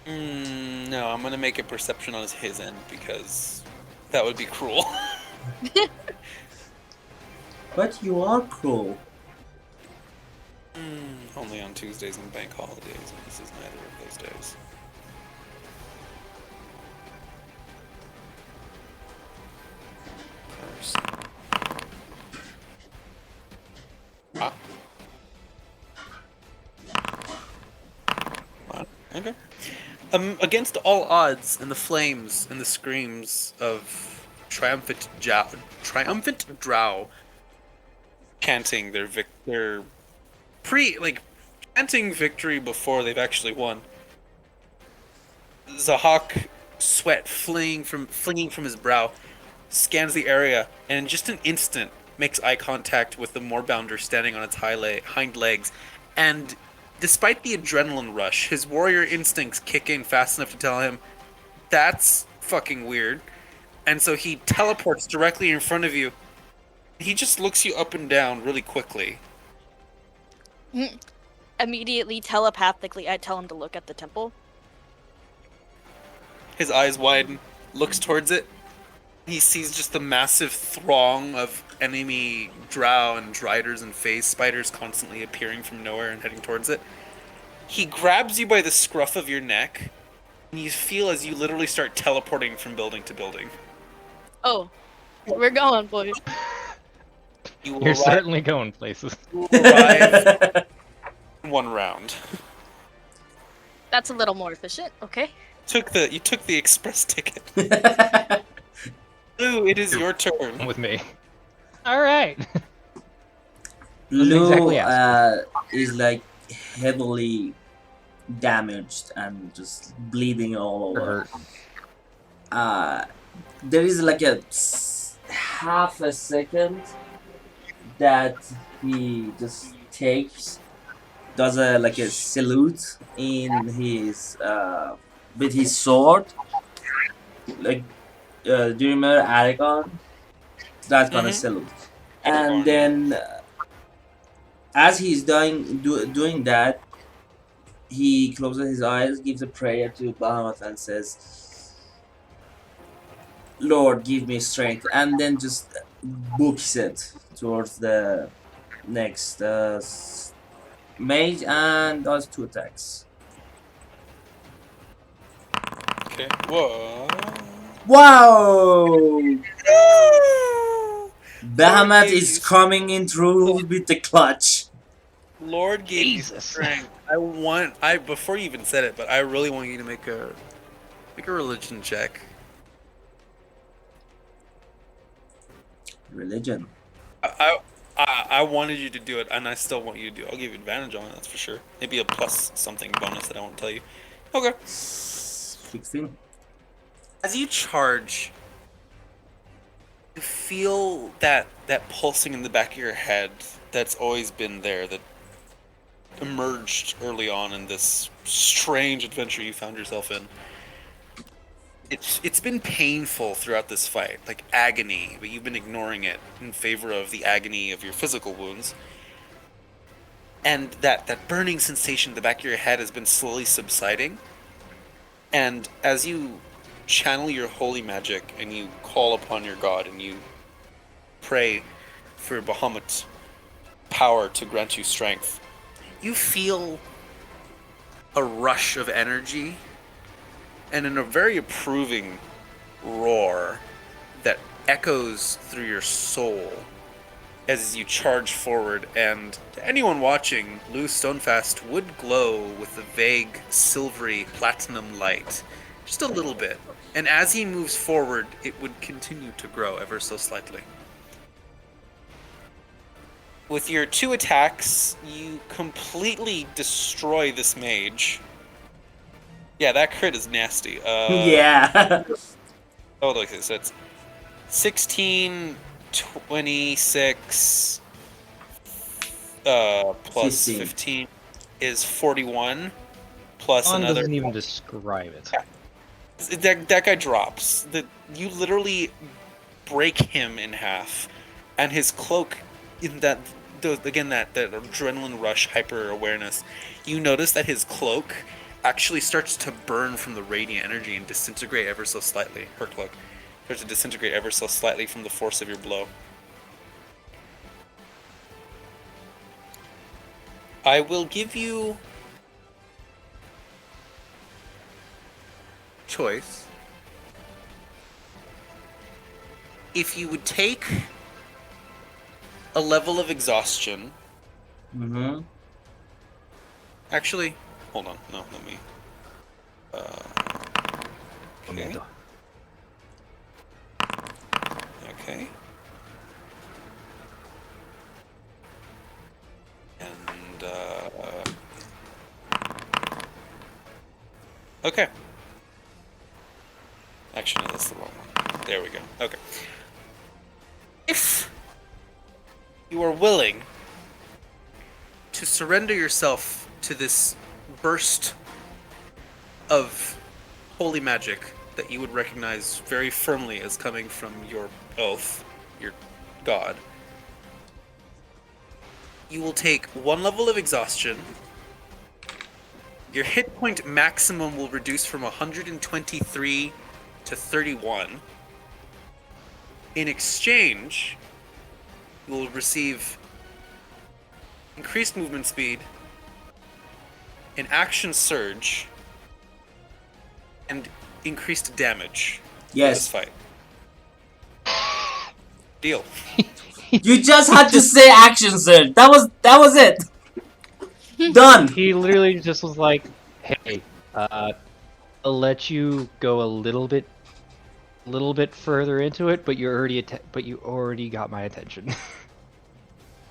S1: No, I'm gonna make a perception on his end because that would be cruel.
S2: But you are cruel.
S1: Only on Tuesdays and bank holidays, and this is neither of those days. Ah. Okay. Against all odds, and the flames and the screams of triumphant drow, chanting their chanting victory before they've actually won. Zahak, sweat flinging from his brow, scans the area, and in just an instant makes eye contact with the Moorbounder standing on its hind legs. And despite the adrenaline rush, his warrior instincts kick in fast enough to tell him, that's fucking weird. And so he teleports directly in front of you. He just looks you up and down really quickly.
S3: Immediately, telepathically, I tell him to look at the temple.
S1: His eyes widen, looks towards it. He sees just the massive throng of enemy drow and driders and phase spiders constantly appearing from nowhere and heading towards it. He grabs you by the scruff of your neck, and you feel as you literally start teleporting from building to building.
S3: Oh, we're going, boy.
S1: You will
S4: You're
S1: arrive,
S4: certainly going places.
S1: you will arrive in 1 round.
S3: That's a little more efficient. Okay.
S1: You took the express ticket. Lou, it is your turn.
S4: With me. All right.
S2: Lou
S4: exactly ask
S2: is like heavily damaged and just bleeding all
S4: Or
S2: over.
S4: hurt.
S2: There is like a half a second that he just takes, does a like a salute in his with his sword. Like, do you remember Aragon? That kind of
S1: Mm-hmm.
S2: salute. And
S1: Aragorn, yeah.
S2: then, as he's doing that, he closes his eyes, gives a prayer to Bahamut, and says, "Lord, give me strength," and then just books it towards the next mage and does 2 attacks.
S1: Okay. Whoa.
S2: Wow! Bahamut
S1: gave
S2: is
S1: you
S2: coming in through with the clutch.
S1: Lord gave you
S4: Jesus.
S1: strength. Before you even said it, but I really want you to make a religion check.
S2: Religion.
S1: I wanted you to do it, and I still want you to do it. I'll give you advantage on it, that's for sure. Maybe a plus something bonus that I won't tell you. Okay.
S2: 16.
S1: As you charge, you feel that pulsing in the back of your head that's always been there, that emerged early on in this strange adventure you found yourself in. It's been painful throughout this fight, like agony, but you've been ignoring it in favor of the agony of your physical wounds. And that burning sensation in the back of your head has been slowly subsiding. And as you channel your holy magic and you call upon your god and you pray for Bahamut's power to grant you strength, you feel a rush of energy and in a very approving roar that echoes through your soul as you charge forward. And to anyone watching, Lou Stonefast would glow with a vague silvery platinum light, just a little bit. And as he moves forward, it would continue to grow ever so slightly. With your 2 attacks, you completely destroy this mage. Yeah, that crit is nasty.
S2: Yeah.
S1: Oh, look, so it's 16, 26, plus
S2: 15.
S1: 15 is 41, plus
S4: One
S1: another.
S4: doesn't even describe it.
S1: That guy drops. You literally break him in half, and his cloak, in that adrenaline rush, hyper awareness, you notice that his cloak actually starts to burn from the radiant energy and disintegrate ever so slightly. Her cloak starts to disintegrate ever so slightly from the force of your blow. I will give you choice. If you would take a level of exhaustion.
S2: Mm-hmm.
S1: Actually, hold on. No, let me. Okay. Okay. And okay. Actually, no, that's the wrong one. There we go. Okay. If you are willing to surrender yourself to this burst of holy magic that you would recognize very firmly as coming from your oath, your god, you will take 1 level of exhaustion, Your hit point maximum will reduce from 123 to 31. In exchange, you will receive increased movement speed, an action surge, and increased damage for this
S2: Yes.
S1: fight. Deal.
S2: You just had to say action, sir. That was it. Done.
S4: He literally just was like, "Hey, I'll let you go a little bit further into it, but you already got my attention."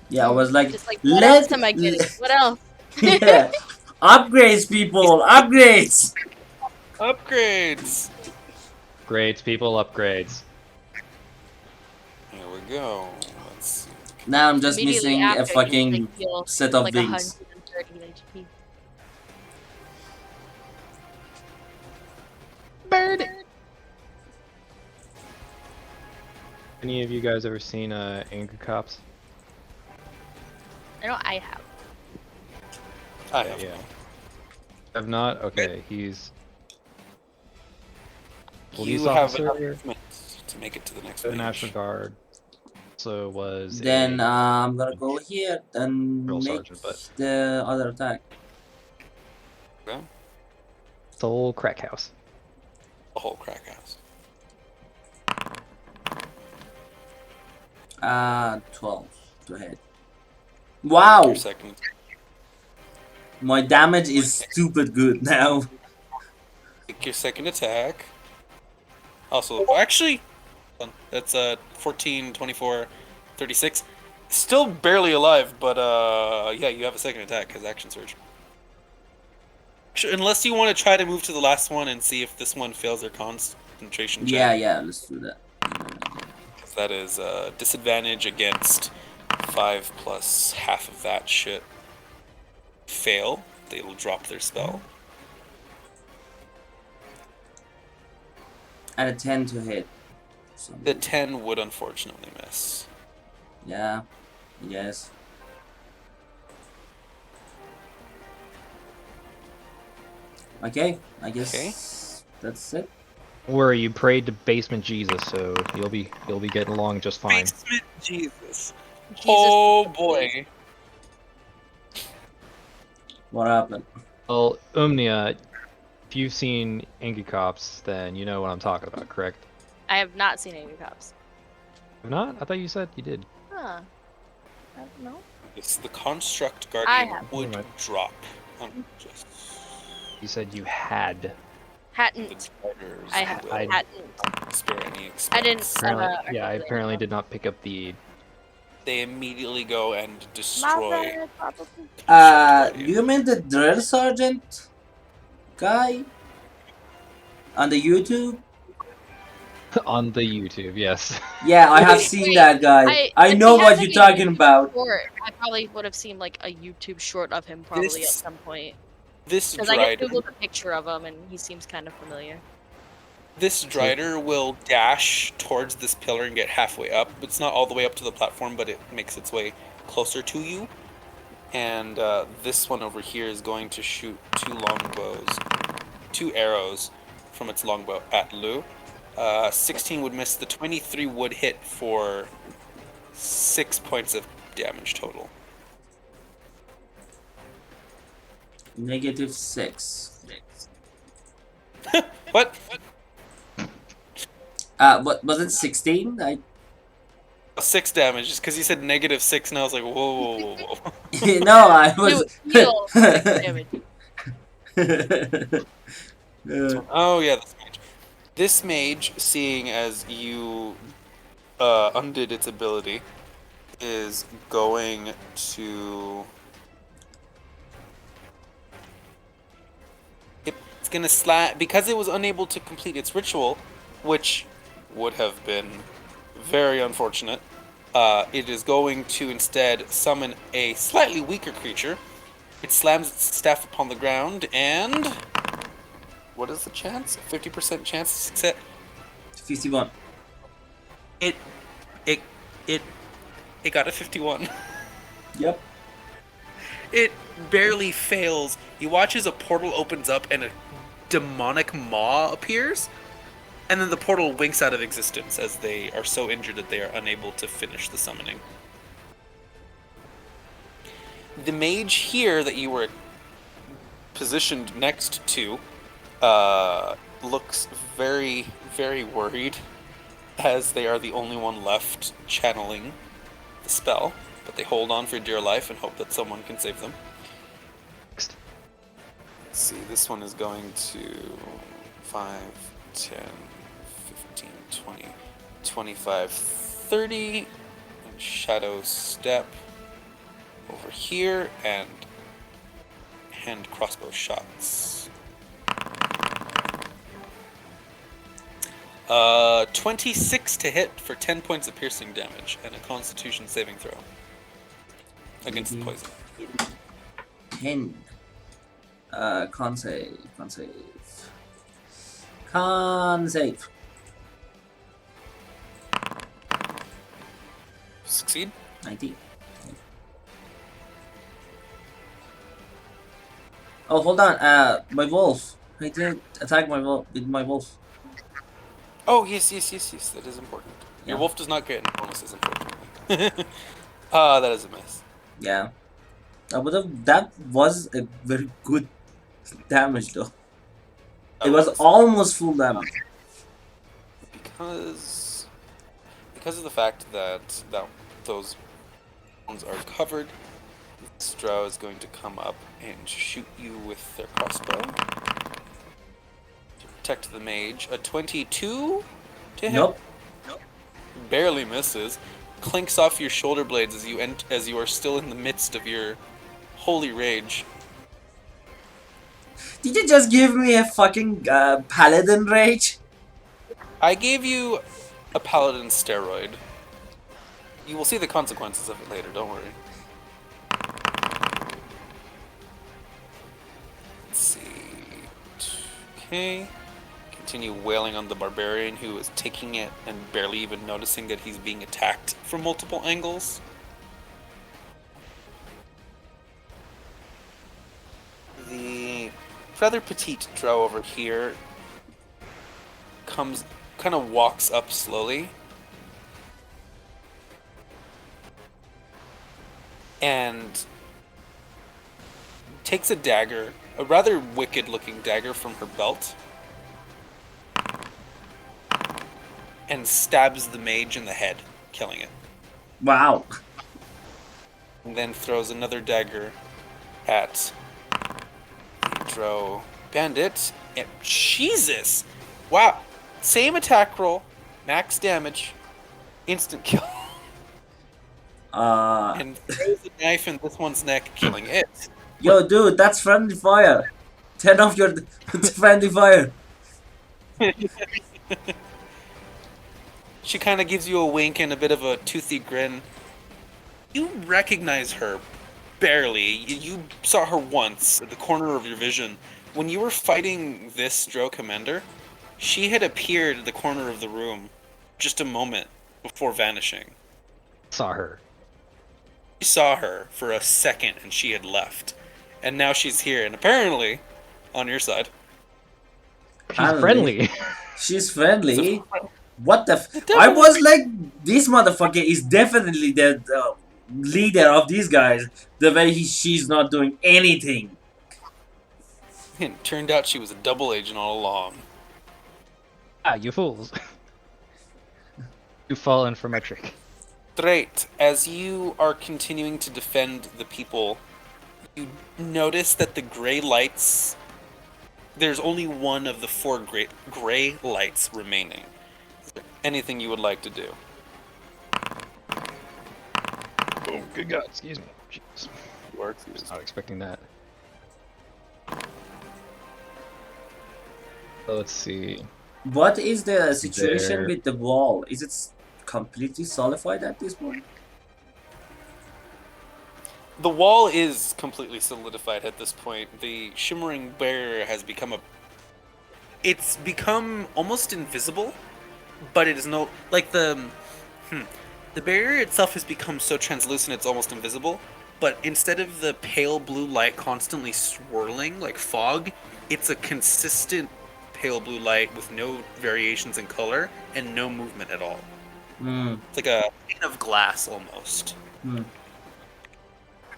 S2: Yeah, I was like,
S3: Just like, what else am I
S2: let
S3: getting? What else?
S2: yeah, upgrades, people, upgrades.
S1: Upgrades!
S4: Upgrades, people, upgrades.
S1: Here we go. Let's see.
S2: Now I'm just
S3: Immediately
S2: missing a
S3: after, you
S2: fucking
S3: heal
S2: set of
S3: like
S2: wings.
S3: 130 HP.
S4: Bird. Any of you guys ever seen Angry Cops?
S3: I know I have.
S1: I have.
S4: Yeah. Have not? Okay, he's police
S1: You have enough
S4: officer,
S1: movement to make it to the next
S4: the
S1: page.
S4: National Guard. Also was
S2: Then
S4: a
S2: I'm gonna go here and
S4: drill
S2: make
S4: sergeant, but
S2: the other attack.
S1: Okay.
S4: Soul Crack House.
S1: The whole crack house.
S2: 12 to hit. Wow,
S1: Your second.
S2: my damage is stupid good now.
S1: Take your second attack. Also, actually, that's 14, 24, 36. Still barely alive, but yeah, you have a second attack as action surge. Unless you want to try to move to the last one and see if this one fails their concentration check.
S2: Yeah, let's do that.
S1: That is disadvantage against 5 plus half of that shit. Fail, they will drop their spell.
S2: At a 10 to hit. So,
S1: The 10 would unfortunately miss.
S2: yeah, yes. Okay, I guess that's it.
S4: Don't worry, you prayed to Basement Jesus, so you'll be getting along just fine.
S1: Basement Jesus.
S3: Jesus
S1: Oh boy.
S2: What happened?
S4: Well, Umnia, if you've seen Angry Cops, then you know what I'm talking about, correct?
S3: I have not seen Angry Cops.
S4: If not, I thought you said you did.
S3: Huh. I don't know.
S1: It's the construct
S3: I
S1: guardian
S3: have.
S1: would
S4: Never mind.
S1: drop. Just
S4: You said you had.
S1: the
S3: Hadn't.
S1: fighters
S3: I have.
S1: will
S3: Hadn't.
S1: spare any expense.
S3: I didn't.
S4: Apparently,
S3: I
S4: I apparently did not pick up the.
S1: They immediately go and
S3: My
S1: destroy.
S3: bad, probably.
S2: Do you mean the drill sergeant guy on the YouTube?
S4: On the YouTube, yes.
S2: Yeah, I have
S3: Wait,
S2: seen that guy. I
S3: if
S2: know
S3: he
S2: what
S3: has
S2: you're
S3: any
S2: talking
S3: YouTube
S2: about.
S3: Short, I probably would have seen like a YouTube short of him probably at
S1: This-
S3: some point.
S1: This
S3: Because I just
S1: Drider,
S3: googled a picture of him and he seems kind of familiar.
S1: this Drider will dash towards this pillar and get halfway up. It's not all the way up to the platform, but it makes its way closer to you. And this one over here is going to shoot two arrows from its longbow at Lu. 16 would miss. The 23 would hit for 6 points of damage total.
S2: -6.
S1: What?
S2: What was it? 16?
S1: 6 damage, just because you said -6, and I was like, whoa, whoa, whoa, whoa.
S2: No, I was.
S3: Heal 6 damage.
S1: Oh yeah, this mage. This mage, seeing as you undid its ability, is going to. It's gonna slap because it was unable to complete its ritual, which would have been very unfortunate. It is going to instead summon a slightly weaker creature. It slams its staff upon the ground and. What is the chance? 50% chance of success.
S2: 51.
S1: It got a 51.
S2: Yep.
S1: It barely fails. You watch as a portal opens up and a demonic maw appears, and then the portal winks out of existence as they are so injured that they are unable to finish the summoning. The mage here that you were positioned next to looks very, very worried, as they are the only one left channeling the spell, but they hold on for dear life and hope that someone can save them.
S4: Next.
S1: Let's see, this one is going to 5, 10, 15, 20, 25, 30, and shadow step over here, and hand crossbow shots. 26 to hit for 10 points of piercing damage, and a constitution saving throw against the poison.
S2: 10. Con save. Con save. Con save.
S1: Succeed?
S2: 19. Oh, hold on. My wolf. I didn't attack my wolf with my wolf.
S1: Oh, yes, that is important. Your
S2: Yeah.
S1: wolf does not get any bonuses, unfortunately. That is a miss.
S2: Yeah. But that was a very good damage, though. It was almost full damage.
S1: Because of the fact that those bones are covered, this drow is going to come up and shoot you with their crossbow. To protect the mage, a 22 to hit.
S2: Nope.
S1: Barely misses. Clinks off your shoulder blades as you are still in the midst of your holy rage.
S2: Did you just give me a fucking paladin rage?
S1: I gave you a paladin steroid. You will see the consequences of it later, don't worry. Let's see. Okay. Continue wailing on the barbarian who is taking it and barely even noticing that he's being attacked from multiple angles. The rather petite drow over here kind of walks up slowly and takes a dagger, a rather wicked looking dagger from her belt, and stabs the mage in the head, killing it.
S2: Wow.
S1: And then throws another dagger at the drow bandit. And Jesus! Wow. Same attack roll, max damage, instant kill. And throws the knife in this one's neck, killing it.
S2: Yo, dude, that's friendly fire. 10 of your friendly fire.
S1: She kind of gives you a wink and a bit of a toothy grin. You recognize her barely. You saw her once at the corner of your vision. When you were fighting this Drow commander, she had appeared at the corner of the room just a moment before vanishing.
S4: Saw her.
S1: You saw her for a second and she had left. And now she's here and apparently on your side.
S4: She's friendly.
S2: She's friendly. What the I was like, this motherfucker is definitely the leader of these guys. The way she's not doing anything.
S1: And turned out she was a double agent all along.
S4: Ah, you fools. You've fallen for my trick.
S1: Straight, as you are continuing to defend the people, you notice that the gray lights, there's only one of the 4 gray lights remaining. Is there anything you would like to do?
S4: Oh, good God, excuse me. Jeez.
S1: You are excused.
S4: Not expecting that. Let's see.
S2: What is the situation
S4: There.
S2: with the wall? Is it completely solidified at this point?
S1: The wall is completely solidified at this point. The shimmering barrier has become it's become almost invisible, but it is no like the barrier itself has become so translucent it's almost invisible, but instead of the pale blue light constantly swirling like fog, it's a consistent pale blue light with no variations in color and no movement at all.
S2: Hmm.
S1: It's like a pane of glass almost.
S2: Hmm.
S4: Are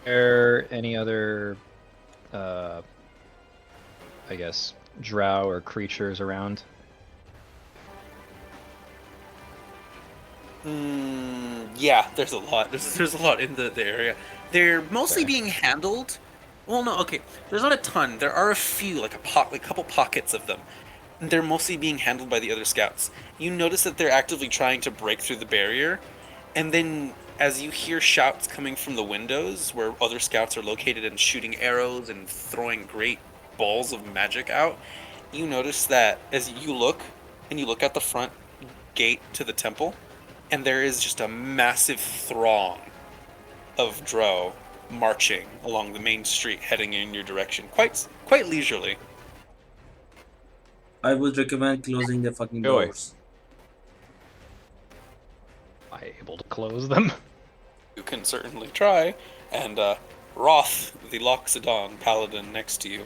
S4: there any other, I guess, drow or creatures around?
S1: Yeah, there's a lot. There's a lot in the area. They're mostly
S4: Okay.
S1: being handled. Well, no, okay. There's not a ton. There are a few, like a couple pockets of them. They're mostly being handled by the other scouts. You notice that they're actively trying to break through the barrier, and then as you hear shouts coming from the windows where other scouts are located and shooting arrows and throwing great balls of magic out, you notice that as you look and you look at the front gate to the temple, and there is just a massive throng of drow marching along the main street heading in your direction, quite leisurely.
S2: I would recommend closing the fucking
S4: Joey.
S2: doors.
S4: Am I able to close them?
S1: You can certainly try, and Roth, the Loxodon paladin next to you,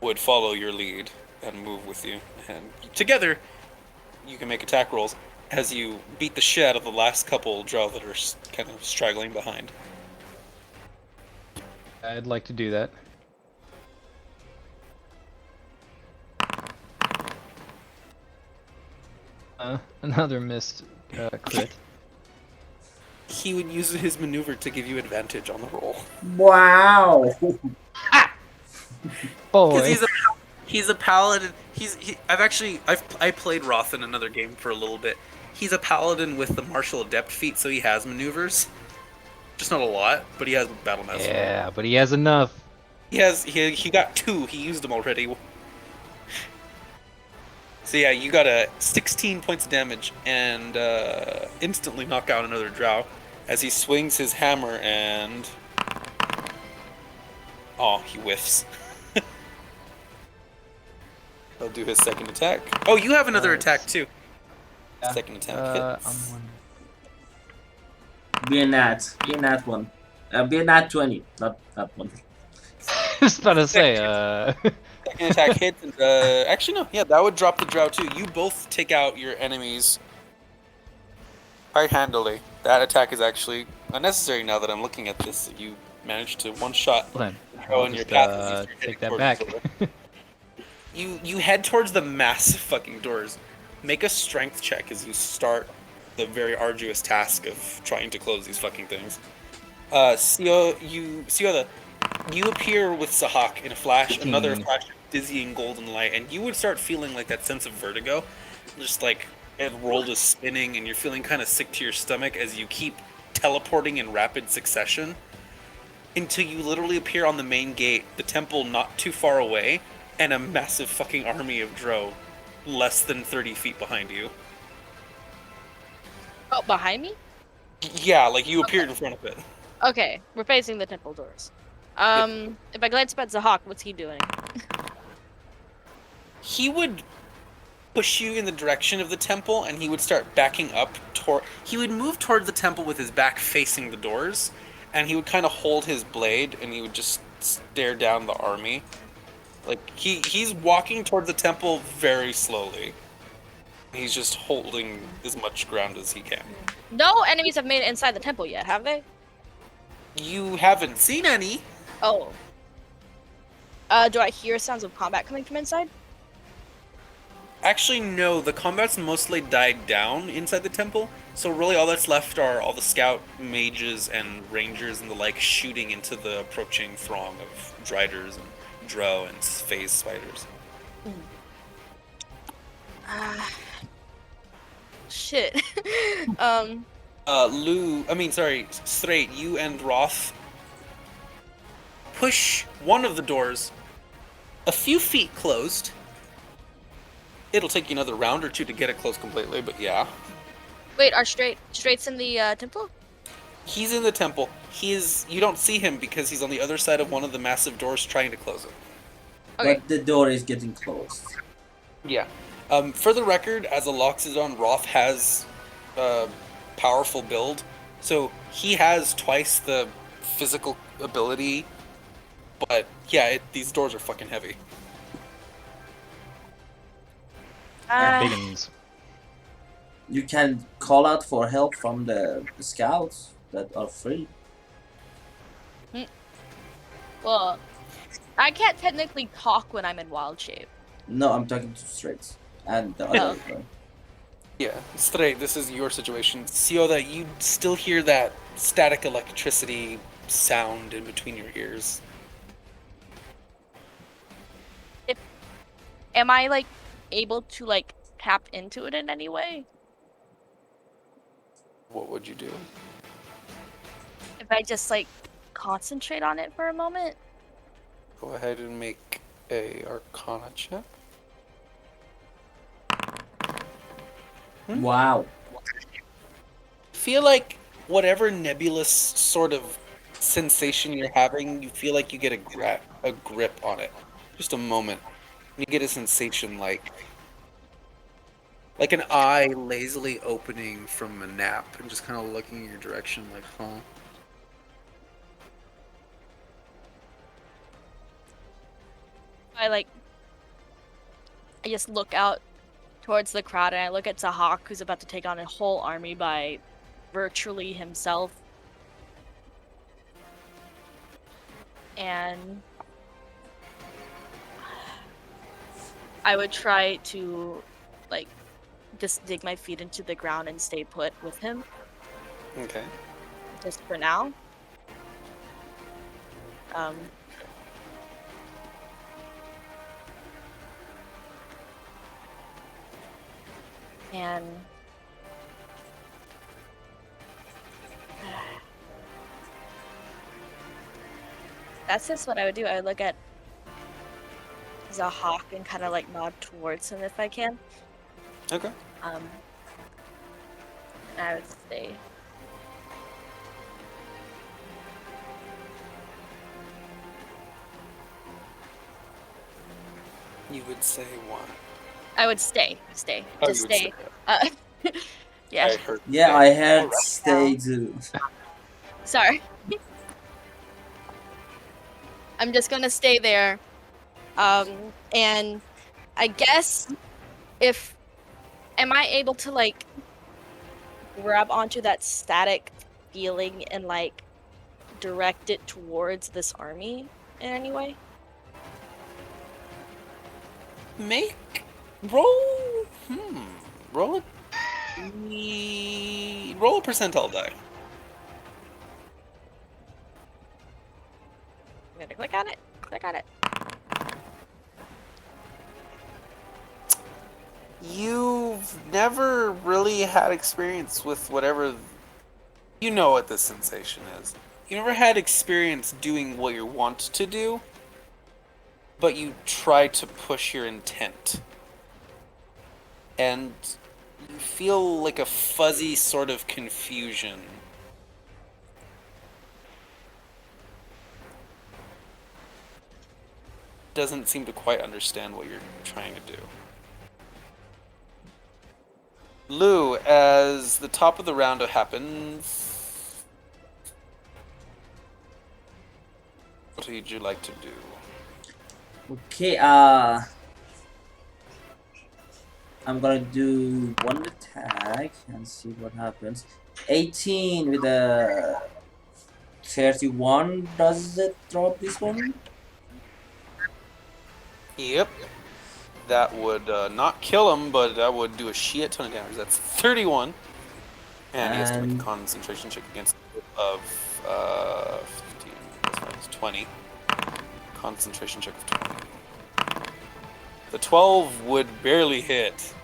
S1: would follow your lead and move with you, and together you can make attack rolls as you beat the shit out of the last couple drow that are kind of straggling behind.
S4: I'd like to do that. Another missed crit.
S1: He would use his maneuver to give you advantage on the roll.
S2: Wow.
S4: Boy.
S1: Because he's a paladin. I played Roth in another game for a little bit. He's a paladin with the martial adept feat, so he has maneuvers. Just not a lot, but he has battle master.
S4: Yeah, but he has enough.
S1: He got 2. He used them already. So yeah, you got a 16 points of damage and instantly knock out another drow as he swings his hammer and he whiffs. He'll do his second attack. Oh, you have another attack too.
S4: Yeah.
S1: Second attack
S4: I'm
S1: hits.
S4: one.
S2: Be a nat. Be a nat one. Be a nat 20. Not that one.
S4: Just about to say,
S1: Second attack hits. And, actually, no. Yeah, that would drop the drow too. You both take out your enemies quite handily. That attack is actually unnecessary now that I'm looking at this. You managed to one-shot
S4: Well then,
S1: throw
S4: I'll
S1: in your
S4: just
S1: path as you start
S4: take
S1: heading
S4: that
S1: towards
S4: back.
S1: the door. You head towards the massive fucking doors. Make a strength check as you start the very arduous task of trying to close these fucking things. Sioda, you appear with Sahak in a flash, another
S4: 15.
S1: flash of dizzying golden light, and you would start feeling like that sense of vertigo. Just like the world is spinning and you're feeling kind of sick to your stomach as you keep teleporting in rapid succession until you literally appear on the main gate, the temple not too far away, and a massive fucking army of drow less than 30 feet behind you.
S3: Oh, behind me?
S1: Yeah, like you appeared in front of it.
S3: Okay, we're facing the temple doors. If I glance up at Zahak, what's he doing?
S1: He would push you in the direction of the temple, and he would start backing up toward. He would move toward the temple with his back facing the doors, and he would kind of hold his blade, and he would just stare down the army. Like he's walking toward the temple very slowly. He's just holding as much ground as he can.
S3: No enemies have made it inside the temple yet, have they?
S1: You haven't seen any.
S3: Oh. Do I hear sounds of combat coming from inside?
S1: Actually, no. The combat's mostly died down inside the temple. So really all that's left are all the scout mages and rangers and the like shooting into the approaching throng of driders and drow and phase spiders.
S3: Shit.
S1: Straight, you and Roth push one of the doors a few feet closed. It'll take you another round or two to get it closed completely, but yeah.
S3: Wait, are Straight's in the temple?
S1: He's in the temple. You don't see him because he's on the other side of one of the massive doors trying to close it.
S3: Okay.
S2: But the door is getting closed.
S1: Yeah. For the record, as a Loxodon, Roth has a powerful build, so he has twice the physical ability, but yeah, these doors are fucking heavy.
S4: Biggins.
S2: You can call out for help from the scouts that are free.
S3: Well, I can't technically talk when I'm in wild shape.
S2: No, I'm talking to Straits and the
S3: Oh,
S2: other guy.
S1: Yeah, straight. This is your situation. See that you still hear that static electricity sound in between your ears.
S3: am I like able to like tap into it in any way?
S1: What would you do?
S3: If I just like concentrate on it for a moment?
S1: Go ahead and make a Arcana check.
S2: Wow.
S1: Feel like whatever nebulous sort of sensation you're having, you feel like you get a grip on it. Just a moment. You get a sensation like an eye lazily opening from a nap and just kind of looking in your direction like, huh?
S3: I just look out towards the crowd and I look at Sahak, who's about to take on a whole army by virtually himself. And I would try to like just dig my feet into the ground and stay put with him,
S1: Okay.
S3: just for now. And that's just what I would do. I would look at Zahak and kind of like nod towards him if I can.
S1: Okay.
S3: And I would stay.
S1: You would say what?
S3: I would stay.
S1: Oh,
S3: Just
S1: you would
S3: stay.
S1: say
S3: Yeah.
S1: I heard.
S2: Yeah,
S1: say.
S2: I had
S1: Alright.
S2: stay too.
S3: Sorry. I'm just gonna stay there. And I guess am I able to like grab onto that static feeling and like direct it towards this army in any way?
S1: Make roll. Roll roll a percentile die.
S3: I'm gonna click on it. Click on it.
S1: You've never really had experience with whatever. You know what this sensation is. You never had experience doing what you want to do, but you try to push your intent. And you feel like a fuzzy sort of confusion. Doesn't seem to quite understand what you're trying to do. Lou, as the top of the round happens, what would you like to do?
S2: Okay, I'm gonna do one attack and see what happens. 18 with a 31. Does it drop this one?
S1: Yep. That would not kill him, but that would do a shit ton of damage. That's 31. And he has to make a
S2: And-
S1: concentration check against of 15 plus 20. Concentration check of 20. The 12 would barely hit.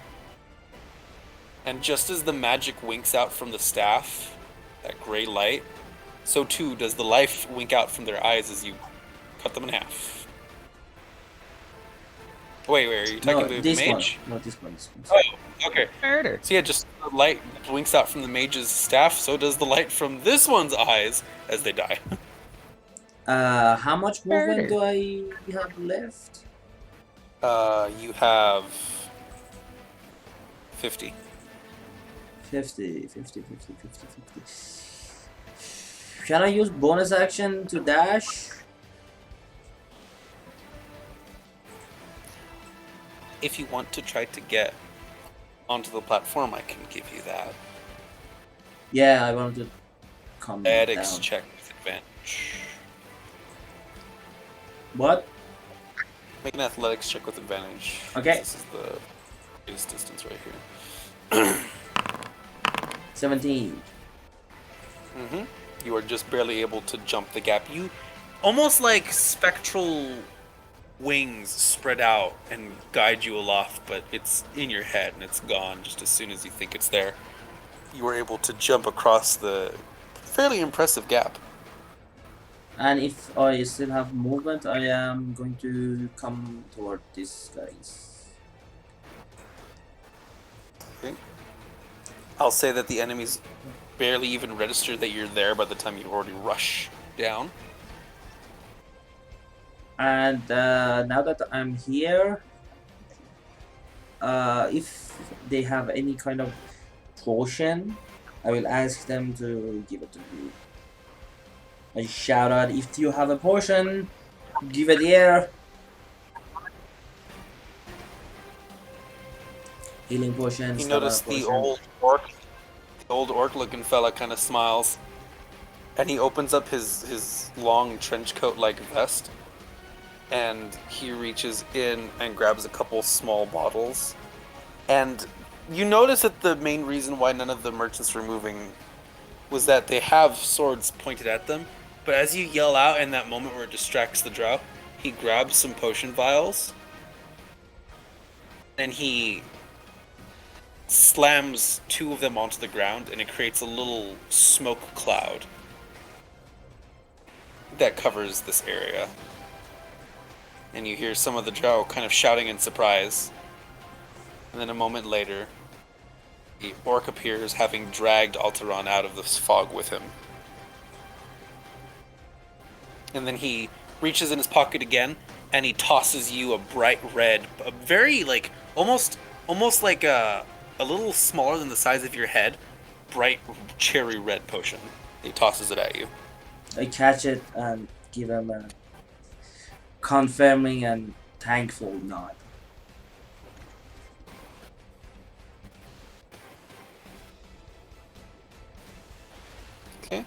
S1: And just as the magic winks out from the staff, that gray light, so too does the life wink out from their eyes as you cut them in half. Wait, are you
S2: No,
S1: attacking the
S2: this
S1: mage?
S2: one. No, this one.
S1: Oh, okay.
S4: Murder.
S1: So yeah, just the light winks out from the mage's staff, so does the light from this one's eyes as they die.
S2: How much movement
S4: Murder.
S2: do I have left?
S1: You have 50.
S2: 50. Can I use bonus action to dash?
S1: If you want to try to get onto the platform, I can give you that.
S2: Yeah, I want to come
S1: Athletics
S2: down.
S1: check with advantage.
S2: What?
S1: Make an athletics check with advantage.
S2: Okay.
S1: This is the greatest distance right here.
S2: 17.
S1: Mm-hmm. You are just barely able to jump the gap. You almost like spectral wings spread out and guide you aloft, but it's in your head and it's gone just as soon as you think it's there. You were able to jump across the fairly impressive gap.
S2: And if I still have movement, I am going to come toward these guys.
S1: Okay. I'll say that the enemies barely even register that you're there by the time you already rush down.
S2: And now that I'm here, if they have any kind of potion, I will ask them to give it to me. I shout out, if you have a potion, give it here. Healing potion,
S1: You
S2: stamina
S1: notice the
S2: potion.
S1: old orc looking fella kind of smiles, and he opens up his long trench coat like vest, and he reaches in and grabs a couple small bottles. And you notice that the main reason why none of the merchants were moving was that they have swords pointed at them, but as you yell out in that moment where it distracts the drow, he grabs some potion vials and he slams two of them onto the ground, and it creates a little smoke cloud that covers this area. And you hear some of the drow kind of shouting in surprise. And then a moment later, the orc appears, having dragged Alteron out of this fog with him. And then he reaches in his pocket again, and he tosses you a bright red, a very like almost like a little smaller than the size of your head, bright cherry red potion. He tosses it at you.
S2: I catch it and give him a confirming and thankful nod.
S1: Okay.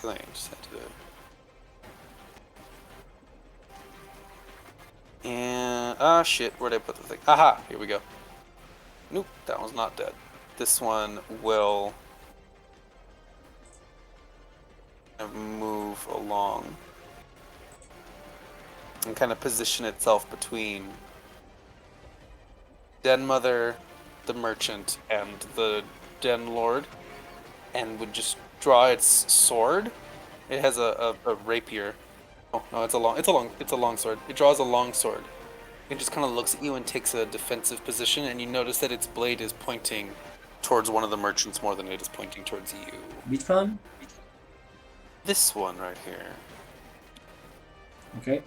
S1: Okay, just had to. And shit, where'd I put the thing? Aha, here we go. Nope, that one's not dead. This one will move along and kind of position itself between Den Mother, the merchant, and the Den Lord, and would just draw its sword. It has a rapier. Oh no, it's a long sword. It draws a long sword. It just kind of looks at you and takes a defensive position, and you notice that its blade is pointing towards one of the merchants more than it is pointing towards you.
S2: Which one?
S1: This one right here.
S2: Okay.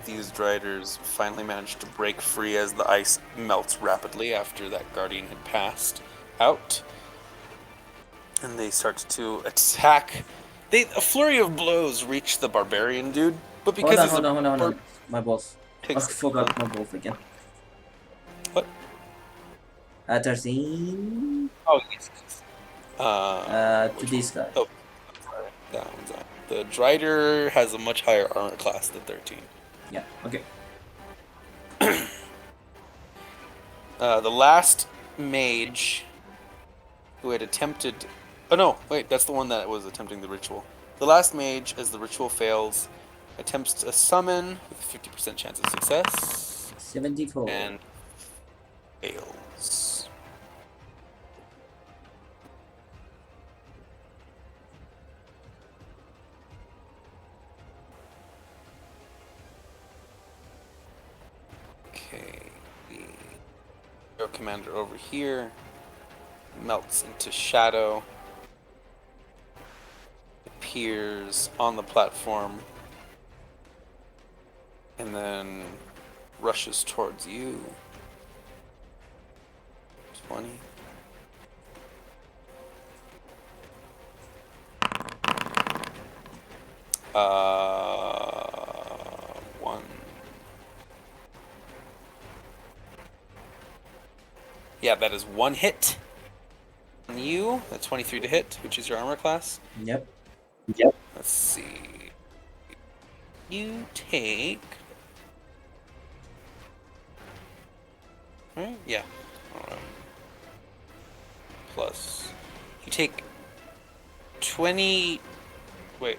S1: These driders finally managed to break free as the ice melts rapidly after that guardian had passed out. And they start to attack. A flurry of blows reach the barbarian dude, but because
S2: Hold on. My balls. I
S1: takes
S2: forgot my balls again.
S1: What?
S2: 13.
S1: Oh, yes.
S2: To
S1: Which
S2: this guy.
S1: one? Oh, sorry. That one's on. The Drider has a much higher armor class than 13.
S2: Yeah, okay.
S1: The last mage who had attempted... Oh no, wait, that's the one that was attempting the ritual. The last mage, as the ritual fails, attempts a summon with a 50% chance of success.
S2: 74.
S1: And fails. scout commander over here. Melts into shadow. Appears on the platform. And then rushes towards you. 20. One. Yeah, that is one hit. On you, that's 23 to hit, which is your armor class.
S2: Yep.
S1: Let's see. You take. Right? Yeah. Plus. You take 20. Wait.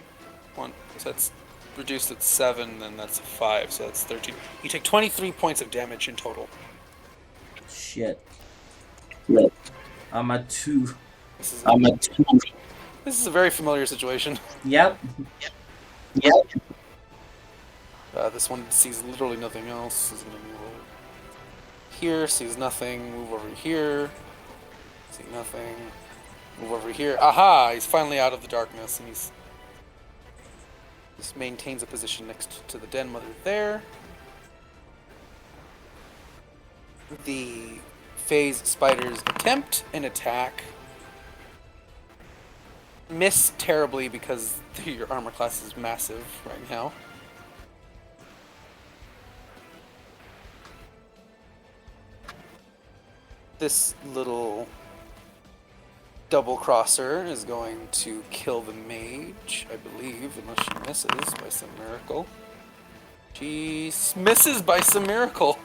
S1: One. So that's reduced at 7, then that's a 5, so that's 13. You take 23 points of damage in total.
S2: Shit. I'm at 2.
S1: This is
S2: I'm at 2.
S1: This is a very familiar situation.
S2: Yep.
S1: This one sees literally nothing else. Is gonna move over here, sees nothing. Move over here. See nothing. Move over here. Aha! He's finally out of the darkness, and he's just maintains a position next to the den mother there. The phase spiders attempt an attack. Miss terribly because your armor class is massive right now. This little double crosser is going to kill the mage, I believe, unless she misses by some miracle. She misses by some miracle.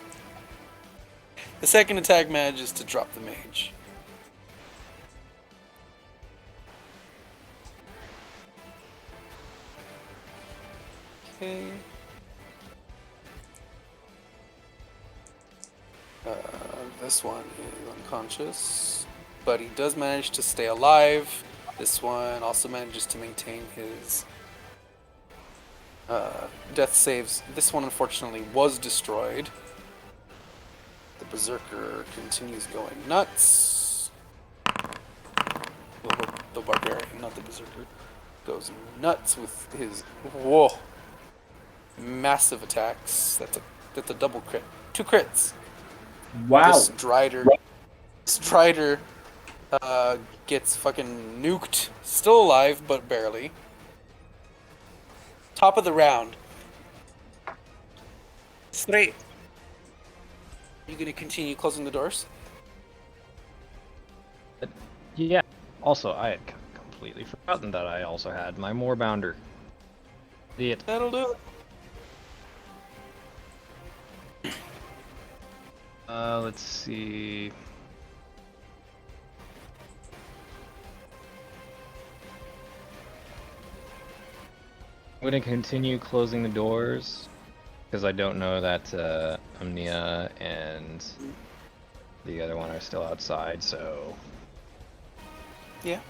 S1: The second attack manages to drop the mage. Okay. This one is unconscious, but he does manage to stay alive. This one also manages to maintain his death saves. This one unfortunately was destroyed. The berserker continues going nuts. Well, the barbarian, not the berserker, goes nuts with his massive attacks. That's a double crit. 2 crits.
S2: Wow.
S1: This Strider gets fucking nuked. Still alive, but barely. Top of the round. Straight. You gonna continue closing the doors?
S4: Yeah. Also, I had completely forgotten that I also had my Moorbounder. Idiot.
S1: That'll do it.
S4: Let's see. I'm gonna continue closing the doors because I don't know that Omnia and the other one are still outside. So.
S1: Yeah.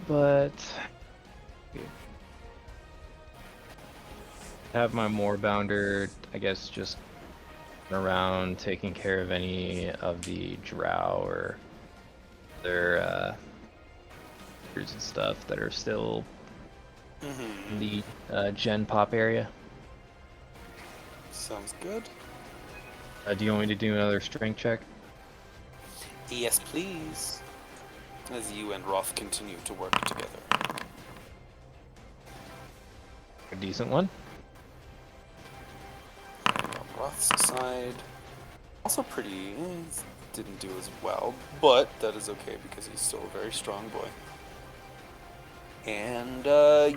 S4: But have my Moorbounder, I guess, just around taking care of any of the drow or other and stuff that are still in the Gen Pop area.
S1: Sounds good.
S4: Do you want me to do another strength check?
S1: Yes, please. As you and Roth continue to work together.
S4: A decent one.
S1: Roth's side. Also pretty. Didn't do as well, but that is okay because he's still a very strong boy. And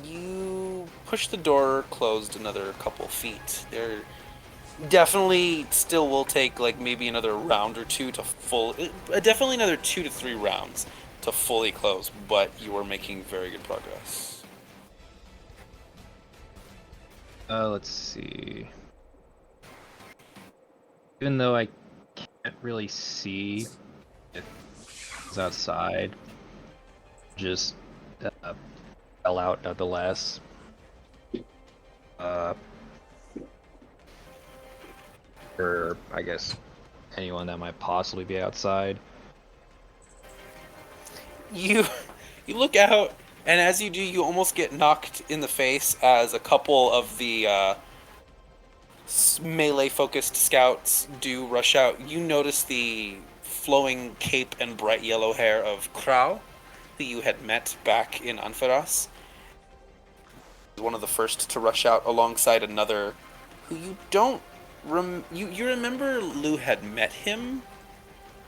S1: you push the door closed another couple feet. There definitely still will take like maybe another round or two to definitely another 2 to 3 rounds to fully close, but you are making very good progress.
S4: Let's see. Even though I can't really see if it's outside, just fell out nonetheless. Or I guess anyone that might possibly be outside.
S1: You look out, and as you do, you almost get knocked in the face as a couple of the melee-focused scouts do rush out. You notice the flowing cape and bright yellow hair of Krau, who you had met back in Anfaras. One of the first to rush out alongside another who you don't you remember Lou had met him.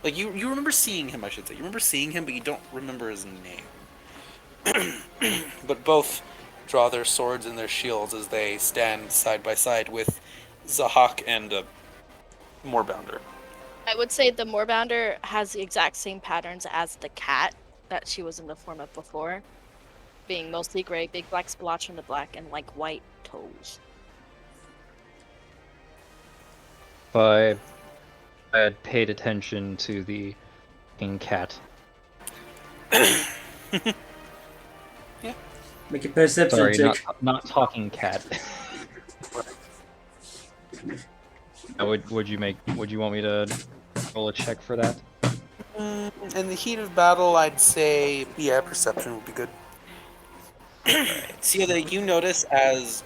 S1: Like you remember seeing him, I should say. You remember seeing him, but you don't remember his name. But both draw their swords and their shields as they stand side by side with Zahak and Moorbounder.
S3: I would say the Moorbounder has the exact same patterns as the cat that she was in the form of before, being mostly gray, big black splotch on the black, and like white toes.
S4: If I had paid attention to the king cat.
S2: Make a perception
S4: Sorry,
S2: check.
S4: not talking cat. Would you want me to roll a check for that?
S1: In the heat of battle, I'd say, yeah, perception would be good. So that you notice as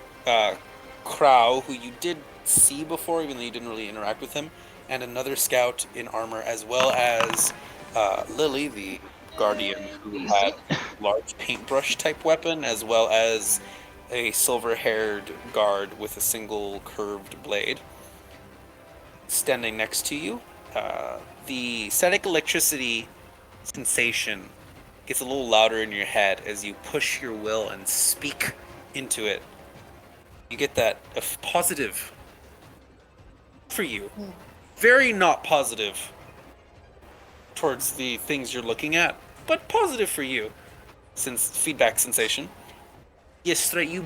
S1: Crow, who you did see before, even though you didn't really interact with him, and another scout in armor, as well as Lily, the guardian, who had a large paintbrush type weapon, as well as a silver-haired guard with a single curved blade, standing next to you. The static electricity sensation gets a little louder in your head as you push your will and speak into it. You get that positive for you. Very not positive towards the things you're looking at, but positive for you. Since feedback sensation. Yes, right, you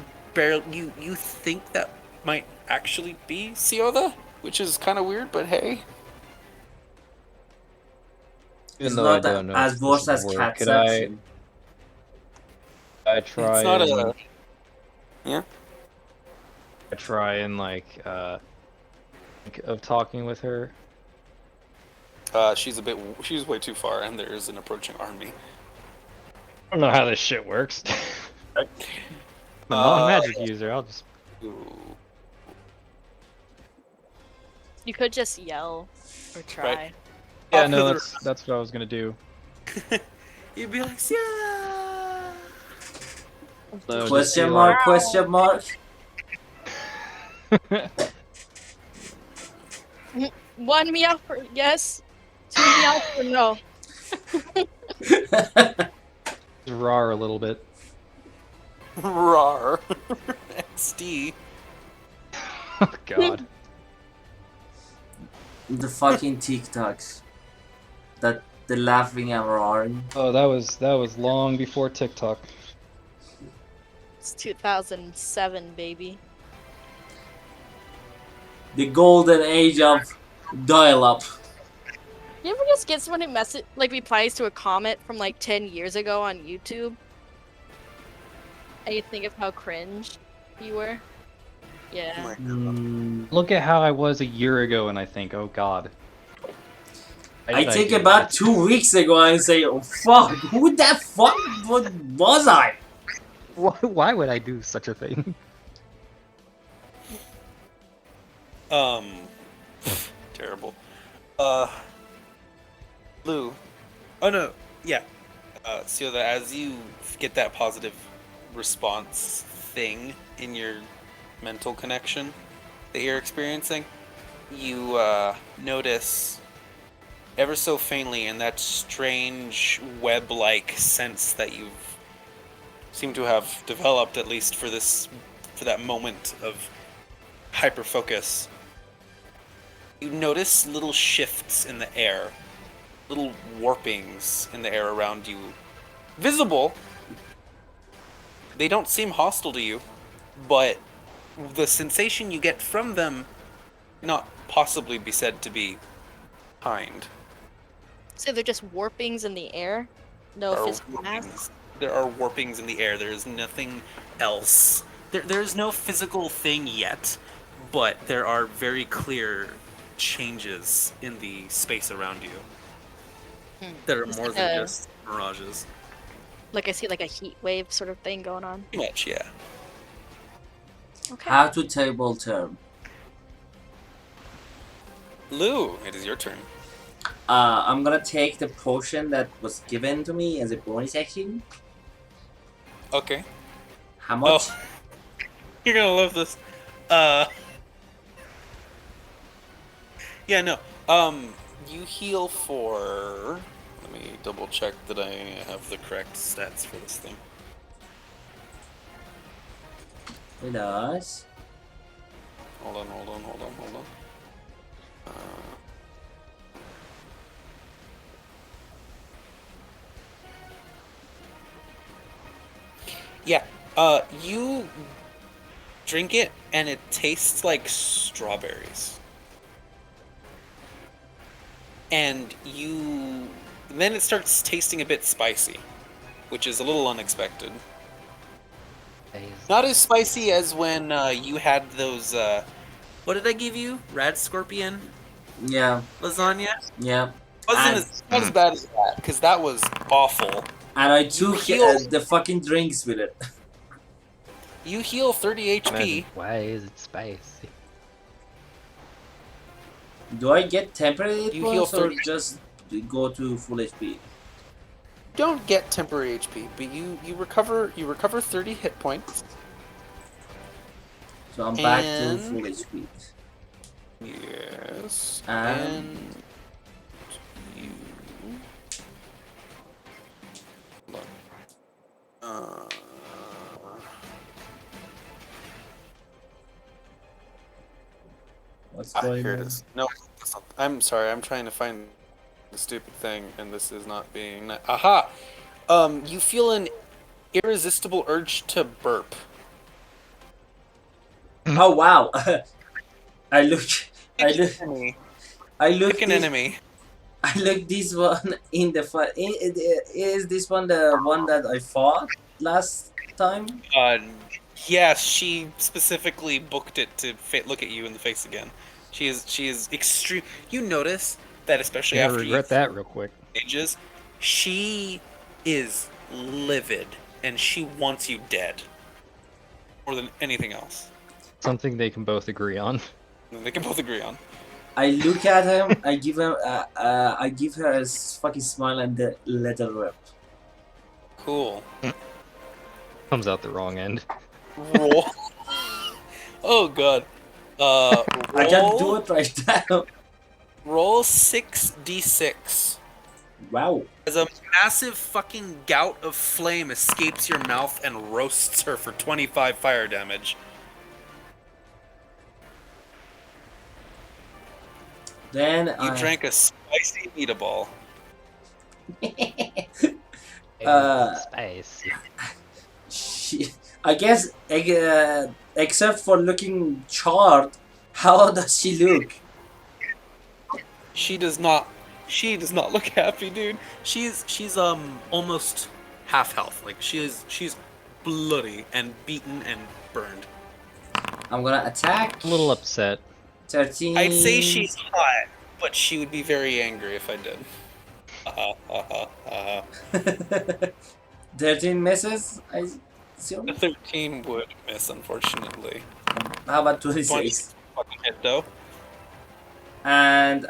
S1: think that might actually be Sioda, which is kind of weird, but hey.
S2: It's
S4: Even though I
S2: not
S4: don't know
S2: as
S4: if
S2: worse
S4: this
S2: as
S4: will work, could
S2: catception.
S4: I try
S1: It's not
S4: and
S1: Yeah?
S4: I try and think of talking with her?
S1: She's way too far, and there is an approaching army.
S4: I don't know how this shit works. I'm not a magic user. I'll just.
S1: Ooh.
S3: You could just yell or try.
S1: Right.
S4: Yeah,
S1: Off to
S4: no,
S1: the-
S4: that's what I was gonna do.
S1: You'd be like, yeah.
S4: So just
S2: Question
S4: be
S2: mark, question mark.
S3: One meow for yes, two meow for no.
S4: Rar a little bit.
S1: Rar. XD.
S4: Oh god.
S2: The fucking TikToks. That the laughing and roaring.
S4: Oh, that was long before TikTok.
S3: It's 2007, baby.
S2: The golden age of dial-up.
S3: You ever just get someone who replies to a comment from like 10 years ago on YouTube? And you think of how cringe you were? Yeah.
S4: Look at how I was a year ago, and I think, oh god. Why
S2: I
S4: did
S2: think
S4: do
S2: about
S4: this?
S2: 2 weeks ago and say, oh fuck, who the fuck was I?
S4: Why would I do such a thing?
S1: Terrible. Lou. Oh no, yeah. So that as you get that positive response thing in your mental connection that you're experiencing, you notice ever so faintly in that strange web-like sense that you've seem to have developed, at least for that moment of hyper focus. You notice little shifts in the air, little warpings in the air around you. Visible. They don't seem hostile to you, but the sensation you get from them cannot possibly be said to be kind.
S3: So they're just warpings in the air? No
S1: There are
S3: physical mass?
S1: warpings. There are warpings in the air. There is nothing else. There is no physical thing yet, but there are very clear changes in the space around you that are
S3: It's
S1: more
S3: like
S1: than
S3: a
S1: just mirages.
S3: like I see like a heat wave sort of thing going on.
S1: Pretty much, yeah.
S3: Okay.
S2: How to table term.
S1: Lou, it is your turn.
S2: I'm gonna take the potion that was given to me as a bonus action.
S1: Okay.
S2: How much?
S1: Oh, you're gonna love this. Uh, yeah, no. You heal for. Let me double check that I have the correct stats for this thing.
S2: It does.
S1: Hold on. Uh, yeah. You drink it, and it tastes like strawberries. And then it starts tasting a bit spicy, which is a little unexpected. Not as spicy as when you had those. What did I give you? Rad scorpion
S2: Yeah,
S1: lasagna.
S2: yeah.
S1: Wasn't
S2: And
S1: not as bad as that because that was awful.
S2: I
S1: You
S2: took
S1: heal.
S2: the fucking drinks with it.
S1: You heal 30
S4: Imagine
S1: HP.
S4: why is it spicy?
S2: Do I get temporary hit
S1: You heal
S2: points or
S1: 30.
S2: just go to full HP?
S1: Don't get temporary HP, but you recover 30 hit points.
S2: So I'm back to
S1: And-
S2: full HP.
S1: Yes.
S2: And-
S1: And you. Hold on.
S2: What's going
S1: Here
S2: on?
S1: it is. No, that's not- I'm sorry. I'm trying to find the stupid thing, and this is not being. Aha! You feel an irresistible urge to burp.
S2: Oh wow! I look. I look.
S1: Enemy.
S2: I look.
S1: Pick an
S2: This,
S1: enemy.
S2: I look this one in the fight. Is this one the one that I fought last time?
S1: Yes, she specifically booked it to look at you in the face again. She is extreme. You notice that especially
S4: Gonna
S1: after
S4: regret that real quick.
S1: ages, she is livid and she wants you dead more than anything else.
S4: Something they can both agree on.
S1: And they can both agree on.
S2: I look at him. I give him. I give her a fucking smile and let her rip.
S1: Cool.
S4: Comes out the wrong end.
S1: Roll. Oh god.
S2: I can do it right now.
S1: Roll 6d6.
S2: Wow.
S1: As a massive fucking gout of flame escapes your mouth and roasts her for 25 fire damage.
S2: Then
S1: You drank a spicy meatball.
S4: Spice.
S2: I guess except for looking charred, how does she look?
S1: She does not look happy, dude. She's almost half health. Like she's bloody and beaten and burned.
S2: I'm gonna attack.
S4: A little upset.
S2: 13.
S1: I'd say she's hot, but she would be very angry if I did.
S2: 13 misses. I assume.
S1: The 13 would miss, unfortunately.
S2: How about 26?
S1: Fucking hit though.
S2: And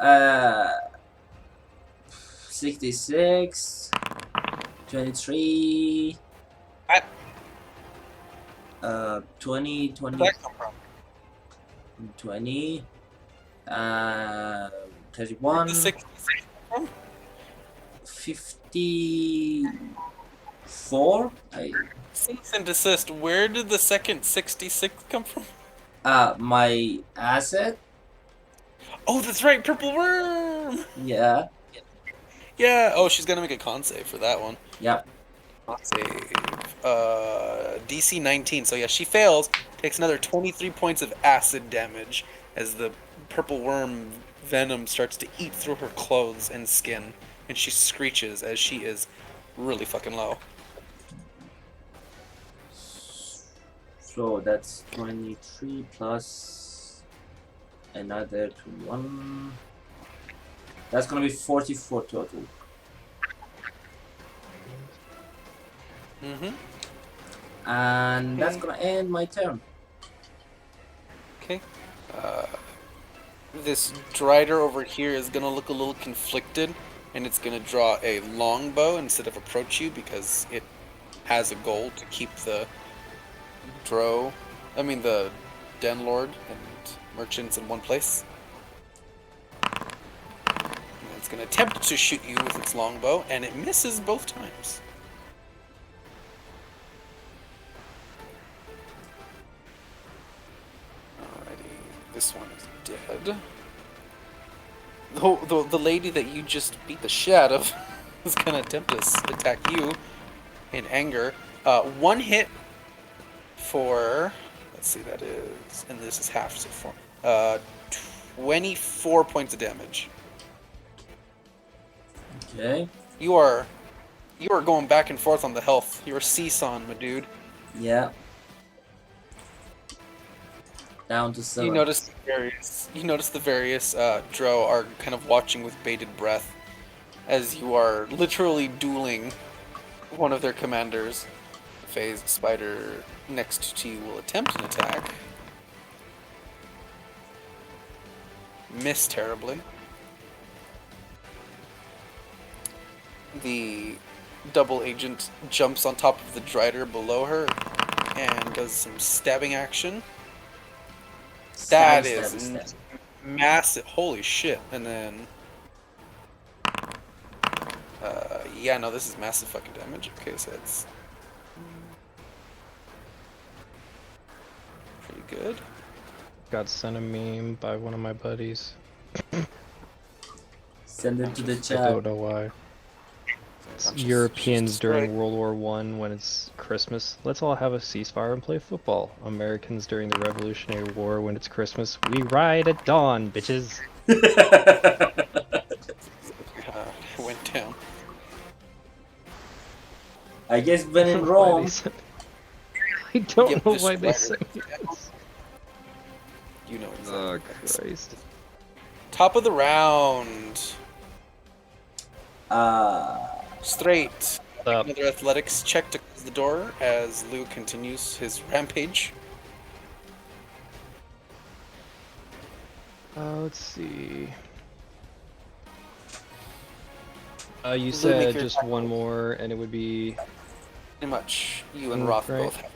S2: 66, 23, 20, 20,
S1: Where'd that come from?
S2: 20,
S1: Where'd
S2: 31,
S1: the 66 come from?
S2: 54.
S1: Cease and desist. Where did the second 66 come from?
S2: My asset.
S1: Oh, that's right, purple worm.
S2: Yeah.
S1: Yeah. Oh, she's gonna make a con save for that one.
S2: Yep.
S1: Con save. DC 19. So yeah, she fails. Takes another 23 points of acid damage as the purple worm venom starts to eat through her clothes and skin, and she screeches as she is really fucking low.
S2: So that's 23 plus another 21. That's gonna be 44 total.
S1: Mm-hmm.
S2: And that's
S1: Okay.
S2: gonna end my turn.
S1: Okay. This Drider over here is gonna look a little conflicted, and it's gonna draw a longbow instead of approach you because it has a goal to keep the the Den Lord and merchants in one place. And it's gonna attempt to shoot you with its longbow, and it misses both times. Alrighty, this one is dead. The lady that you just beat the shit out of is gonna attempt to attack you in anger. One hit for, let's see, that is, and this is half, so 24 points of damage.
S2: Okay.
S1: You are going back and forth on the health. You're seesawing, my dude.
S2: Yeah. Down to 7.
S1: You notice the various Drow are kind of watching with bated breath as you are literally dueling one of their commanders. The phase spider next to you will attempt an attack. Miss terribly. The double agent jumps on top of the Drider below her and does some stabbing action. That is massive. Holy shit. And then... yeah, no, this is massive fucking damage. Okay, so that's... pretty good.
S4: Got sent a meme by one of my buddies.
S2: Send it to the
S4: I
S2: chat.
S4: don't know why. It's Europeans during World War I when it's Christmas. Let's all have a ceasefire and play football. Americans during the Revolutionary War when it's Christmas. We ride at dawn, bitches.
S1: Went down.
S2: I guess when in
S4: Why
S2: Rome.
S4: they sent- I don't
S1: Yep,
S4: know
S1: this
S4: why they
S1: Strider-
S4: sent me this.
S1: You know exactly.
S4: Oh,
S1: what that is.
S4: Christ.
S1: Top of the round. Straight.
S4: Up.
S1: Another athletics check to close the door as Lou continues his rampage.
S4: Let's see. You
S1: Lou, make
S4: said
S1: your
S4: just
S1: attack
S4: one
S1: roll.
S4: more, and it would be.
S1: Pretty much. You and Roth
S4: Right.
S1: both have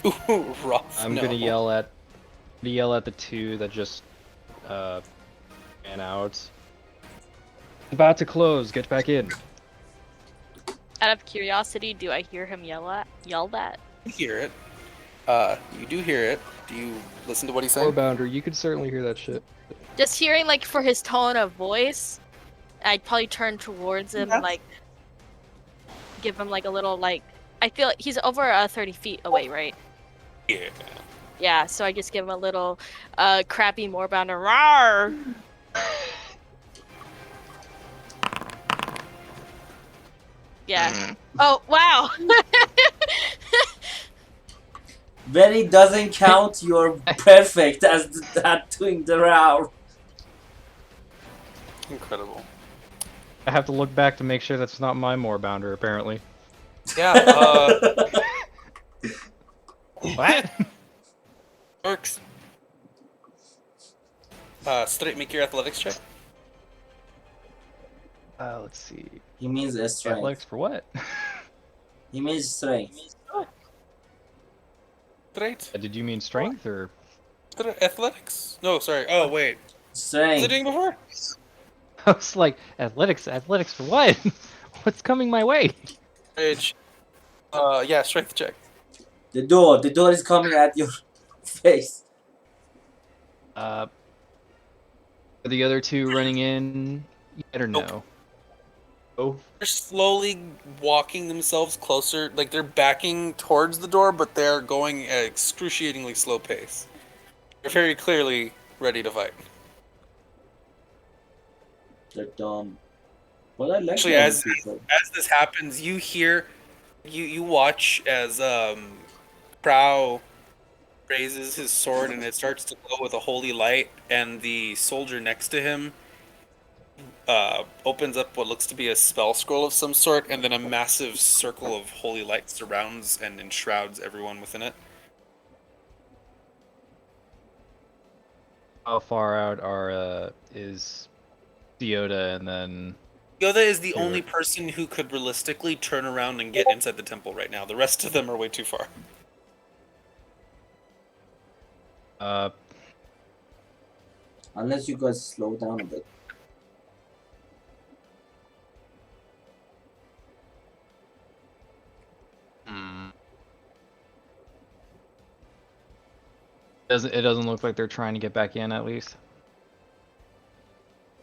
S1: to. Ooh, Roth.
S4: I'm
S1: no.
S4: gonna yell at the two that just ran out. About to close. Get back in.
S3: Out of curiosity, do I hear him yell that?
S1: You hear it. You do hear it. Do you listen to what he's saying?
S4: Warbounder, you could certainly hear that shit.
S3: Just hearing like for his tone of voice, I'd probably turn towards him
S1: Yeah.
S3: and like give him like a little like. I feel like he's over 30 feet away, right?
S1: Yeah.
S3: Yeah, so I just give him a little crappy moorbounder roar. Yeah. Oh wow.
S2: When it doesn't count, you're perfect at doing the row.
S1: Incredible.
S4: I have to look back to make sure that's not my moorbounder, apparently.
S1: Yeah,
S4: What?
S1: works. Straight, make your athletics check.
S4: Let's see.
S2: He means a strength.
S4: Athletics for what?
S2: He means strength.
S1: Straight.
S4: Did you mean strength or?
S1: Athletics? No, sorry. Oh, wait. What was I
S2: Strength.
S1: doing before?
S4: I was like, athletics for what? What's coming my way?
S1: Rage. Yeah, strength check.
S2: The door is coming at your face.
S4: Are the other two running in yet or
S1: Nope.
S4: no? Oh,
S1: They're slowly walking themselves closer. Like, they're backing towards the door, but they're going at an excruciatingly slow pace. They're very clearly ready to fight.
S2: They're dumb. But I like
S1: Actually,
S2: dumb
S1: as
S2: people.
S1: this happens, you hear, you watch as Prow raises his sword and it starts to glow with a holy light, and the soldier next to him opens up what looks to be a spell scroll of some sort, and then a massive circle of holy light surrounds and enshrouds everyone within it.
S4: How far out is Deoda and then
S1: Yoda is the
S4: Sure.
S1: only person who could realistically turn around and get inside the temple right now. The rest of them are way too far.
S4: uh
S2: Unless you guys slow down a bit.
S4: hmm. It doesn't look like they're trying to get back in at least.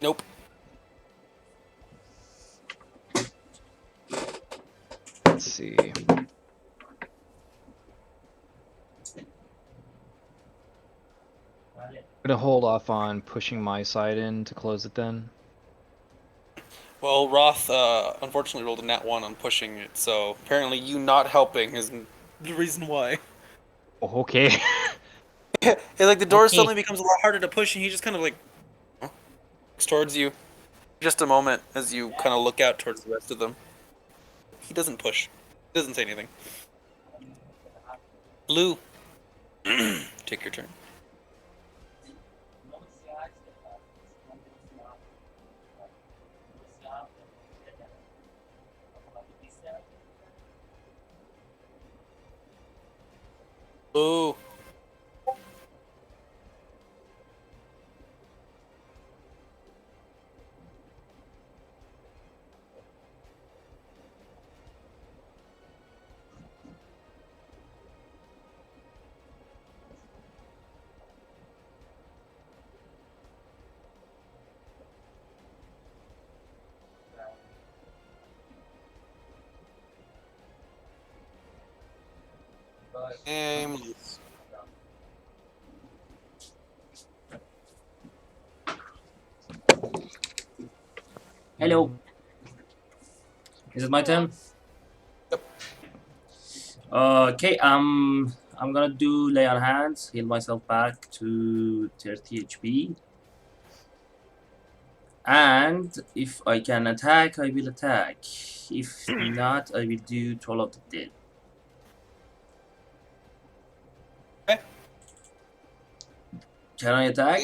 S1: Nope.
S4: Let's see. I'm gonna hold off on pushing my side in to close it then.
S1: Well, Roth unfortunately rolled a nat 1 on pushing it, so apparently you not helping is the reason why.
S4: Oh, okay.
S1: Like the door
S4: Okay.
S1: suddenly becomes a lot harder to push, and he just kind of like looks towards you. Just a moment as you kind of look out towards the rest of them. He doesn't push. He doesn't say anything. Lou, take your turn. Lou. Aimless.
S2: Hello. Is it my turn?
S1: Yep.
S2: Okay, I'm gonna do lay on hands, heal myself back to 30 HP. And if I can attack, I will attack. If not, I will do Toll of the Dead.
S1: Okay.
S2: Can I attack?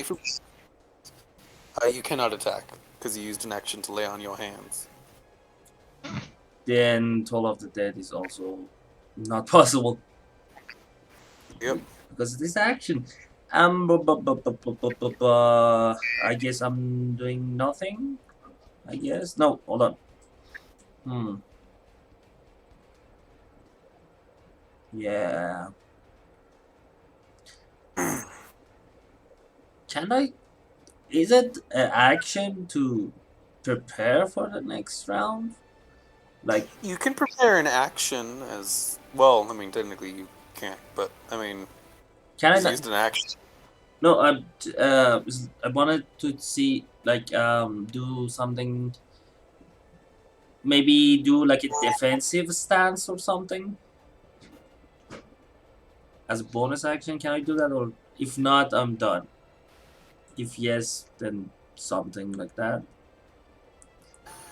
S1: You cannot attack because you used an action to lay on your hands.
S2: Then Toll of the Dead is also not possible.
S1: Yep.
S2: Because it is action. I guess I'm doing nothing. I guess. No, hold on. Yeah. Can I? Is it an action to prepare for the next round? Like,
S1: You can prepare an action as well. I mean, technically you can't, but I mean,
S2: can I
S1: he's
S2: not?
S1: used an action.
S2: No, I wanted to see, like, do something. Maybe do like a defensive stance or something as a bonus action. Can I do that? Or if not, I'm done. If yes, then something like that.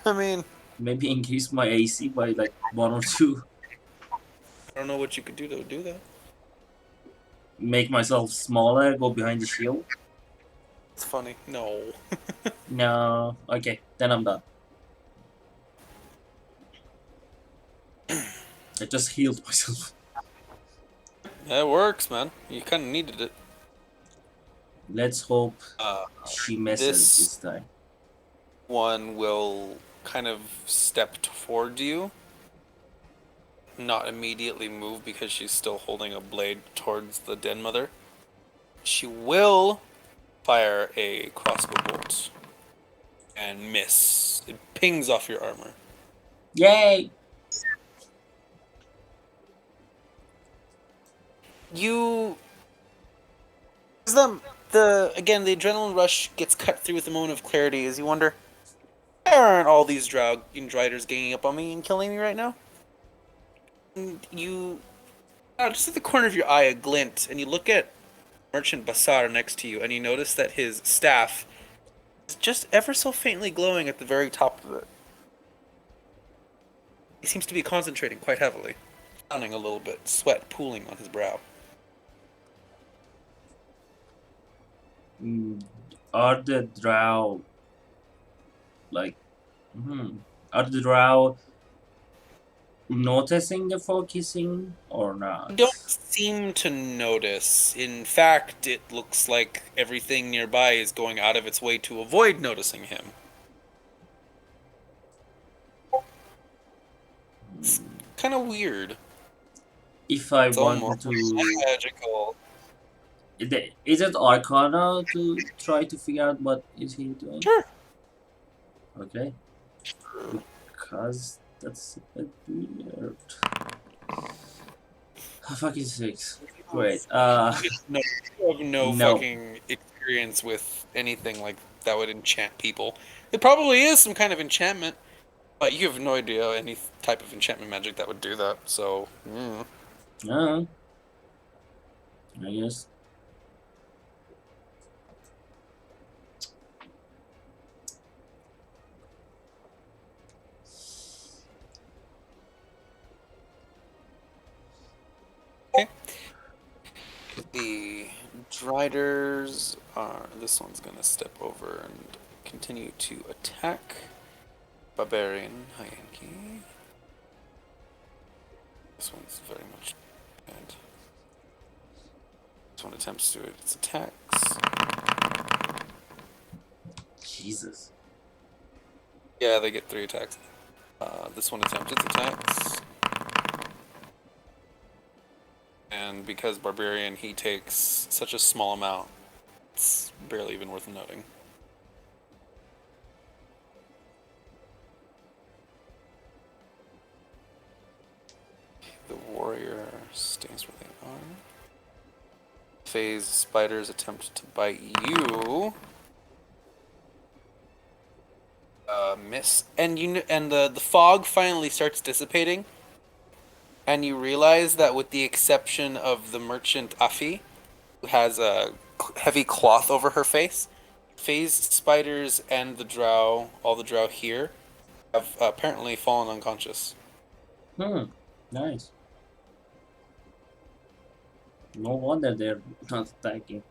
S1: I mean,
S2: Maybe increase my AC by like 1 or 2.
S1: I don't know what you could do to do that.
S2: Make myself smaller. Go behind the shield.
S1: It's funny. No.
S2: No. Okay, then I'm done. I just healed myself.
S1: That works, man. You kind of needed it.
S2: Let's hope
S1: Uh,
S2: she misses this time.
S1: one will kind of step toward you, not immediately move because she's still holding a blade towards the den mother. She will fire a crossbow bolt and miss. It pings off your armor.
S2: Yay!
S1: You the again the adrenaline rush gets cut through with a moment of clarity as you wonder, why aren't all these Driders ganging up on me and killing me right now? And you Just at the corner of your eye, a glint, and you look at Merchant Basar next to you, and you notice that his staff is just ever so faintly glowing at the very top of it. He seems to be concentrating quite heavily, frowning a little bit, sweat pooling on his brow.
S2: Are the drow like? Are the drow noticing the focusing or
S1: You
S2: not?
S1: don't seem to notice. In fact, it looks like everything nearby is going out of its way to avoid noticing him. It's kind of weird.
S2: If I
S1: It's
S2: wanted
S1: almost
S2: to,
S1: magical.
S2: is it Arcana to try to figure out what is he doing?
S1: Sure.
S2: Okay, because that's a bit weird. Fucking 6. Great.
S1: No, you have no
S2: No.
S1: fucking experience with anything like that would enchant people. It probably is some kind of enchantment, but you have no idea any type of enchantment magic that would do that. So,
S2: No. I guess.
S1: the Driders are. This one's gonna step over and continue to attack Barbarian Hyanki. This one's very much bad. This one attempts to do its attacks.
S2: Jesus.
S1: Yeah, they get 3 attacks. This one attempts its attacks. And because Barbarian, he takes such a small amount, it's barely even worth noting. The warrior stays where they are. Phase spiders attempt to bite you. Miss. And the fog finally starts dissipating. And you realize that with the exception of the merchant Afi, who has a heavy cloth over her face, phase spiders and all the drow here, have apparently fallen unconscious.
S2: Nice. No wonder they're not attacking.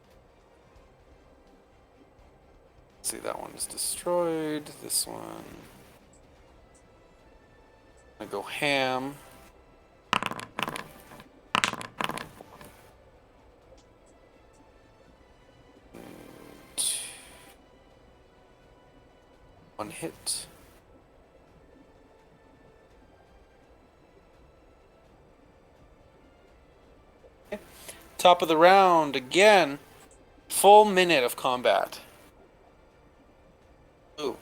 S1: See, that one is destroyed. This one, I go ham. And 1 hit. Okay. Top of the round again. Full minute of combat. Ooh.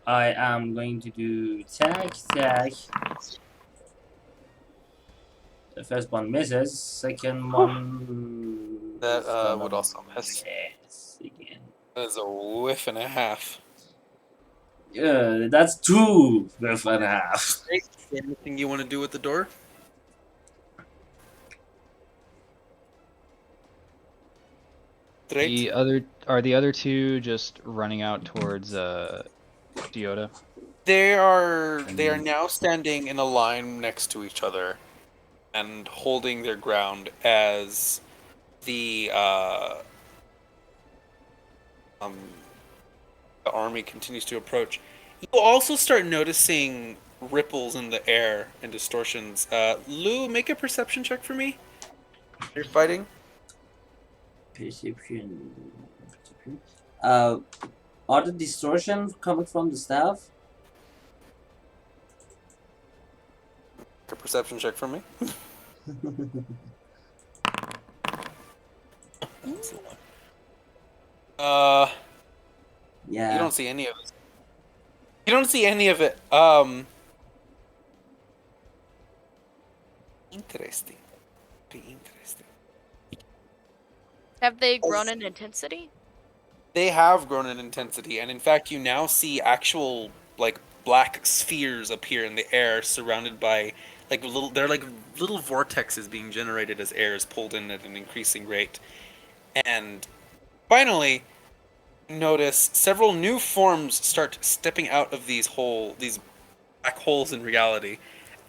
S2: I am going to do attack. The first one misses. Second one.
S1: That
S2: is gonna
S1: would also miss.
S2: miss again.
S1: That is a whiff and a half.
S2: Yeah, that's 2 with and a half.
S1: Great. Anything you want to do with the door? Great.
S4: The other two just running out towards Giota?
S1: They are now standing in a line next to each other and holding their ground as the army continues to approach. You also start noticing ripples in the air and distortions. Lou, make a perception check for me. You're fighting.
S2: Perception. Are the distortions coming from the staff?
S1: A perception check for me.
S2: Yeah.
S1: You don't see any of it. You don't see any of it. Interesting. Very interesting.
S3: Have they grown in intensity?
S1: They have grown in intensity, and in fact, you now see actual like black spheres appear in the air, surrounded by they're like little vortexes being generated as air is pulled in at an increasing rate. And finally, notice several new forms start stepping out of these black holes in reality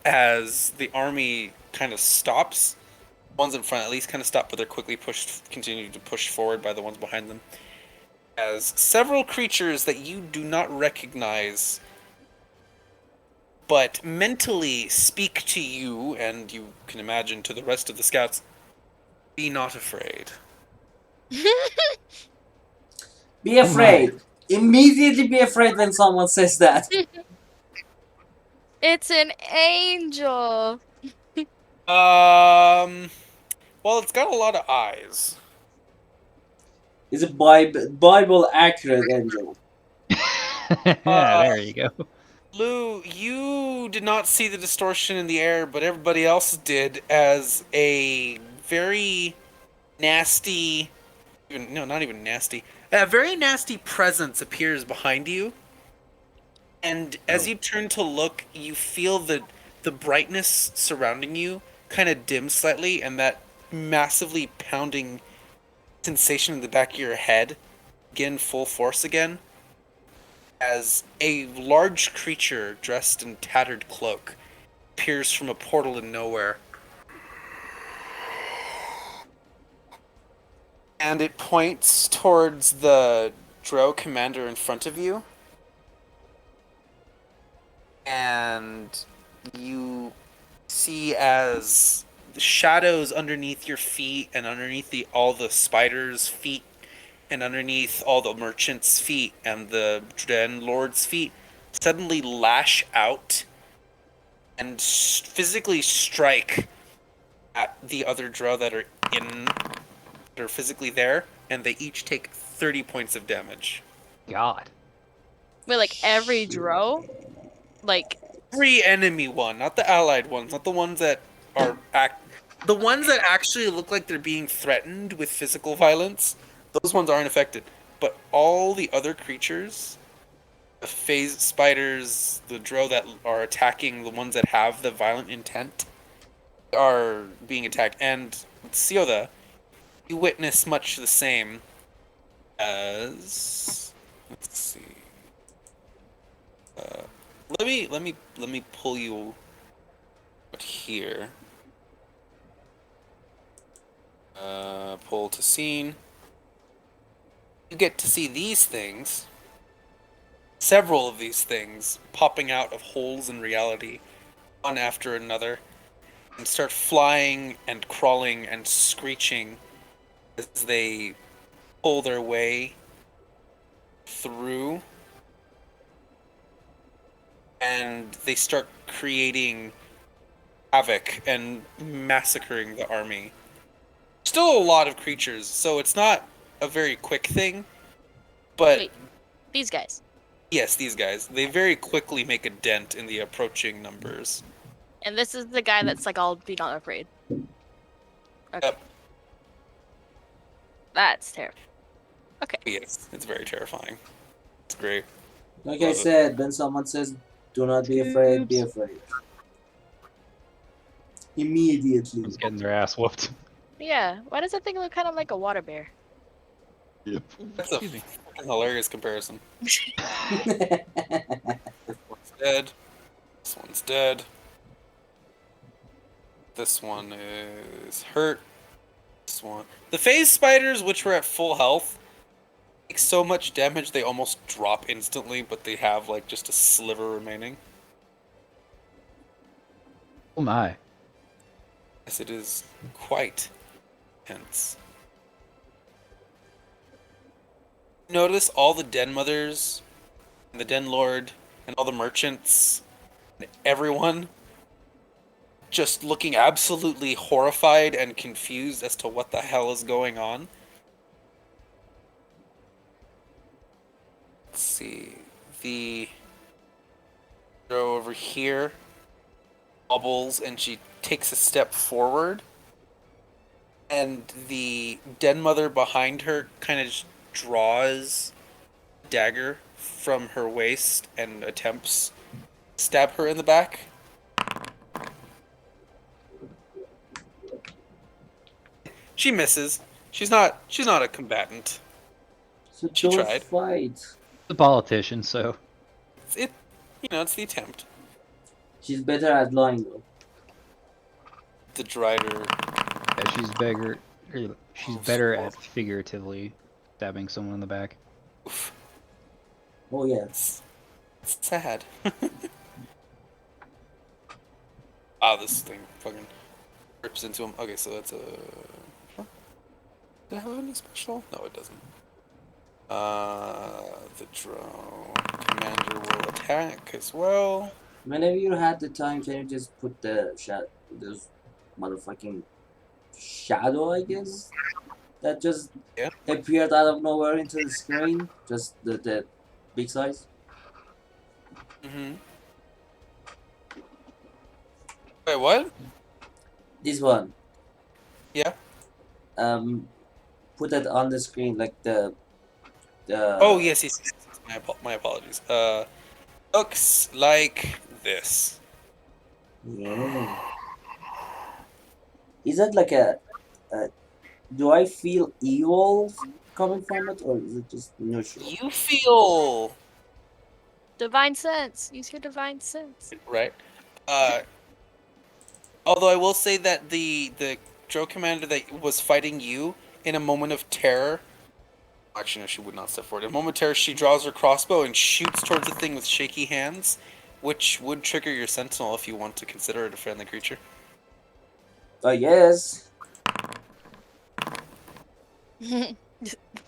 S1: as the army kind of stops. Ones in front at least kind of stop, but they're quickly continue to push forward by the ones behind them. As several creatures that you do not recognize, but mentally speak to you, and you can imagine to the rest of the scouts, be not afraid.
S2: Be
S4: Oh my.
S2: afraid. Immediately be afraid when someone says that.
S3: It's an angel.
S1: Well, it's got a lot of eyes.
S2: It's a Bible accurate angel.
S4: Yeah, there you go.
S1: Lou, you did not see the distortion in the air, but everybody else did, as a very nasty, no, not even nasty, a very nasty presence appears behind you. And as
S2: Oh.
S1: you turn to look, you feel the brightness surrounding you kind of dim slightly, and that massively pounding sensation in the back of your head begin full force again. As a large creature dressed in tattered cloak appears from a portal in nowhere. And it points towards the Drow commander in front of you. And you see as the shadows underneath your feet and underneath all the spiders' feet and underneath all the merchants' feet and the Den Lord's feet suddenly lash out and physically strike at the other Drow that are physically there, and they each take 30 points of damage.
S4: God.
S3: Wait, like every drow? Like,
S1: Every enemy one, not the allied ones, not the ones that are the ones that actually look like they're being threatened with physical violence. Those ones aren't affected, but all the other creatures, the phase spiders, the Drow that are attacking the ones that have the violent intent, are being attacked. And Sioda, you witness much the same as. Let's see. Let me pull you out here. Pull to scene. You get to see these things. Several of these things popping out of holes in reality, one after another, and start flying and crawling and screeching as they pull their way through, and they start creating havoc and massacring the army. Still a lot of creatures, so it's not a very quick thing, but
S3: wait, these guys.
S1: yes, these guys, they very quickly make a dent in the approaching numbers.
S3: And this is the guy that's like, I'll be not afraid. Okay.
S1: Yep.
S3: That's terrible. Okay.
S1: Yes, it's very terrifying. It's great.
S2: Like I said, when someone says, do not be afraid, be afraid. Immediately.
S4: Someone's getting their ass whooped.
S3: Yeah. Why does that thing look kind of like a water bear?
S4: Yep.
S1: That's a
S4: Excuse me.
S1: fucking hilarious comparison. This one's dead. This one's dead. This one is hurt. This one. The phase spiders, which were at full health, take so much damage they almost drop instantly, but they have like just a sliver remaining.
S4: Oh my.
S1: Yes, it is quite tense. Notice all the den mothers, and the den lord, and all the merchants, and everyone just looking absolutely horrified and confused as to what the hell is going on. Let's see. The girl over here bubbles and she takes a step forward. And the den mother behind her kind of draws a dagger from her waist and attempts to stab her in the back. She misses. She's not a combatant.
S6: So
S1: She
S6: don't
S1: tried.
S6: fight.
S4: The politician, so
S1: It's the attempt.
S6: She's better at lying though.
S1: The Drider.
S4: yeah, she's
S1: Oh,
S4: better
S1: so-
S4: at figuratively stabbing someone in the back.
S1: Oof.
S6: Oh yeah.
S1: It's sad. This thing fucking rips into him. Okay, so that's a. Huh? Did it have any special? No, it doesn't. The drone commander will attack as well.
S6: Whenever you had the time, can you just put those motherfucking shadow, I guess, that just
S1: Yeah.
S6: appeared out of nowhere into the screen? Just the big size.
S1: Mm-hmm. Wait, what?
S6: This one.
S1: Yeah.
S6: Put that on the screen like the.
S1: Oh yes. My apologies. Looks like this.
S6: Yeah. Is that like a? Do I feel evil coming from it, or is it just neutral?
S1: You feel
S3: Divine sense. Use your divine sense.
S1: right. Although I will say that the Drow commander that was fighting you in a moment of terror. Actually, no, she would not step forward. In a moment of terror, she draws her crossbow and shoots towards the thing with shaky hands, which would trigger your sentinel if you want to consider it a friendly creature.
S6: Yes.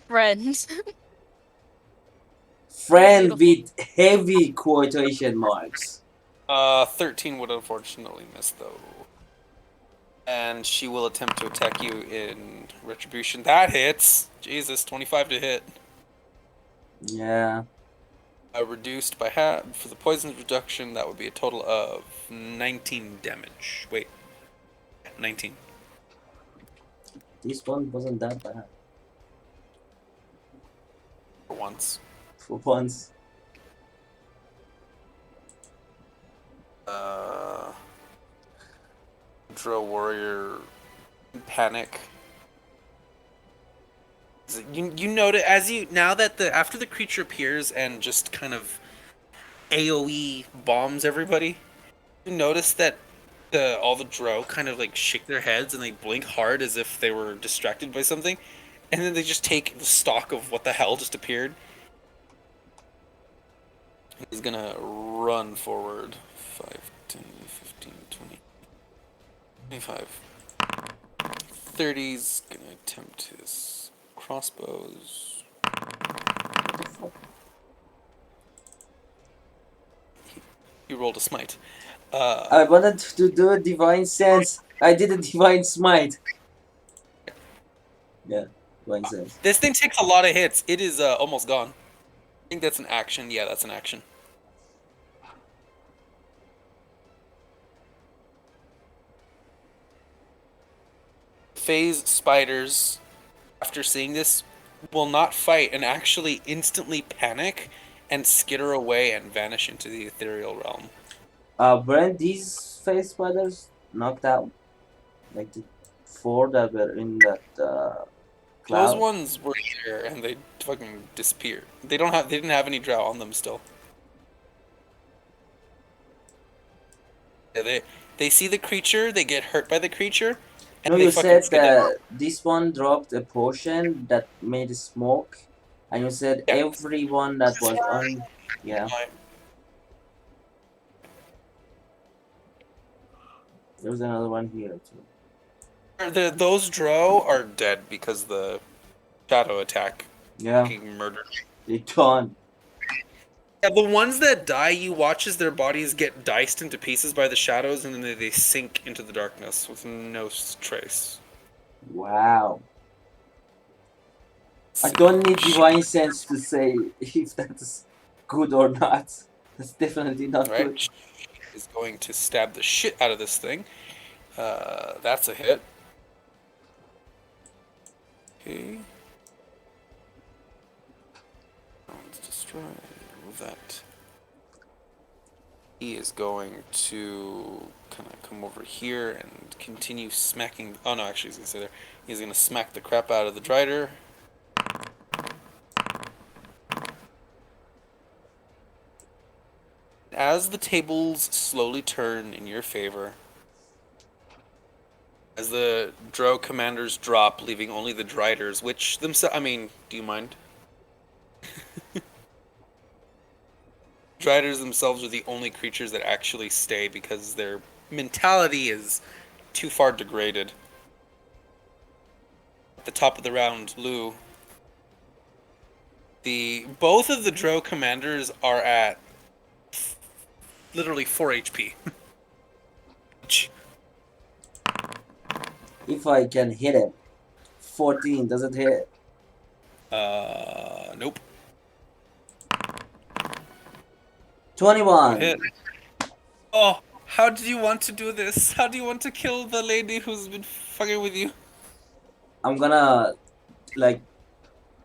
S3: Friends.
S6: Friend
S3: Beautiful.
S6: with heavy quotation marks.
S1: 13 would unfortunately miss though. And she will attempt to attack you in retribution. That hits! Jesus, 25 to hit.
S6: Yeah.
S1: Reduced by half. For the poison reduction, that would be a total of 19 damage. Wait. 19.
S6: This one wasn't that bad
S1: For once.
S6: for once.
S1: Drow warrior panic. You notice as you now that after the creature appears and just kind of AoE bombs everybody, you notice that all the Drow kind of like shake their heads and they blink hard as if they were distracted by something, and then they just take the stock of what the hell just appeared. He's gonna run forward 5, 10, 15, 20, 25. 30's gonna attempt his crossbows. He rolled a smite.
S6: I wanted to do a divine sense. I did a divine smite. Yeah, divine sense.
S1: This thing takes a lot of hits. It is almost gone. I think that's an action. Yeah, that's an action. Phase spiders, after seeing this, will not fight and actually instantly panic and skitter away and vanish into the ethereal realm.
S6: Weren't these face spiders knocked out? Like the 4 that were in that
S1: Those
S6: cloud?
S1: ones were there and they fucking disappeared. They didn't have any drow on them still. Yeah, they see the creature, they get hurt by the creature, and
S6: No,
S1: they
S6: you
S1: fucking
S6: said
S1: skedaddle.
S6: that this one dropped a potion that made smoke, and you said
S1: Yeah.
S6: everyone that was on. Yeah, there's another one here too.
S1: Those drow are dead because the shadow attack
S6: Yeah,
S1: fucking murdered.
S6: they done.
S1: Yeah, the ones that die, you watch as their bodies get diced into pieces by the shadows, and then they sink into the darkness with no trace.
S6: Wow. I don't need divine sense to say if that's good or not. That's definitely not
S1: Right?
S6: good.
S1: She is going to stab the shit out of this thing. That's a hit. Okay. Let's destroy. Remove that. he is going to kind of come over here and continue smacking. Oh no, actually, he's gonna stay there. He's gonna smack the crap out of the Drider. As the tables slowly turn in your favor, as the Drow commanders drop, leaving only the Driders, which themselves. I mean, do you mind? Driders themselves are the only creatures that actually stay because their mentality is too far degraded. At the top of the round, Lou. Both of the Drow commanders are at literally 4 HP.
S6: If I can hit him. 14, does it hit?
S1: Nope.
S6: 21.
S1: Hit. Oh, how do you want to do this? How do you want to kill the lady who's been fucking with you?
S6: I'm gonna like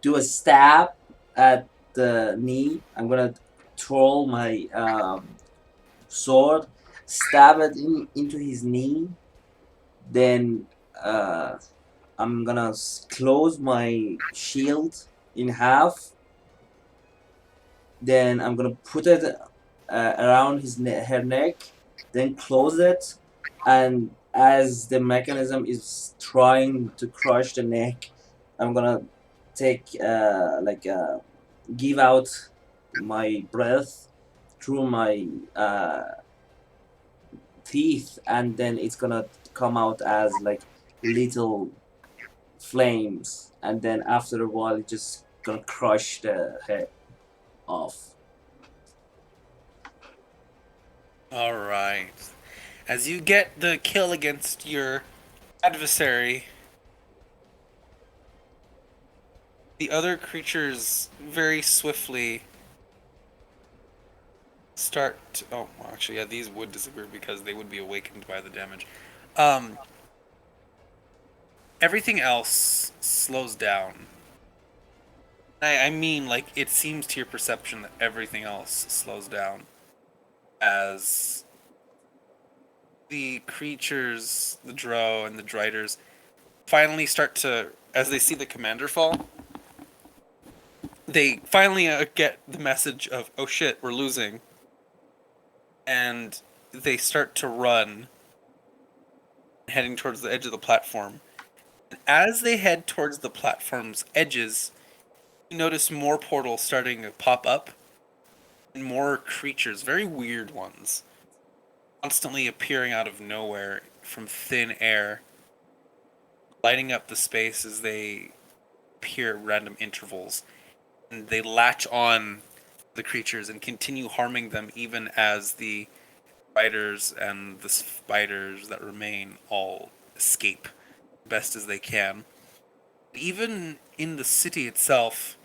S6: do a stab at the knee. I'm gonna twirl my sword, stab it into his knee. Then I'm gonna close my shield in half. Then I'm gonna put it around her neck. Then close it, and as the mechanism is trying to crush the neck, I'm gonna take give out my breath through my teeth, and then it's gonna come out as like little flames, and then after a while it's just gonna crush the head off.
S1: Alright. As you get the kill against your adversary, the other creatures very swiftly start to, oh, well, actually, yeah, these would disappear because they would be awakened by the damage. Everything else slows down. I mean, like, it seems to your perception that everything else slows down as the creatures, the Drow and the Driders, finally start to, as they see the commander fall, they finally get the message of, oh shit, we're losing. And they start to run, heading towards the edge of the platform. And as they head towards the platform's edges, you notice more portals starting to pop up, and more creatures, very weird ones, constantly appearing out of nowhere from thin air, lighting up the space as they appear at random intervals. And they latch on the creatures and continue harming them even as the spiders and the spiders that remain all escape best as they can. Even in the city itself,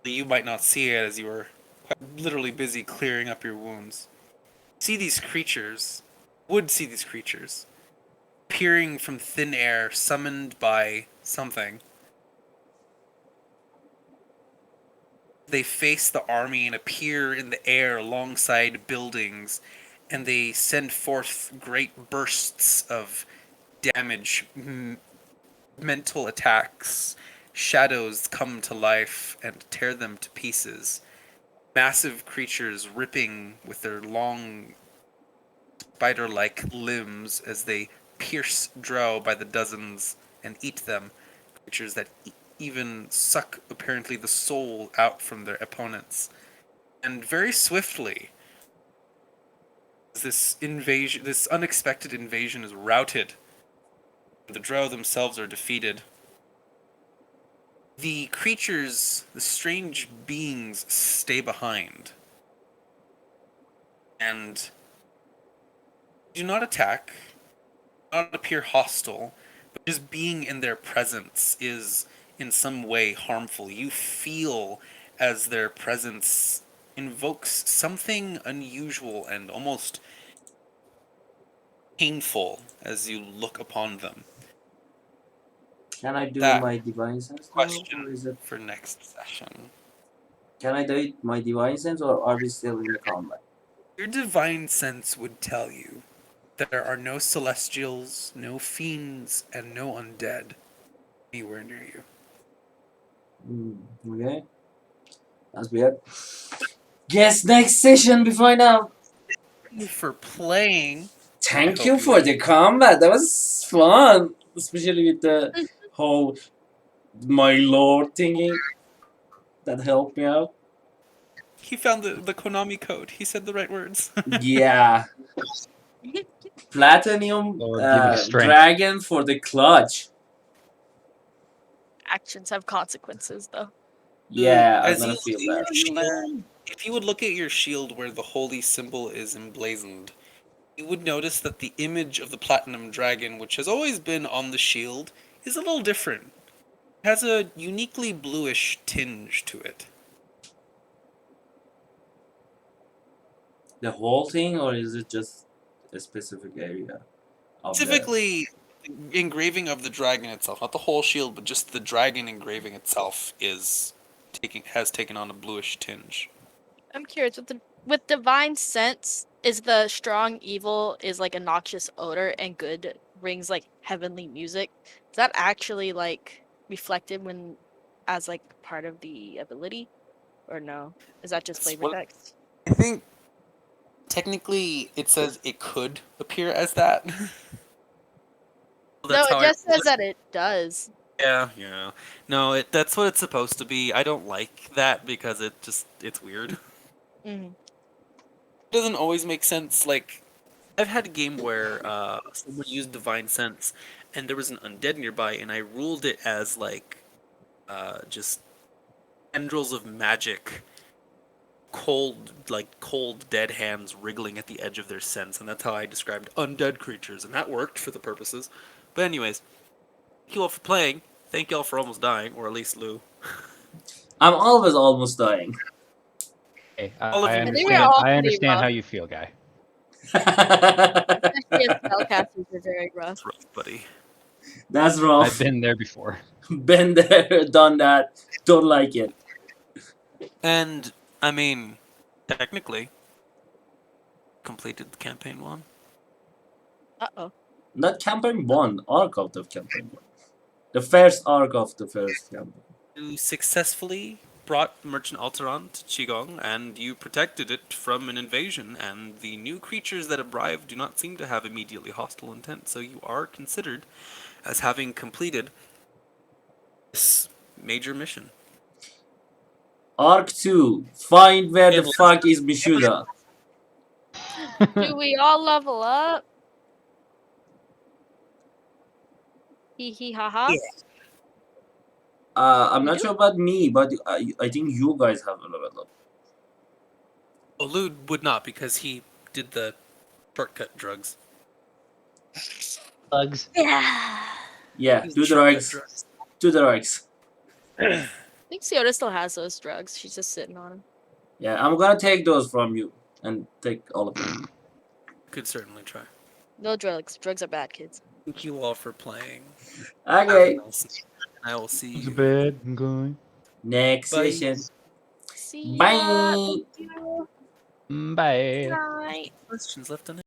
S1: you might not see it as you are literally busy clearing up your wounds. See these creatures, would see these creatures, appearing from thin air, summoned by something. They face the army and appear in the air alongside buildings, and they send forth great bursts of damage, mental attacks. Shadows come to life and tear them to pieces. Massive creatures ripping with their long spider-like limbs as they pierce Drow by the dozens and eat them. Creatures that even suck apparently the soul out from their opponents. And very swiftly, this unexpected invasion is routed. The Drow themselves are defeated. The creatures, the strange beings, stay behind. And do not attack, not appear hostile, but just being in their presence is in some way harmful. You feel as their presence invokes something unusual and almost painful as you look upon them.
S6: Can I do
S1: That
S6: my divine sense now, or
S1: question
S6: is it?
S1: for next session.
S6: Can I do it my divine sense, or are we still in the combat?
S1: Your divine sense would tell you that there are no celestials, no fiends, and no undead anywhere near you.
S6: Okay. That's weird. Guess next session we find out.
S1: Thank you for playing.
S6: Thank
S1: I
S6: you
S1: hope
S6: for the combat. That was fun. Especially with the whole my lord thingy. That helped me out.
S1: He found the Konami code. He said the right words.
S6: Yeah. Platinum
S4: Lord, give me strength.
S6: dragon for the clutch.
S3: Actions have consequences, though.
S6: Yeah, I'm
S1: As
S6: gonna
S1: you
S6: feel
S1: look at
S6: that.
S1: your shield, if you would look at your shield where the holy symbol is emblazoned, you would notice that the image of the platinum dragon, which has always been on the shield, is a little different. It has a uniquely bluish tinge to it.
S6: The whole thing, or is it just a specific area of the?
S1: Specifically, the engraving of the dragon itself, not the whole shield, but just the dragon engraving itself has taken on a bluish tinge.
S3: I'm curious with divine sense, is the strong evil is like a noxious odor and good brings like heavenly music? Is that actually like reflected when as like part of the ability? Or no? Is that just
S1: That's
S3: flavor
S1: what
S3: text?
S1: I think. Technically, it says it could appear as that.
S3: No,
S1: That's
S3: it
S1: how I.
S3: just says that it does.
S1: Yeah. No, that's what it's supposed to be. I don't like that because it's weird.
S3: Mm.
S1: It doesn't always make sense. Like, I've had a game where someone used divine sense, and there was an undead nearby, and I ruled it as like just tendrils of magic, cold dead hands wriggling at the edge of their sense, and that's how I described undead creatures, and that worked for the purposes. But anyways, thank you all for playing. Thank you all for almost dying, or at least Lou.
S6: I'm always almost dying.
S4: Hey,
S1: All of
S4: I
S1: you-
S3: I think we're
S4: understand.
S3: all
S4: I
S3: pretty
S4: understand
S3: rough.
S4: how you feel, guy.
S3: Especially as spellcasters are very rough.
S1: That's rough, buddy.
S6: That's
S4: I've
S6: rough.
S4: been there before.
S6: Been there, done that. Don't like it.
S1: And I mean, technically, completed the campaign 1.
S3: Uh-oh.
S6: Not campaign 1, arc of the campaign 1. The first arc of the first campaign.
S1: You successfully brought Merchant Alteron to Qigong, and you protected it from an invasion, and the new creatures that arrive do not seem to have immediately hostile intent, so you are considered as having completed this major mission.
S6: Arc 2, find where the
S1: In
S6: fuck is Mishuda.
S3: Do we all level up? Hee hee ha ha.
S1: Yeah.
S6: I'm
S3: We
S6: not
S3: do?
S6: sure about me, but I think you guys have a level up.
S1: Lude would not, because he did the shortcut drugs.
S4: Bugs.
S3: Yeah.
S6: Yeah,
S1: He's
S6: do the
S1: shortcut
S6: drugs.
S1: drugs.
S6: Do the drugs.
S3: I think Siota still has those drugs. She's just sitting on them.
S6: Yeah, I'm gonna take those from you and take all of them.
S1: Could certainly try.
S3: No drugs. Drugs are bad, kids.
S1: Thank you all for playing.
S6: Okay,
S1: I will see
S4: It's
S1: you.
S4: bad. I'm going.
S6: next
S1: Bye.
S6: session.
S3: See ya.
S6: Bye.
S3: Thank you.
S4: Bye.
S3: Night.
S1: Questions left unanswered.